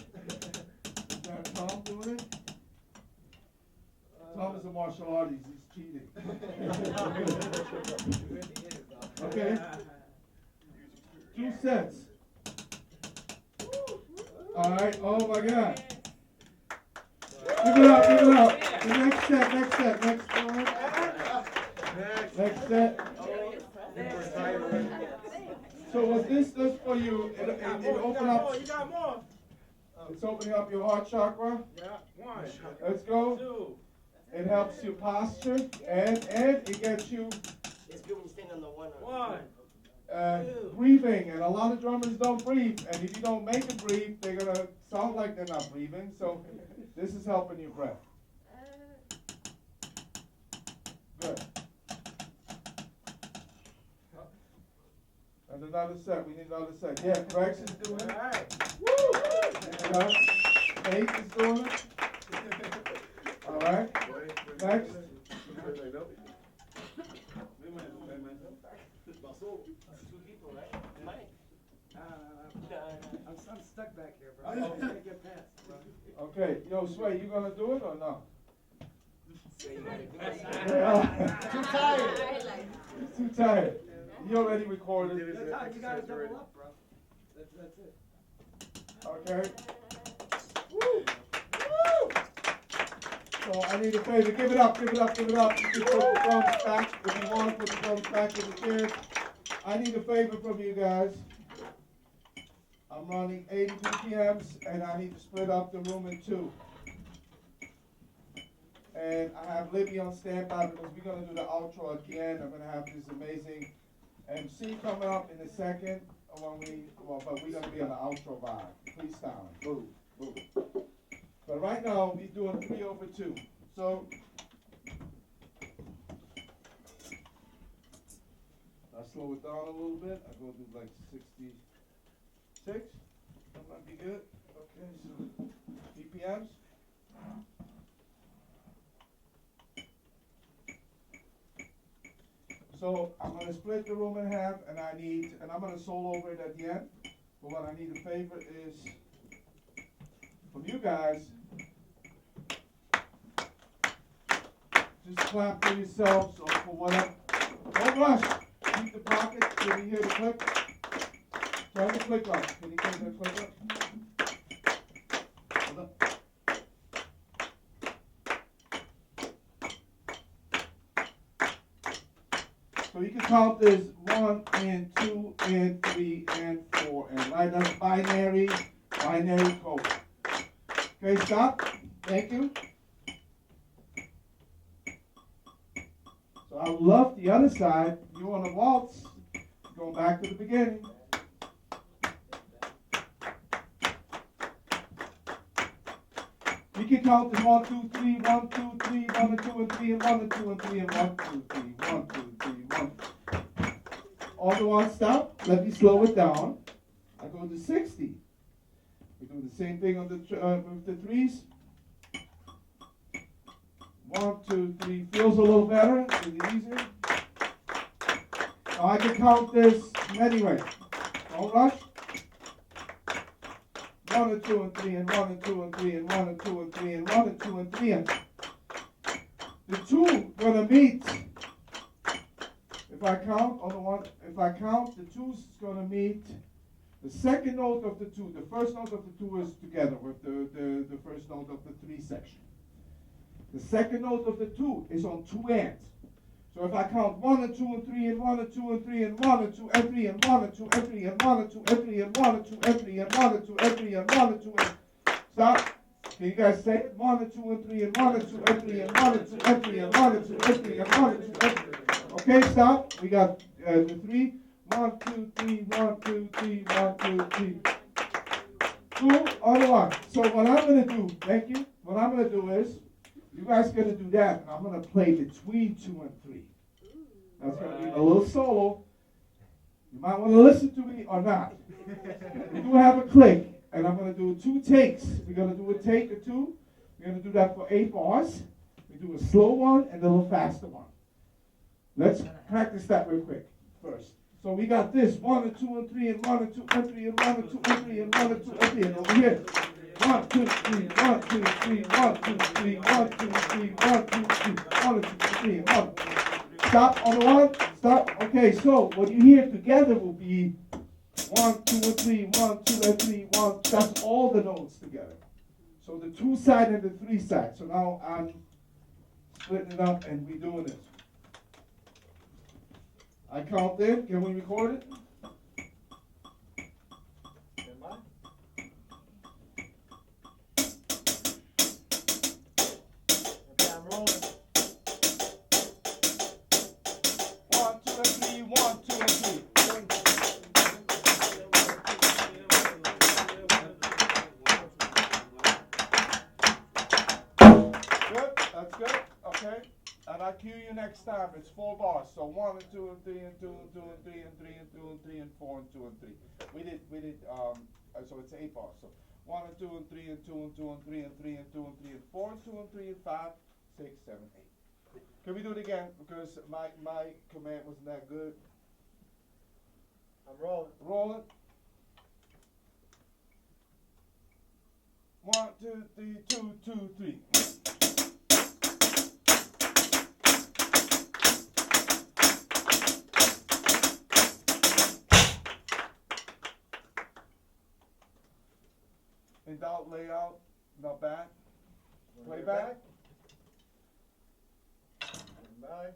Is that Tom doing it? Tom is a martial artist. He's cheating. Okay. 2 sets. All right. Oh my God. Give it up. Give it up. The next set. Next one. Next set. So what this does for you, it open up. You got more. It's opening up your heart chakra. Yeah, 1. Let's go. 2. It helps your posture, and it gets you It's good when you stand on the 1. 1. breathing. And a lot of drummers don't breathe. And if you don't make them breathe, they're gonna sound like they're not breathing. So this is helping your breath. Good. And another set. We need another set. Yeah, Rex is doing it. Woo! Nate is doing it. All right. Next. I'm stuck back here, bro. I can't get past, bro. Okay. Yo, Sway, you gonna do it or no? Too tired. He's too tired. He already recorded. You gotta double up, bro. That's it. Okay. Woo! Woo! So I need a favor. Give it up. You can put the drums back if you want to put the drums back in the chair. I need a favor from you guys. I'm running 80 BPMs and I need to split up the room in 2. And I have Libby on standby because we're gonna do the outro again. I'm gonna have this amazing MC coming up in a second. But we're gonna be on the outro vibe. Freestyling. Boom, boom. But right now we're doing 3/2. So I slow it down a little bit. I go to like 66. That might be good. Okay, so BPMs. So I'm gonna split the room in half, and I'm gonna solo over it at the end. But what I need a favor is from you guys. Just clap for yourselves or for whatever. Don't rush. Keep the pocket. Can you hear the click? Turn the click up. Can you turn the click up? Hold up. So you can count this 1 and 2 and 3 and 4 and write down binary code. Okay, stop. Thank you. So I love the other side. You on the waltz. Going back to the beginning. You can count this 1, 2, 3, 1, 2, 3, 1 and 2 and 3 and 1 and 2 and 3 and 1, 2, 3, 1, 2, 3, 1. All the one stop. Let me slow it down. I go to 60. We do the same thing on the with the threes. 1, 2, 3. Feels a little better. Is it easier? Now I can count this many ways. Don't rush. 1 and 2 and 3 and 1 and 2 and 3 and 1 and 2 and 3 and 1 and 2 and 3 and the two gonna meet. If I count on the one, if I count the two's gonna meet the second note of the two. The first note of the two is together with the first note of the 3 section. The second note of the 2 is on 2 ends. So if I count 1 and 2 and 3 and 1 and 2 and 3 and 1 and 2 and 3 and 1 and 2 and 3 and 1 and 2 and 3 and 1 and 2 and 3 and 1 and 2 and 3 and 1 and 2 and stop. Can you guys say it? 1 and 2 and 3 and 1 and 2 and 3 and 1 and 2 and 3 and 1 and 2 and 3 and 1 and 2 and 3. Okay, stop. We got the 3. 1, 2, 3, 1, 2, 3, 1, 2, 3. 2 on the 1. So what I'm gonna do, thank you. What I'm gonna do is, you guys gonna do that, and I'm gonna play between 2 and 3. That's gonna be a little solo. You might want to listen to me or not. We do have a click, and I'm gonna do 2 takes. We're gonna do a take or 2. We're gonna do that for 8 bars. We do a slow one and a little faster one. Let's practice that real quick first. So we got this 1 and 2 and 3 and 1 and 2 and 3 and 1 and 2 and 3 and 1 and 2 and 3 and over here. 1, 2, 3, 1, 2, 3, 1, 2, 3, 1, 2, 3, 1, 2, 3, 1, 2, 3, 1. Stop on the 1. Stop. Okay, so what you hear together will be 1, 2 and 3, 1, 2 and 3, 1. That's all the notes together. So the 2 side and the 3 side. So now I'm splitting it up and we're doing this. I count in. Can we record it? Okay, I'm rolling. 1, 2 and 3, 1, 2 and 3. Good, that's good, okay. And I cue you next time. It's 4 bars. So 1 and 2 and 3 and 2 and 2 and 3 and 3 and 2 and 3 and 4 and 2 and 3. We did so it's 8 bars. So 1 and 2 and 3 and 2 and 2 and 3 and 3 and 2 and 3 and 4 and 2 and 3 and 5, 6, 7, 8. Can we do it again? Because my command wasn't that good. I'm rolling. Rolling. 1, 2, 3, 2, 2, 3. In doubt, layout, not bad. Playback. Bye.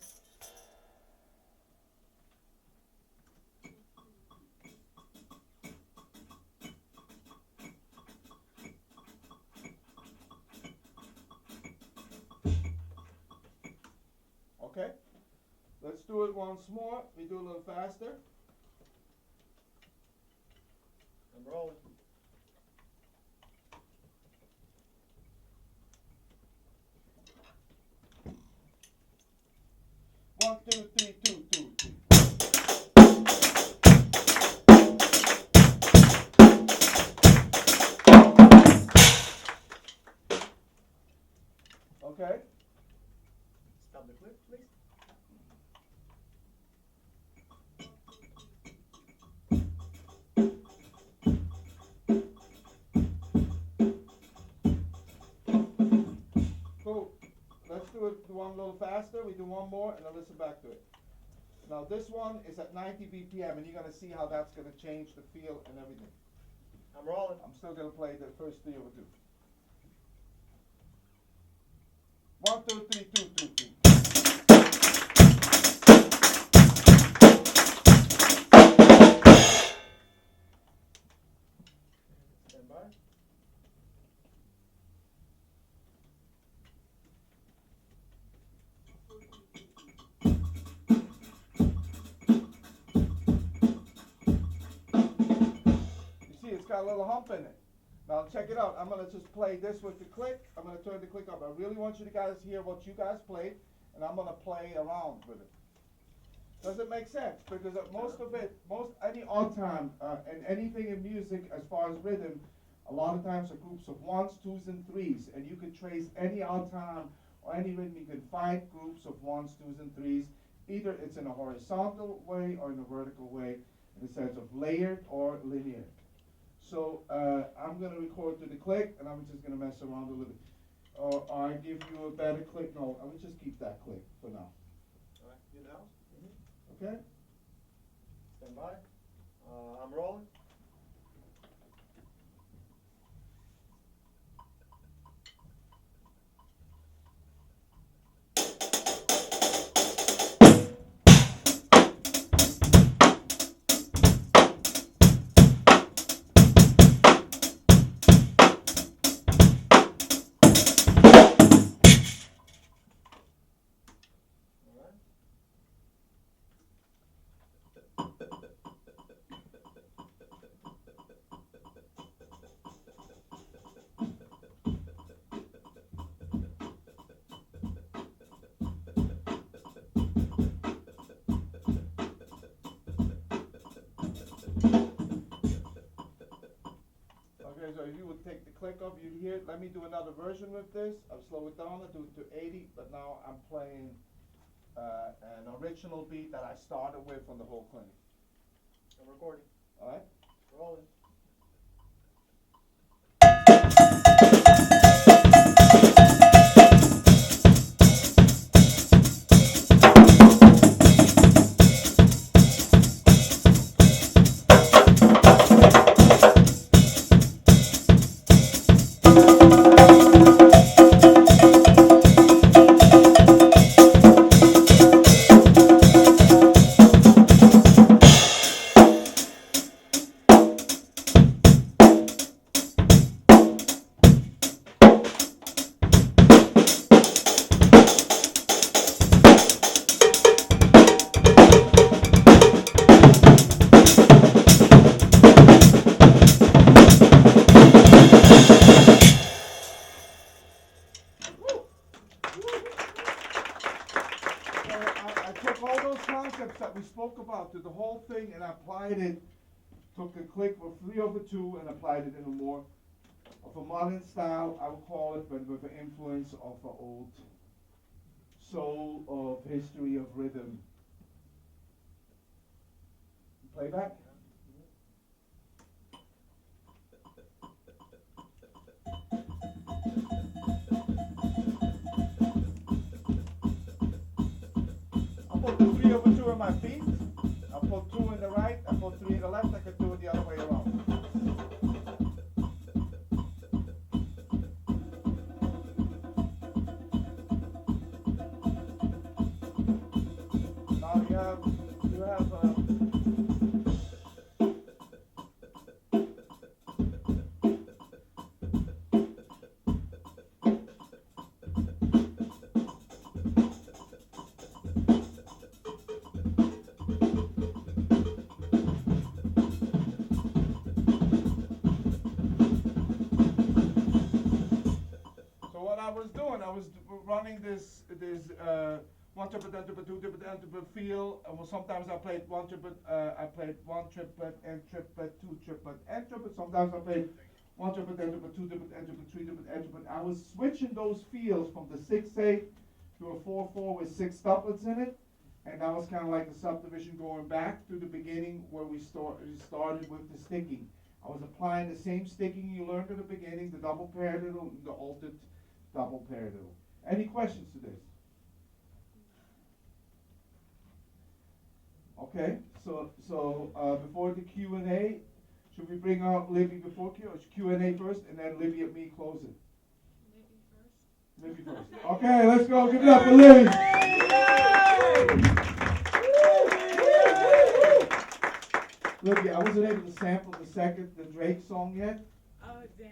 Okay? Let's do it once more. We do a little faster. I'm rolling. One, two, three, two, two, three. Okay? Stop the clip, please. Cool. Let's do it one little faster. We do one more and then listen back to it. Now this one is at 90 BPM and you're going to see how that's going to change the feel and everything. I'm rolling. I'm still going to play the first 3 over 2. 1, 2, 3, 2, 2, 3. Stand by. You see, it's got a little hump in it. Now check it out. I'm going to just play this with the click. I'm going to turn the click up. I really want you to guys hear what you guys played, and I'm going to play around with it. Does it make sense? Because most of it, any odd time and anything in music as far as rhythm, a lot of times are groups of 1s, 2s, and 3s, and you can trace any odd time or any rhythm. You can find groups of 1s, 2s, and 3s. Either it's in a horizontal way or in a vertical way, in the sense of layered or linear. So I'm going to record to the click, and I'm just going to mess around a little bit. Or I give you a better click. No, I will just keep that click for now. All right, you now? Okay? Stand by. I'm rolling. Okay, so if you would take the click off, you'd hear it. Let me do another version with this. I'll slow it down. I'll do it to 80, but now I'm playing an original beat that I started with on the whole clinic. I'm recording. All right? Rolling. That we spoke about to the whole thing and applied it, took a click of 3 over 2 and applied it in a more of a modern style, I would call it, but with the influence of an old soul of history of rhythm. Playback? I put 3 over 2 in my feet. I put 2 in the right. I put 3 in the left. I could do it the other way around. Now you have I was doing. I was running this 1 triplet, N triplet, 2 triplet, N triplet feel. Well, sometimes I played 1 triplet, N triplet, 2 triplet, N triplet. Sometimes I played 1 triplet, N triplet, 2 triplet, N triplet, 3 triplet, N triplet. I was switching those feels from the 6/8 to a 4/4 with 6 tuplets in it. And that was kind of like a subdivision going back to the beginning where we started with the sticking. I was applying the same sticking you learned at the beginning, the double paradiddle, the altered double paradiddle. Any questions to this? Okay, so before the Q&A, should we bring out Libby before Q&A first, and then Libby and me close it? Libby first. Okay, let's go. Give it up for Libby. Libby, I wasn't able to sample the Drake song yet. Oh, dang.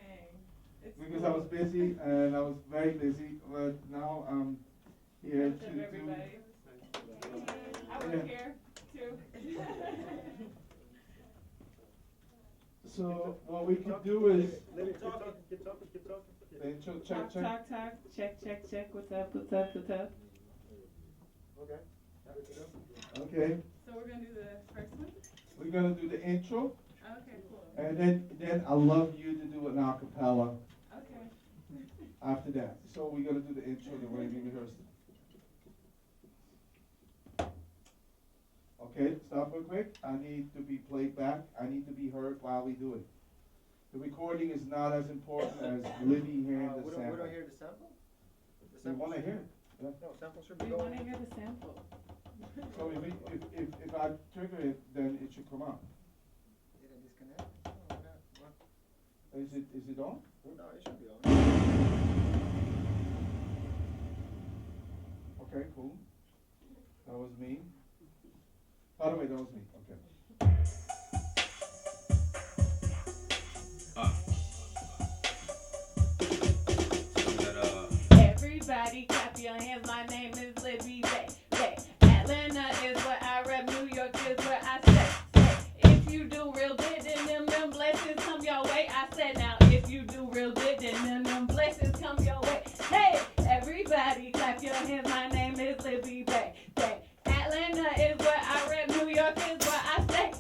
Because I was busy, and I was very busy, but now I'm here to do... I was here, too. So, what we can do is... Keep talking. Intro, Talk, check, what's up? Okay, So we're gonna do the first one? we're gonna do the intro, Okay, cool. and then I'd love you to do an acapella Okay. after that. So we're gonna do the intro the way we rehearsed it. Okay, stop real quick. I need to be played back. I need to be heard while we do it. The recording is not as important as Libby hearing the We sample. don't hear the sample? We want to hear it. Yeah. No, sample should be We going. wanna hear the sample. So if I trigger it, then it should come out. Did it disconnect? Oh, okay. Well, Is it on? no, it should be on. Okay, cool. That was me. By the way, that was me. Okay. Everybody clap your hands, my name is Libby Bay. Atlanta is where I rep, New York is where I stay. If you do real good, then them blessings come your way. I said now, if you do real good, then them blessings come your way. Hey, everybody clap your hands, my name is Libby Bay. Atlanta is where I rep, New York is where I stay.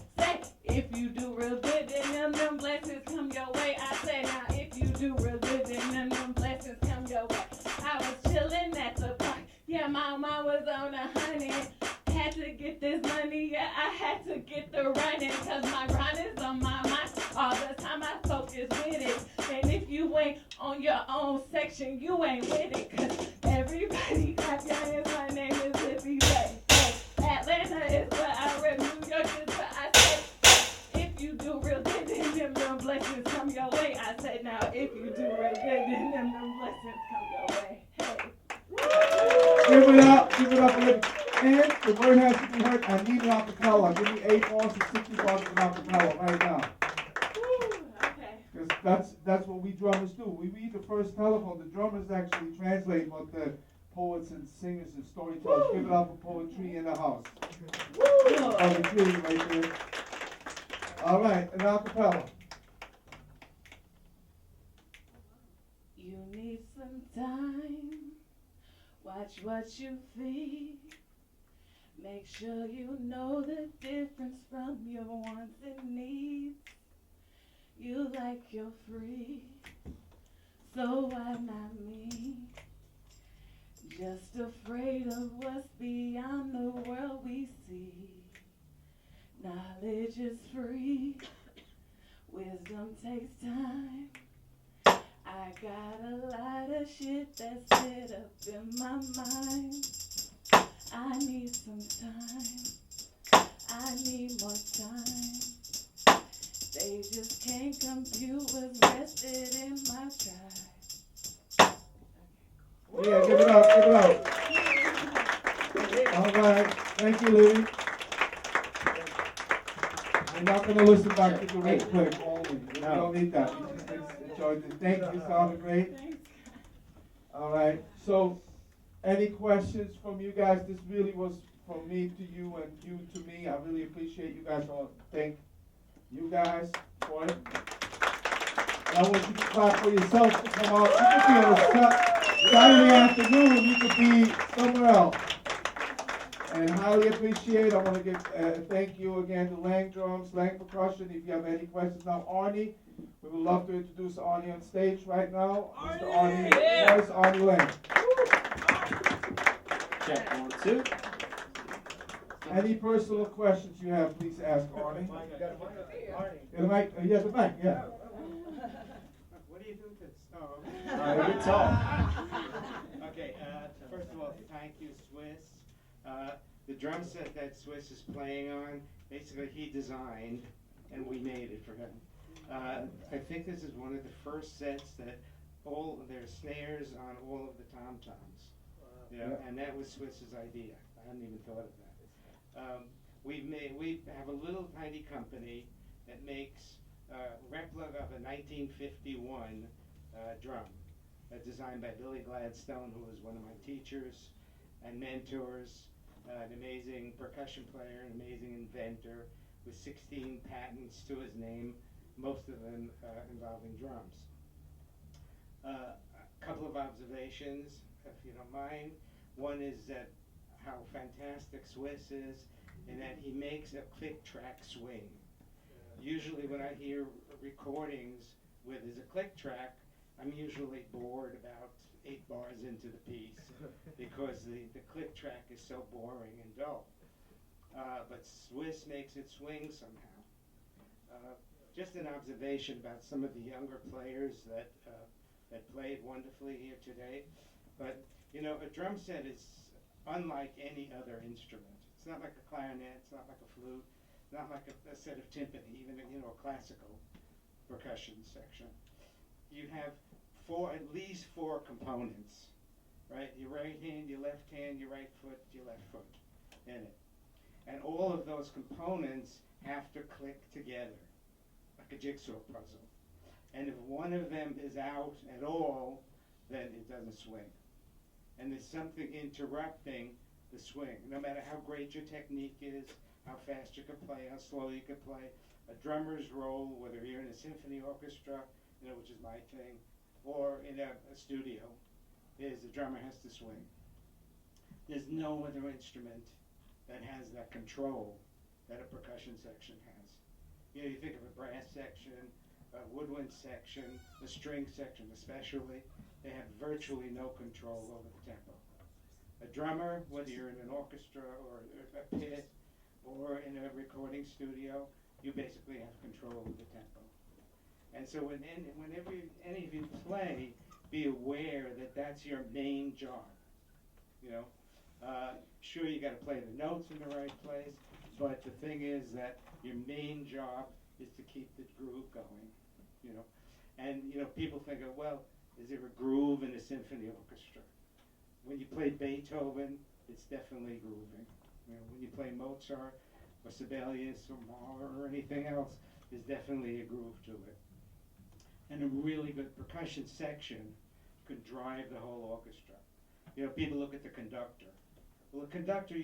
If you do real good, then them blessings come your way. I said now, if you do real good, then them blessings come your way. I was chillin' at the park, yeah, mama was on 100. Had to get this money, yeah, I had to get the running, cause my grind is on my mind. All the time I focus with it. And if you ain't on your own section, you ain't with it. Cause everybody clap your hands, my name is Libby Bay. Atlanta is where I rep, New York is where I stay. If you do real good, then them blessings come your way. I said now, if you do real good, then them blessings come your way. Hey. Give it up for Libby. And the word has to be heard. I need an acapella. Give me 8 bars and 60 bars of an acapella right now. Okay. Because that's what we drummers do. We read the first telephone. The drummers actually translate what the poets and singers and storytellers. Give it up for poetry in the house. Poetry right there. All right, an acapella. You need some time. Watch what you feed. Make sure you know the difference from your wants and needs. You like you're free, so why not me? Just afraid of what's beyond the world we see. Knowledge is free, wisdom takes time. I got a lot of shit that's set up in my mind. I need some time, I need more time. They just can't compute what's vested in my tribe. Yeah, give it up. All right, thank you, Libby. We're not going to listen back to the replay only. We don't need that. We just enjoyed it. Thank you, sounded great. All right, so any questions from you guys? This really was from me to you and you to me. I really appreciate you guys. I want to thank you guys for it. And I want you to clap for yourself to come out. You can be on the set. Saturday afternoon, you could be somewhere else. And highly appreciate, I wanna give, thank you again to Lang Drums, Lang Percussion. If you have any questions now, Arnie, we would love to introduce Arnie on stage right now. Mr. Arnie, yes, Arnie Lang. Check, 1, 2. Any personal questions you have, please ask Arnie. Mike, got a mic? Arnie. Yeah, the mic, yeah, the mic, yeah. What do you do to start? You talk. Okay, first of all, thank you, Swiss. The drum set that Swiss is playing on, basically he designed, and we made it for him. I think this is one of the first sets that there's snares on all of the tom-toms. And that was Swiss's idea. I hadn't even thought of that. We have a little tiny company that makes replica of a 1951 drum, designed by Billy Gladstone, who was one of my teachers and mentors, an amazing percussion player, an amazing inventor, with 16 patents to his name, most of them involving drums. A couple of observations, if you don't mind. One is that how fantastic Swiss is in that he makes a click track swing. Usually when I hear recordings where there's a click track, I'm usually bored about 8 bars into the piece because the click track is so boring and dull. But Swiss makes it swing somehow. Just an observation about some of the younger players that played wonderfully here today. But you know, a drum set is unlike any other instrument. It's not like a clarinet, it's not like a flute, not like a set of timpani, even a classical percussion section. You have at least four components, right? Your right hand, your left hand, your right foot, your left foot in it. And all of those components have to click together, like a jigsaw puzzle. And if one of them is out at all, then it doesn't swing. And there's something interrupting the swing. No matter how great your technique is, how fast you can play, how slow you can play, a drummer's role, whether you're in a symphony orchestra, which is my thing, or in a studio, is the drummer has to swing. There's no other instrument that has that control that a percussion section has. You think of a brass section, a woodwind section, a string section especially, they have virtually no control over the tempo. A drummer, whether you're in an orchestra or a pit or in a recording studio, you basically have control of the tempo. And so whenever any of you play, be aware that that's your main job. Sure, you got to play the notes in the right place, but the thing is that your main job is to keep the groove going. And people think of, well, is there a groove in a symphony orchestra? When you play Beethoven, it's definitely grooving. When you play Mozart or Sibelius or Mahler or anything else, there's definitely a groove to it. And a really good percussion section could drive the whole orchestra. People look at the conductor. Well, the conductor,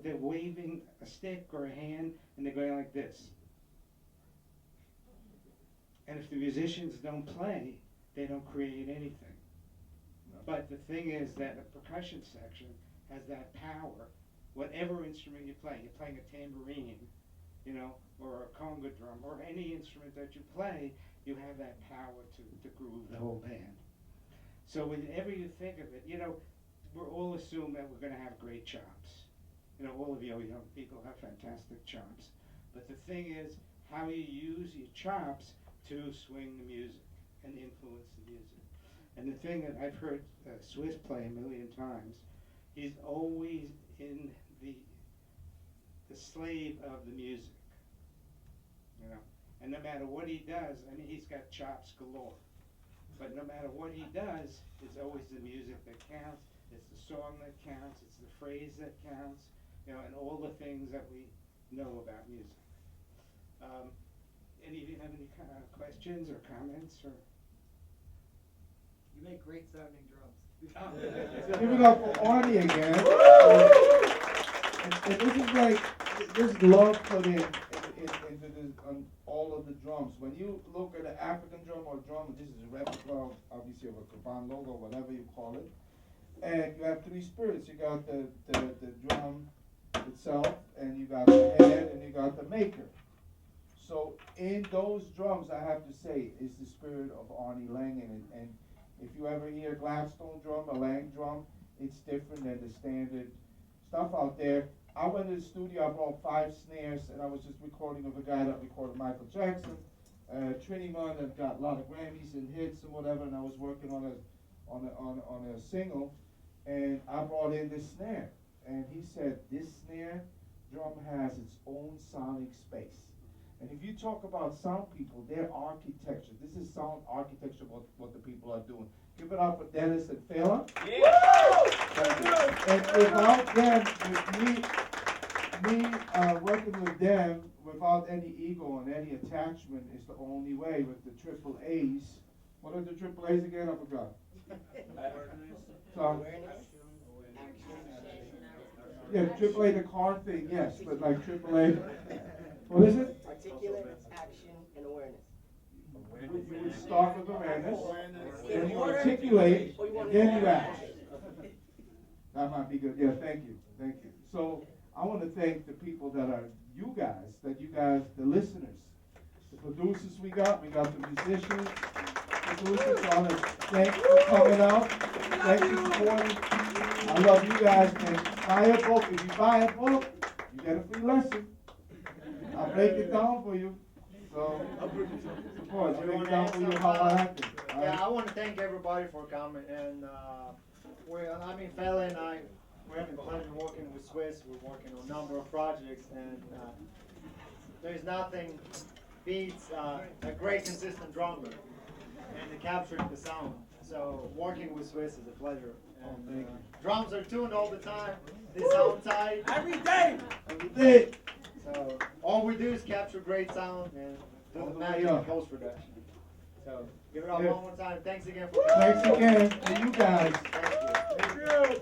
they're waving a stick or a hand, and they're going like this. And if the musicians don't play, they don't create anything. But the thing is that a percussion section has that power. Whatever instrument you're playing a tambourine, or a conga drum, or any instrument that you play, you have that power to groove the whole band. So whenever you think of it, we're all assume that we're going to have great chops. All of you young people have fantastic chops. But the thing is how you use your chops to swing the music and influence the music. And the thing that I've heard Swiss play a million times, he's always in the slave of the music. And no matter what he does, he's got chops galore. But no matter what he does, it's always the music that counts. It's the song that counts. It's the phrase that counts. And all the things that we know about music. Any of you have any kind of questions or comments or? You make great sounding drums. So give it up for Arnie again. And this is like, this love put in into on all of the drums. When you look at an African drum or drum, this is a replica, obviously, of a Caban logo, whatever you call it. And you have three spirits. You got the drum itself, and you got the head, and you got the maker. So in those drums, I have to say, is the spirit of Arnie Lang. And if you ever hear Gladstone drum, a Lang drum, it's different than the standard stuff out there. I went to the studio, I brought 5 snares, and I was just recording with a guy that recorded Michael Jackson, Trinimon, that got a lot of Grammys and hits and whatever, and I was working on a single, and I brought in this snare, and he said, this snare drum has its own sonic space. And if you talk about sound people, their architecture, this is sound architecture, what the people are doing. Give it up for Dennis and Fela. And without them, with me working with them, without any ego and any attachment, is the only way with the triple A's. What are the triple A's again? I forgot. So, yeah, triple A, the car thing, yes, but like triple A. What is it? Articulate, action, and awareness. You would start with awareness, then you articulate, then you act. That might be good. Yeah, thank you. Thank you. So I want to thank the people that are you guys, the listeners, the producers we got the musicians, producers. So I want to thank you for coming out. Thank you for supporting. I love you guys. And buy a book. If you buy a book, you get a free lesson. I'll break it down for you. So, support. I'll break it down for you how I happened. Yeah, I want to thank everybody for coming. And Fela and I, we're having the pleasure of working with Swiss. We're working on a number of projects, and there's nothing beats a great consistent drummer and capturing the sound. So working with Swiss is a pleasure. And drums are tuned all the time. They sound tight. Every day! Every day! So all we do is capture great sound and do the magic in post-production. So give it up one more time. Thanks again for coming. Thanks again to you guys. Thank you.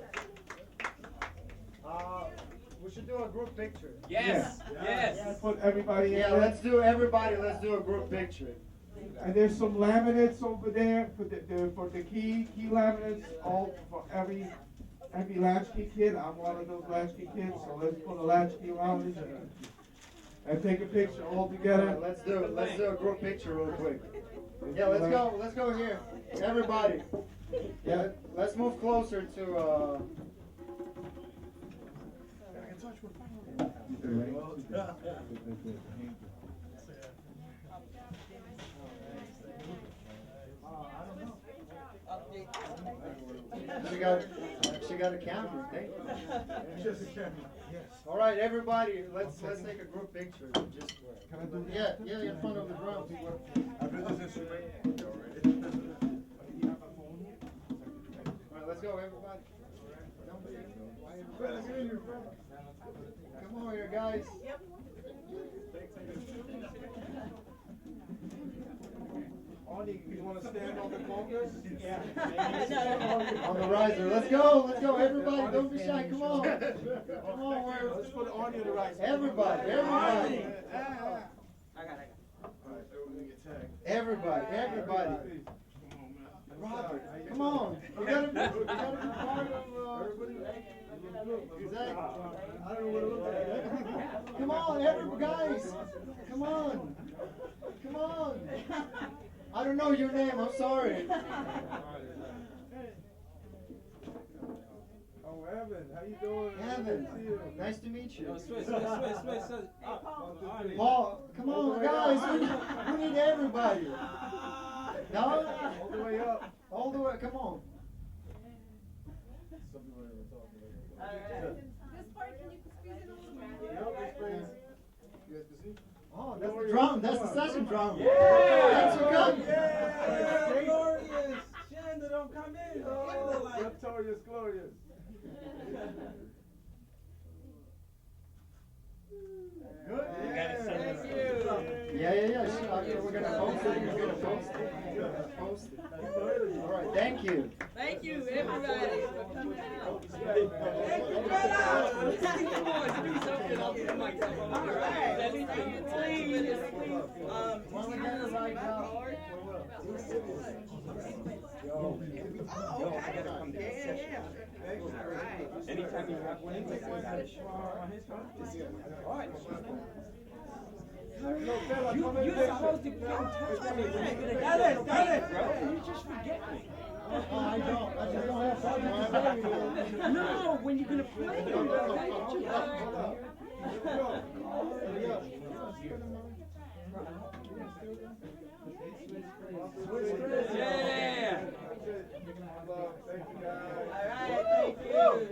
We should do a group picture. Yes! Yes! Put everybody in Yeah, there. let's do a group picture. And there's some laminates over there for the key laminates, all for every latchkey kid. I'm one of those latchkey kids, so let's put a latchkey around it and take a picture all together. Right, let's do a group picture real quick. Yeah, let's go here. Everybody. Yeah, let's move closer to She got a camera. Thank you. All right, everybody, let's take a group picture. Just Can I do yeah, in front of the drums. All right, let's go, everybody. Come on here, guys. Arnie, you want to stand on the congas? On the riser. Let's go, everybody. Don't be shy. Come on. Come on, Let's put Arnie on the riser. everybody. Everybody. Robert, come on. You gotta be part of. Exactly. I don't know what to look at. Come on, everybody, guys. Come on. Come on. I don't know your name. I'm sorry. Oh, Evan, how you doing? Evan, Good to see you. nice to meet you. Swiss. Paul, come on, guys. We need everybody. No? All the way up. All the way. Come on. This part, can you squeeze it a little more? Yep, this place. You guys can see? Oh, that's the drum. That's the session drum. Yeah! Thanks for coming. Yeah! Glorious! Shanda, don't come in, though. Victorious, glorious. Good. You got it set Thank up. you. Yeah. Sure. We're gonna post it. We're gonna post it. Post it. All right. Thank you. Thank you, everybody, for coming out. All right, let me see you, please. Oh, okay. Yeah. All right. Anytime you have one, I got it. All right. You're supposed to get in touch with me. Dale, bro. You just forget me. I don't. I just don't have something to say. No, when you're gonna play it, yeah. Thank you, guys. All right, thank you.